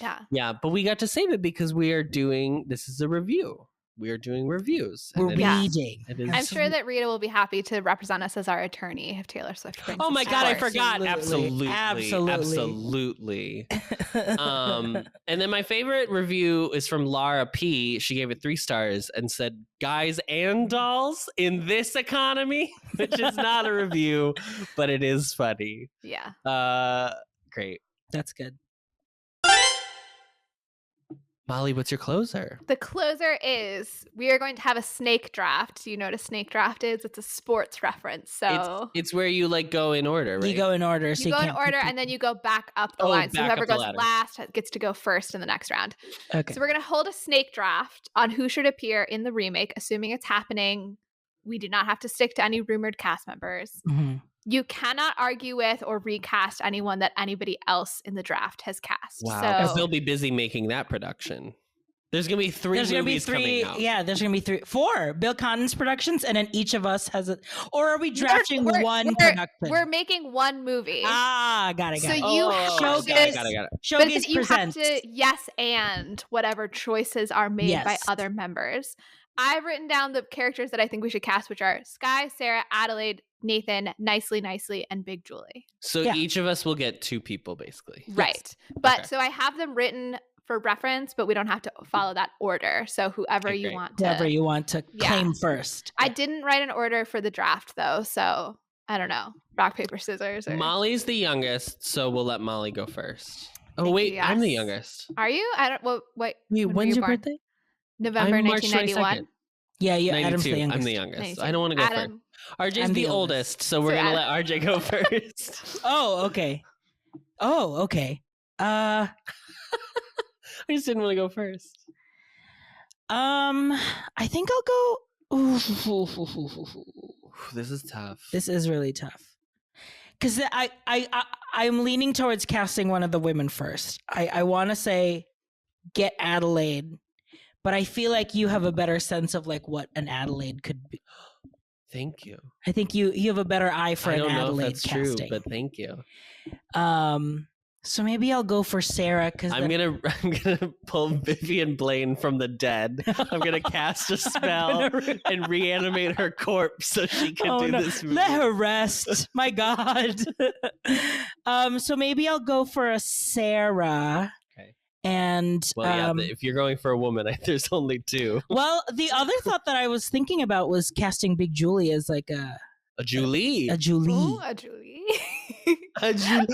[SPEAKER 2] Yeah.
[SPEAKER 1] Yeah, but we got to save it because we are doing. This is a review. We are doing reviews.
[SPEAKER 3] We're reading.
[SPEAKER 2] I'm sure that Rita will be happy to represent us as our attorney if Taylor Swift brings
[SPEAKER 1] Oh my
[SPEAKER 2] us
[SPEAKER 1] God, I
[SPEAKER 2] forward.
[SPEAKER 1] forgot.
[SPEAKER 3] Absolutely.
[SPEAKER 1] Absolutely. And then my favorite review is from Lara P. She gave it 3 stars and said, Guys and Dolls in this economy, which is not a review, but it is funny.
[SPEAKER 2] Yeah.
[SPEAKER 1] Great.
[SPEAKER 3] That's good.
[SPEAKER 1] Molly, what's your closer?
[SPEAKER 2] The closer is we are going to have a snake draft. Do you know what a snake draft is? It's a sports reference. So
[SPEAKER 1] it's where you like go in order, right?
[SPEAKER 3] You go in order.
[SPEAKER 2] You go in order and then you go back up the line. So whoever goes last gets to go first in the next round.
[SPEAKER 3] Okay.
[SPEAKER 2] So we're going to hold a snake draft on who should appear in the remake, assuming it's happening. We do not have to stick to any rumored cast members.
[SPEAKER 3] Mm-hmm.
[SPEAKER 2] You cannot argue with or recast anyone that anybody else in the draft has cast.
[SPEAKER 1] Wow,
[SPEAKER 2] so,
[SPEAKER 1] because they'll be busy making that production. There's going to be 3 movies coming out.
[SPEAKER 3] Yeah, there's going to be 4 Bill Condon's productions, and then each of us has a... Or are we drafting one production?
[SPEAKER 2] We're making one movie.
[SPEAKER 3] Got it.
[SPEAKER 2] So you have
[SPEAKER 3] Showgays,
[SPEAKER 2] got it.
[SPEAKER 3] Showgays
[SPEAKER 2] but you
[SPEAKER 3] presents.
[SPEAKER 2] have to yes and whatever choices are made by other members. I've written down the characters that I think we should cast, which are Sky, Sarah, Adelaide, Nathan, Nicely, and Big Julie.
[SPEAKER 1] So each of us will get 2 people, basically.
[SPEAKER 2] Right.
[SPEAKER 1] Yes.
[SPEAKER 2] But so I have them written for reference, but we don't have to follow that order. So whoever you want to
[SPEAKER 3] claim first.
[SPEAKER 2] I didn't write an order for the draft though, so I don't know. Rock, paper, scissors. Or...
[SPEAKER 1] Molly's the youngest, so we'll let Molly go first. Oh wait,
[SPEAKER 2] yes.
[SPEAKER 1] I'm the youngest.
[SPEAKER 2] Are you? I don't. Well, wait.
[SPEAKER 1] When's your birthday?
[SPEAKER 2] November 1991.
[SPEAKER 3] Yeah,
[SPEAKER 1] Adam's
[SPEAKER 3] the youngest.
[SPEAKER 1] I'm the youngest. I don't want to go first. RJ's the oldest, so we're gonna let RJ go first.
[SPEAKER 3] Oh, okay. I
[SPEAKER 1] just didn't want to go first.
[SPEAKER 3] I think I'll go.
[SPEAKER 1] This is tough.
[SPEAKER 3] This is really tough. Because I'm leaning towards casting one of the women first. I want to say get Adelaide, but I feel like you have a better sense of like what an Adelaide could be.
[SPEAKER 1] Thank you.
[SPEAKER 3] I think you have a better eye for an Adelaide casting. I don't know if that's true,
[SPEAKER 1] but thank you.
[SPEAKER 3] So maybe I'll go for Sarah because
[SPEAKER 1] I'm gonna pull Vivian Blaine from the dead. I'm gonna cast a spell and reanimate her corpse so she can do this movie.
[SPEAKER 3] Let her rest. My God. So maybe I'll go for a Sarah.
[SPEAKER 1] Okay.
[SPEAKER 3] And
[SPEAKER 1] if you're going for a woman, there's only two.
[SPEAKER 3] well, the other thought that I was thinking about was casting Big Julie as like
[SPEAKER 1] A Julie.
[SPEAKER 3] a Julie.
[SPEAKER 2] Ooh, a Julie.
[SPEAKER 1] A Julie.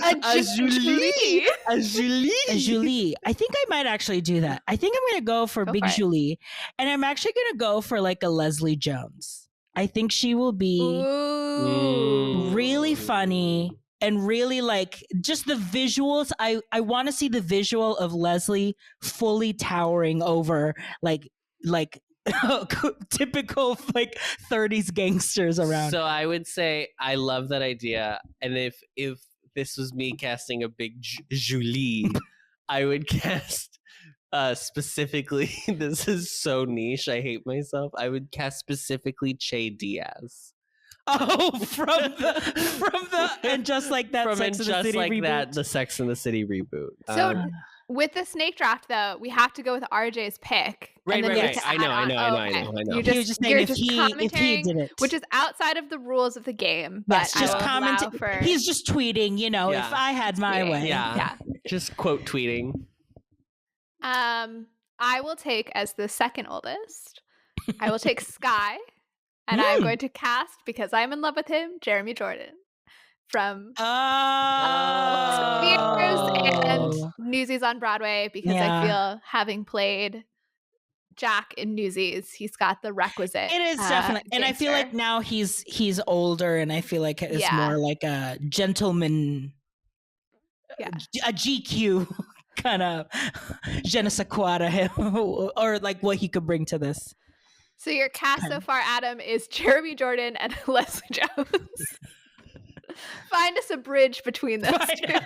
[SPEAKER 1] A Julie.
[SPEAKER 3] A Julie. I think I might actually do that. I think I'm going to go for
[SPEAKER 2] Go
[SPEAKER 3] Big
[SPEAKER 2] for it.
[SPEAKER 3] Julie. And I'm actually going to go for like a Leslie Jones. I think she will be
[SPEAKER 2] Ooh.
[SPEAKER 3] really funny and really like just the visuals. I want to see the visual of Leslie fully towering over like typical like 30s gangsters around.
[SPEAKER 1] So I would say I love that idea. And if this was me casting a big Julie, I would cast specifically, this is so niche, I hate myself. I would cast specifically Che Diaz.
[SPEAKER 3] Oh, from the and just like that
[SPEAKER 1] From
[SPEAKER 3] Sex
[SPEAKER 1] and
[SPEAKER 3] and the
[SPEAKER 1] just
[SPEAKER 3] City
[SPEAKER 1] like
[SPEAKER 3] reboot.
[SPEAKER 1] that, the Sex and the City reboot.
[SPEAKER 2] So with the snake draft, though, we have to go with RJ's pick.
[SPEAKER 1] Right,
[SPEAKER 2] and then
[SPEAKER 1] right,
[SPEAKER 2] you
[SPEAKER 1] right.
[SPEAKER 2] get to
[SPEAKER 1] I know,
[SPEAKER 2] add
[SPEAKER 1] I know,
[SPEAKER 2] on.
[SPEAKER 1] I know, I know, I know.
[SPEAKER 2] You're
[SPEAKER 3] He was just saying
[SPEAKER 2] you're
[SPEAKER 3] if
[SPEAKER 2] just
[SPEAKER 3] he
[SPEAKER 2] commentating,
[SPEAKER 3] did it,
[SPEAKER 2] which is outside of the rules of the game. But
[SPEAKER 3] yes, just
[SPEAKER 2] I will
[SPEAKER 3] comment.
[SPEAKER 2] allow for...
[SPEAKER 3] He's just tweeting, you know,
[SPEAKER 1] Yeah.
[SPEAKER 3] if I had my
[SPEAKER 2] Tweeting.
[SPEAKER 3] way.
[SPEAKER 1] Yeah. Just quote tweeting.
[SPEAKER 2] I will take as the second oldest. I will take Sky, and I'm going to cast, because I'm in love with him, Jeremy Jordan from Spears and Newsies on Broadway, because
[SPEAKER 3] Yeah.
[SPEAKER 2] I feel, having played Jack in Newsies, he's got the requisite.
[SPEAKER 3] It is definitely, and I feel like
[SPEAKER 2] gangster.
[SPEAKER 3] now he's older, and I feel like it's
[SPEAKER 2] Yeah.
[SPEAKER 3] more like a gentleman,
[SPEAKER 2] Yeah.
[SPEAKER 3] a GQ kind of je ne sais quoi to him, or like what he could bring to this.
[SPEAKER 2] So your cast so far, Adam, is Jeremy Jordan and Leslie Jones. Find us a bridge between those two.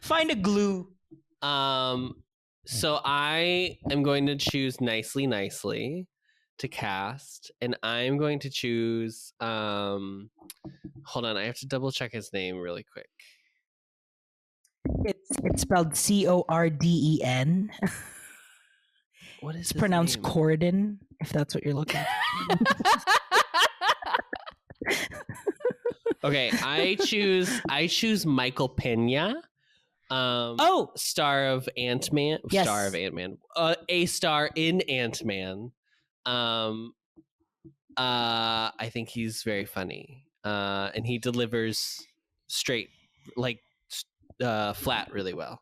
[SPEAKER 3] Find a glue.
[SPEAKER 1] So I am going to choose Nicely to cast, and I'm going to choose hold on, I have to double check his name really quick.
[SPEAKER 3] It's spelled Corden.
[SPEAKER 1] What is
[SPEAKER 3] It's
[SPEAKER 1] his
[SPEAKER 3] pronounced
[SPEAKER 1] name?
[SPEAKER 3] Corden, if that's what you're looking for.
[SPEAKER 1] Okay, I choose Michael Pena. Star of Ant-Man.
[SPEAKER 3] Yes.
[SPEAKER 1] Star of Ant-Man. A star in Ant-Man. I think he's very funny. And he delivers straight, like flat really well.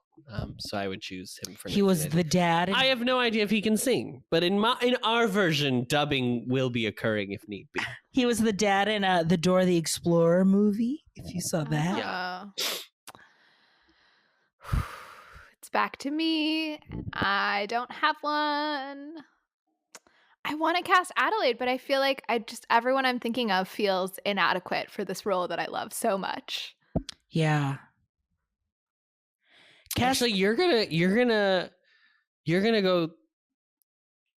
[SPEAKER 1] So I would choose him for
[SPEAKER 3] He was the dad.
[SPEAKER 1] I have no idea if he can sing, but in our version, dubbing will be occurring if need be.
[SPEAKER 3] He was the dad in the Dora the Explorer movie, if you saw that.
[SPEAKER 1] Yeah.
[SPEAKER 2] It's back to me. And I don't have one. I want to cast Adelaide, but I feel like everyone I'm thinking of feels inadequate for this role that I love so much.
[SPEAKER 3] Yeah.
[SPEAKER 1] Actually, you're gonna go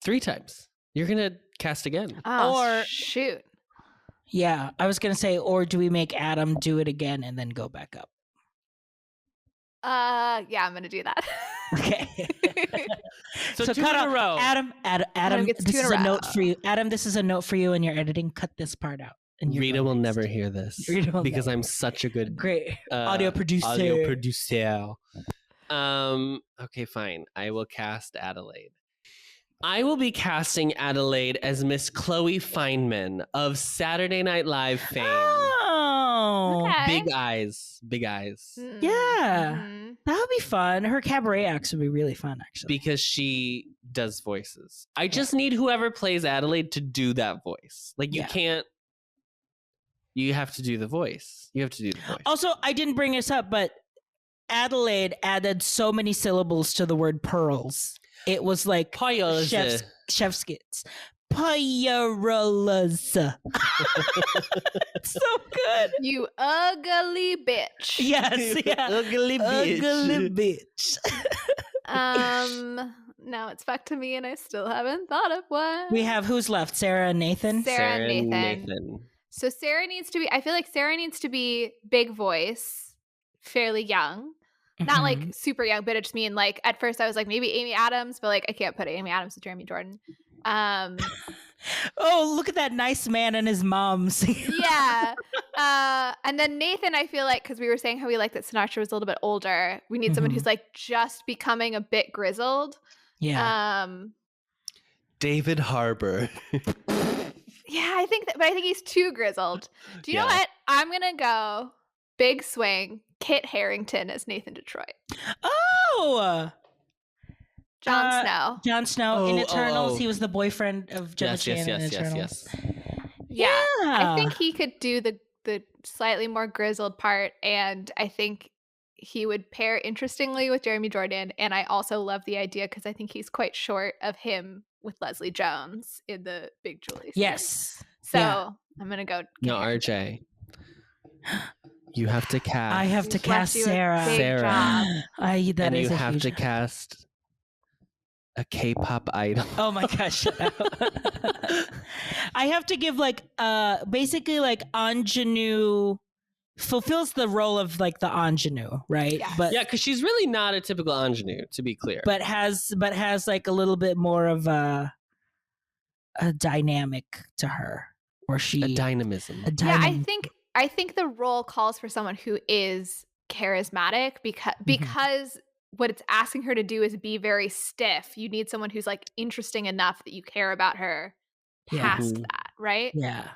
[SPEAKER 1] 3 times. You're gonna cast again.
[SPEAKER 2] Oh,
[SPEAKER 3] Or-
[SPEAKER 2] shoot.
[SPEAKER 3] Yeah, I was going to say, or do we make Adam do it again and then go back up?
[SPEAKER 2] Yeah, I'm gonna do that.
[SPEAKER 3] Okay.
[SPEAKER 1] So 2
[SPEAKER 3] cut
[SPEAKER 1] in a
[SPEAKER 3] out.
[SPEAKER 1] row.
[SPEAKER 3] Adam,
[SPEAKER 2] gets
[SPEAKER 3] this
[SPEAKER 2] 2 in
[SPEAKER 3] is
[SPEAKER 2] a
[SPEAKER 3] a note
[SPEAKER 2] row.
[SPEAKER 3] for you. Adam, this is a note for you in your editing. Cut this part out. And you're
[SPEAKER 1] Rita
[SPEAKER 3] going
[SPEAKER 1] will
[SPEAKER 3] next.
[SPEAKER 1] never hear this
[SPEAKER 3] Rita will
[SPEAKER 1] because
[SPEAKER 3] never.
[SPEAKER 1] I'm such a good
[SPEAKER 3] Great audio producer.
[SPEAKER 1] Okay, fine. I will cast Adelaide. I will be casting Adelaide as Miss Chloe Feynman of Saturday Night Live fame.
[SPEAKER 3] Oh,
[SPEAKER 2] Okay.
[SPEAKER 1] Big eyes.
[SPEAKER 3] yeah.
[SPEAKER 2] Mhm.
[SPEAKER 3] That would be fun. Her cabaret acts would be really fun, actually.
[SPEAKER 1] Because she does voices. I just need whoever plays Adelaide to do that voice. Like you
[SPEAKER 3] Yeah.
[SPEAKER 1] can't. You have to do the voice.
[SPEAKER 3] Also, I didn't bring this up, but Adelaide added so many syllables to the word pearls. It was like
[SPEAKER 1] Pearls.
[SPEAKER 3] chef's kiss. Pearls. So good.
[SPEAKER 2] You ugly bitch.
[SPEAKER 3] Yes, yeah.
[SPEAKER 1] Ugly bitch.
[SPEAKER 3] Ugly bitch.
[SPEAKER 2] Now it's back to me, and I still haven't thought of one.
[SPEAKER 3] We have who's left? Sarah and Nathan?
[SPEAKER 2] Sarah and Nathan. So Sarah needs to be. I feel like Sarah needs to be big voice, fairly young. Not like super young, but I just mean like at first I was like maybe Amy Adams, but like I can't put Amy Adams with Jeremy Jordan.
[SPEAKER 3] Oh, look at that nice man and his mom singing.
[SPEAKER 2] Yeah. And then Nathan, I feel like, because we were saying how we like that Sinatra was a little bit older, we need someone who's like just becoming a bit grizzled.
[SPEAKER 3] Yeah.
[SPEAKER 1] David Harbour.
[SPEAKER 2] Yeah, I think that, but I think he's too grizzled. Do you know what? I'm gonna go big swing. Kit Harington as Nathan Detroit.
[SPEAKER 3] Oh,
[SPEAKER 2] Jon Snow.
[SPEAKER 3] Jon Snow in Eternals. He was the boyfriend of Gemma Chan in Eternals.
[SPEAKER 2] Yeah. I think he could do the slightly more grizzled part, and I think he would pair interestingly with Jeremy Jordan. And I also love the idea because I think he's quite short of him with Leslie Jones in the Big Julie scene.
[SPEAKER 3] Yes.
[SPEAKER 2] So I'm gonna go.
[SPEAKER 1] No, RJ. You have to cast.
[SPEAKER 3] I have to cast Sarah.
[SPEAKER 1] Sarah.
[SPEAKER 3] And you
[SPEAKER 1] have to cast a K-pop idol.
[SPEAKER 3] Oh my gosh. I have to give basically like ingenue fulfills the role of like the ingenue, right?
[SPEAKER 2] Yes.
[SPEAKER 3] But
[SPEAKER 1] yeah, because she's really not a typical ingenue, to be clear.
[SPEAKER 3] But has like a little bit more of a dynamic to her, or
[SPEAKER 1] a dynamism.
[SPEAKER 2] Yeah, I think the role calls for someone who is charismatic because what it's asking her to do is be very stiff. You need someone who's like interesting enough that you care about her past that, right?
[SPEAKER 3] Yeah.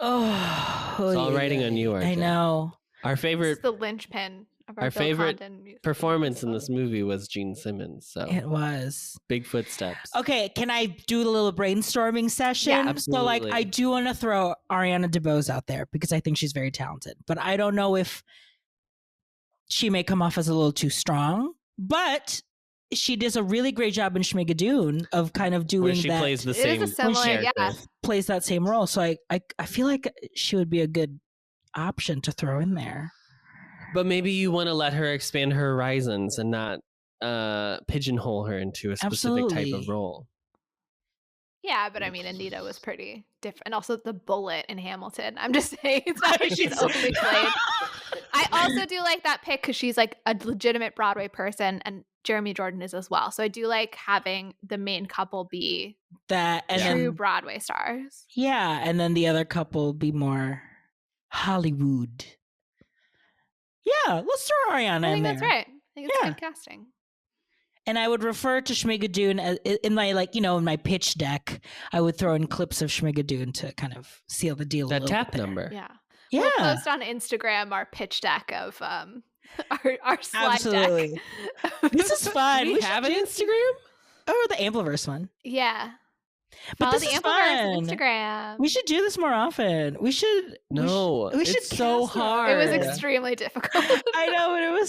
[SPEAKER 3] Oh,
[SPEAKER 1] it's all writing on you, RJ.
[SPEAKER 3] I know.
[SPEAKER 1] Our favorite,
[SPEAKER 2] it's the linchpin of our
[SPEAKER 1] favorite
[SPEAKER 2] Condon
[SPEAKER 1] performance in this movie was Gene Simmons. So
[SPEAKER 3] it was
[SPEAKER 1] big footsteps.
[SPEAKER 3] Okay, can I do the little brainstorming session?
[SPEAKER 2] Yeah,
[SPEAKER 1] absolutely.
[SPEAKER 3] So like, I do want to throw Ariana DeBose out there because I think she's very talented, but I don't know if she may come off as a little too strong. But she does a really great job in Schmigadoon of kind of doing
[SPEAKER 1] where she
[SPEAKER 3] that.
[SPEAKER 1] plays the same character.
[SPEAKER 3] Plays that same role. So I feel like she would be a good option to throw in there.
[SPEAKER 1] But maybe you want to let her expand her horizons and not pigeonhole her into a specific type of role.
[SPEAKER 2] Yeah, but I mean, Anita was pretty different. And also the bullet in Hamilton. I'm just saying, it's not like she's only played. I also do like that pick because she's like a legitimate Broadway person, and Jeremy Jordan is as well. So I do like having the main couple be
[SPEAKER 3] that and
[SPEAKER 2] true
[SPEAKER 3] then,
[SPEAKER 2] Broadway stars.
[SPEAKER 3] Yeah, and then the other couple be more Hollywood. Yeah, let's throw Ariana in there.
[SPEAKER 2] I think that's right. I think it's good casting.
[SPEAKER 3] And I would refer to Schmigadoon in my in my pitch deck. I would throw in clips of Schmigadoon to kind of seal the deal.
[SPEAKER 1] That tap number.
[SPEAKER 2] Yeah.
[SPEAKER 3] Yeah.
[SPEAKER 2] We'll post on Instagram our pitch deck of our slide
[SPEAKER 3] Absolutely.
[SPEAKER 2] deck.
[SPEAKER 3] This is fun.
[SPEAKER 1] Do we have an Instagram?
[SPEAKER 3] Oh, the Ampliverse one.
[SPEAKER 2] Yeah.
[SPEAKER 3] But
[SPEAKER 2] Follow
[SPEAKER 3] this
[SPEAKER 2] the
[SPEAKER 3] is
[SPEAKER 2] Ampliverse
[SPEAKER 3] fun.
[SPEAKER 2] Instagram.
[SPEAKER 3] We should do this more often. We should.
[SPEAKER 1] No,
[SPEAKER 3] we should
[SPEAKER 1] it's so
[SPEAKER 3] cast it.
[SPEAKER 1] hard.
[SPEAKER 2] It was extremely difficult.
[SPEAKER 3] I know, but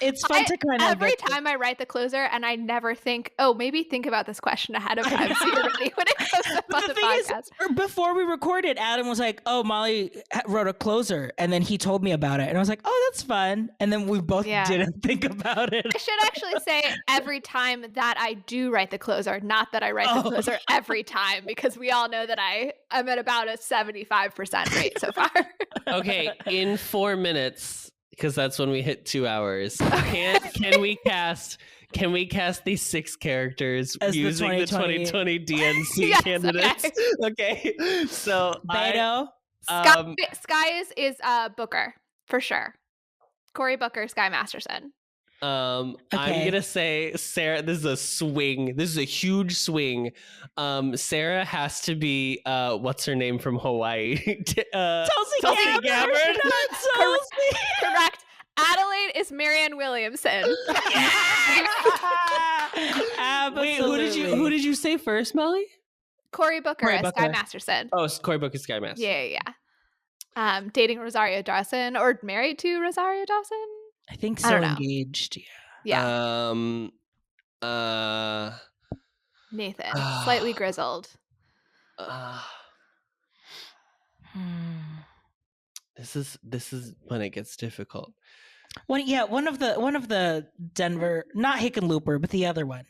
[SPEAKER 3] it's fun to kind of
[SPEAKER 2] every time I write the closer, and I never think, maybe think about this question ahead of time so you're ready when it goes up on the podcast.
[SPEAKER 3] Before we recorded, Adam was like, "Oh, Molly wrote a closer," and then he told me about it, and I was like, "Oh, that's fun." And then we both didn't think about it.
[SPEAKER 2] I should actually say every time that I do write the closer, not that I write the closer every time, because we all know that I'm at about a 75% rate so far.
[SPEAKER 1] Okay, in 4 minutes, because that's when we hit 2 hours. Can we cast these 6 characters
[SPEAKER 3] as
[SPEAKER 1] using the 2020 DNC
[SPEAKER 2] yes,
[SPEAKER 1] candidates? Okay. So
[SPEAKER 3] Beto.
[SPEAKER 2] Sky is Booker for sure. Cory Booker, Sky Masterson.
[SPEAKER 1] I'm gonna say Sarah. This is a swing. This is a huge swing. Sarah has to be what's her name from Hawaii?
[SPEAKER 3] Tulsi Gabbard.
[SPEAKER 2] Correct. Adelaide is Marianne Williamson.
[SPEAKER 1] Wait, who did you say first, Molly?
[SPEAKER 2] Cory Booker as Sky Masterson.
[SPEAKER 1] Oh, it's Cory Booker, Sky Masterson.
[SPEAKER 2] Yeah. Dating Rosario Dawson or married to Rosario Dawson.
[SPEAKER 3] I think so. Engaged.
[SPEAKER 2] Yeah. Nathan, slightly grizzled.
[SPEAKER 1] This is when it gets difficult.
[SPEAKER 3] One of the Denver, not Hickenlooper, but the other one,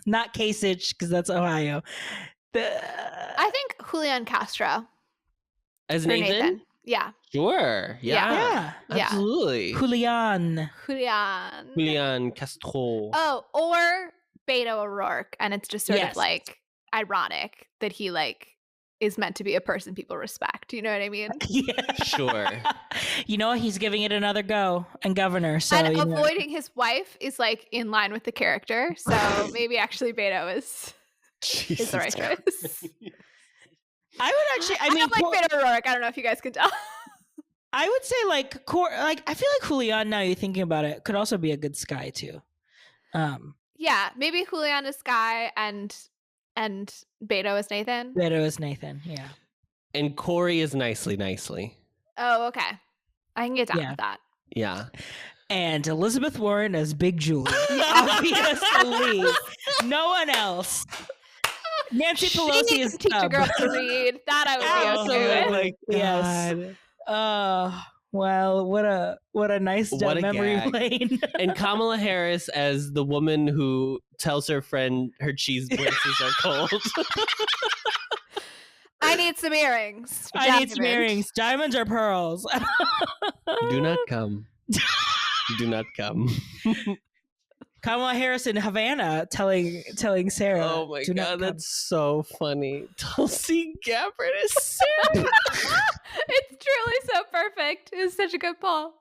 [SPEAKER 3] not Kasich because that's Ohio.
[SPEAKER 2] I think Julian Castro
[SPEAKER 1] as Nathan.
[SPEAKER 2] Yeah.
[SPEAKER 1] Sure. Yeah. Absolutely.
[SPEAKER 3] Julian
[SPEAKER 1] Castro.
[SPEAKER 2] Oh, or Beto O'Rourke, and it's just sort of like ironic that he like is meant to be a person people respect. You know what I mean?
[SPEAKER 3] Yeah.
[SPEAKER 1] Sure.
[SPEAKER 3] You know, he's giving it another go and Governor. So
[SPEAKER 2] And
[SPEAKER 3] you know.
[SPEAKER 2] avoiding his wife is like in line with the character. So maybe actually Beto is the right choice.
[SPEAKER 3] I would actually. I mean,
[SPEAKER 2] don't like Beto O'Rourke. I don't know if you guys can tell.
[SPEAKER 3] I would say like I feel like Julian. Now you're thinking about it, could also be a good Sky too.
[SPEAKER 2] Yeah, maybe Julian is Sky and Beto is Nathan.
[SPEAKER 3] Beto is Nathan. Yeah.
[SPEAKER 1] And Corey is nicely.
[SPEAKER 2] Oh, okay. I can get down with that.
[SPEAKER 1] Yeah.
[SPEAKER 3] And Elizabeth Warren as Big Julie. Obviously. No one else. Nancy Pelosi is
[SPEAKER 2] teach a girl to read. That I would be okay with.
[SPEAKER 1] my
[SPEAKER 3] Yes. Well, what a nice memory lane.
[SPEAKER 1] And Kamala Harris as the woman who tells her friend her cheese braces are cold.
[SPEAKER 2] I need some earrings.
[SPEAKER 3] I need some earrings. Diamonds or pearls?
[SPEAKER 1] Do not come. Do not come.
[SPEAKER 3] Kamala Harris in Havana telling Sarah.
[SPEAKER 1] Oh my God, that's so funny. Tulsi Gabbard is Sarah.
[SPEAKER 2] It's truly so perfect. It's such a good poll.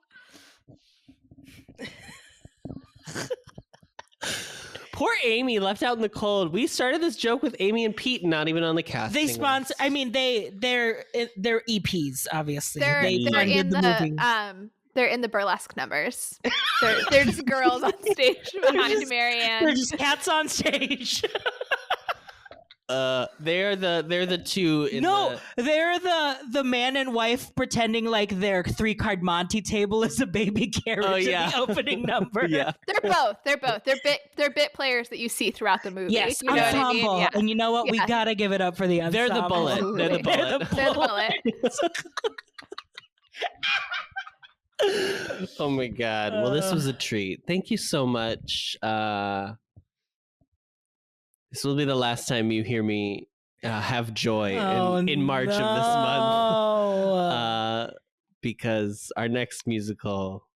[SPEAKER 1] Poor Amy left out in the cold. We started this joke with Amy and Pete not even on the cast.
[SPEAKER 3] They sponsor. I mean, they're EPs. Obviously,
[SPEAKER 2] They're in the they're in the burlesque numbers. They're just girls on stage behind Marianne.
[SPEAKER 3] They're just cats on stage.
[SPEAKER 1] They're the two.
[SPEAKER 3] They're the man and wife pretending like their 3-card Monty table is a baby carriage in the opening number.
[SPEAKER 1] Yeah,
[SPEAKER 2] they're both. They're bit players that you see throughout the movie.
[SPEAKER 3] Yes,
[SPEAKER 2] you know
[SPEAKER 3] ensemble.
[SPEAKER 2] what I mean? Yeah.
[SPEAKER 3] And you know what? We gotta give it up for the ensemble.
[SPEAKER 1] They're the bullet. They're the bullet. Oh my God. Well, this was a treat. Thank you so much. This will be the last time you hear me have joy in March of this month. Because our next musical,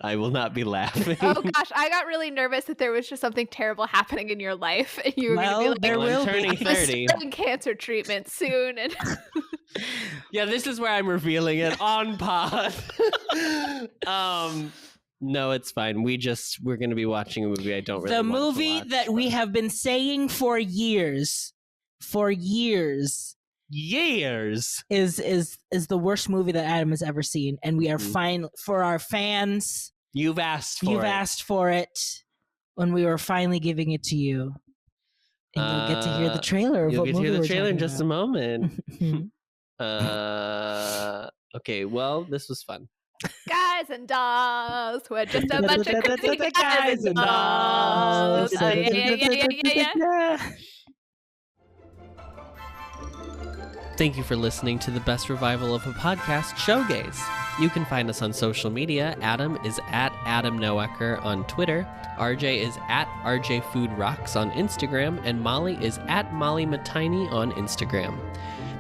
[SPEAKER 1] I will not be laughing.
[SPEAKER 2] Oh gosh, I got really nervous that there was just something terrible happening in your life, and you were going to be like,
[SPEAKER 3] there will
[SPEAKER 1] turning 30.
[SPEAKER 2] Starting cancer treatment soon. And
[SPEAKER 1] yeah, this is where I'm revealing it on pod. No, it's fine. We're going to be watching a movie I don't really want to watch.
[SPEAKER 3] The movie that we have been saying for years is the worst movie that Adam has ever seen, and we are fine for our fans.
[SPEAKER 1] You've asked
[SPEAKER 3] for it when we were finally giving it to you, and you'll get to hear the trailer.
[SPEAKER 1] You'll get to hear the trailer in just a
[SPEAKER 3] about.
[SPEAKER 1] moment. Okay, well, this was fun.
[SPEAKER 2] Guys and dolls, we're just a bunch of crazy guys and dolls. Oh, yeah.
[SPEAKER 1] Thank you for listening to the best revival of a podcast, Showgays. You can find us on social media. Adam is at Adam Noecker on Twitter. RJ is at RJ Food Rocks on Instagram. And Molly is at Molly Matiny on Instagram.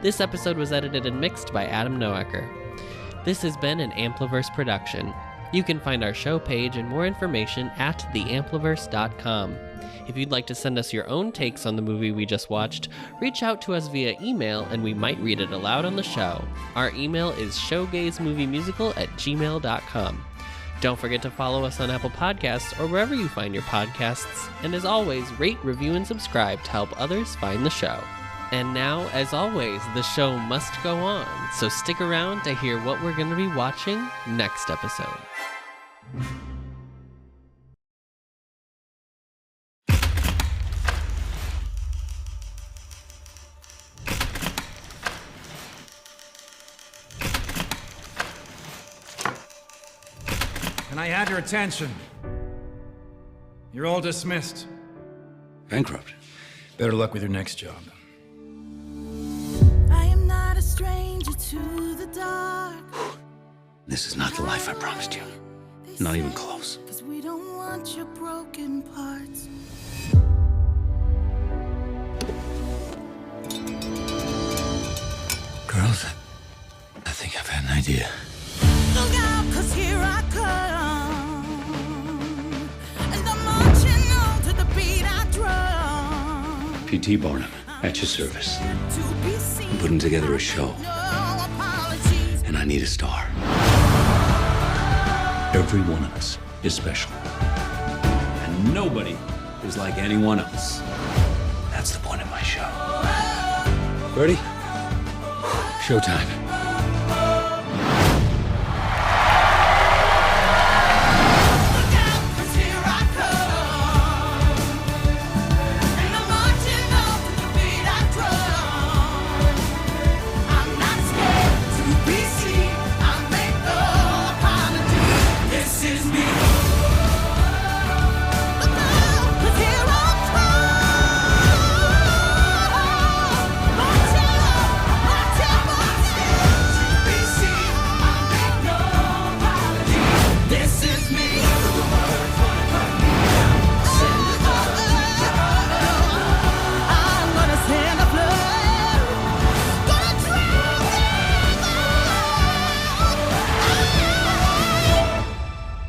[SPEAKER 1] This episode was edited and mixed by Adam Noecker. This has been an Ampliverse production. You can find our show page and more information at theampliverse.com. If you'd like to send us your own takes on the movie we just watched, reach out to us via email and we might read it aloud on the show. Our email is showgazemoviemusical@gmail.com. Don't forget to follow us on Apple Podcasts or wherever you find your podcasts. And as always, rate, review, and subscribe to help others find the show. And now, as always, the show must go on, so stick around to hear what we're going to be watching next episode.
[SPEAKER 11] Can I have your attention? You're all dismissed.
[SPEAKER 12] Bankrupt.
[SPEAKER 11] Better luck with your next job.
[SPEAKER 13] Stranger to the dark.
[SPEAKER 12] This is not the life I promised you. Not even close.
[SPEAKER 13] 'Cause we don't want your broken parts.
[SPEAKER 12] Girls, I think I've had an idea.
[SPEAKER 13] Look out, 'cause here I come. And I'm marching on to the beat I drum.
[SPEAKER 12] P.T. Barnum. At your service. I'm putting together a show. And I need a star. Every one of us is special. And nobody is like anyone else. That's the point of my show. Ready? Showtime.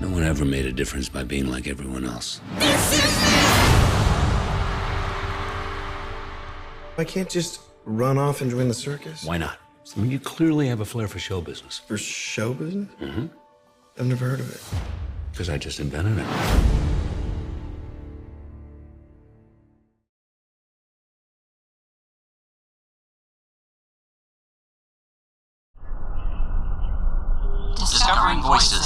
[SPEAKER 12] No one ever made a difference by being like everyone else.
[SPEAKER 14] I can't just run off and join the circus.
[SPEAKER 12] Why not? I mean, you clearly have a flair for show business.
[SPEAKER 14] For show business?
[SPEAKER 12] Mm-hmm.
[SPEAKER 14] I've never heard of it.
[SPEAKER 12] Because I just invented it.
[SPEAKER 15] Discovering voices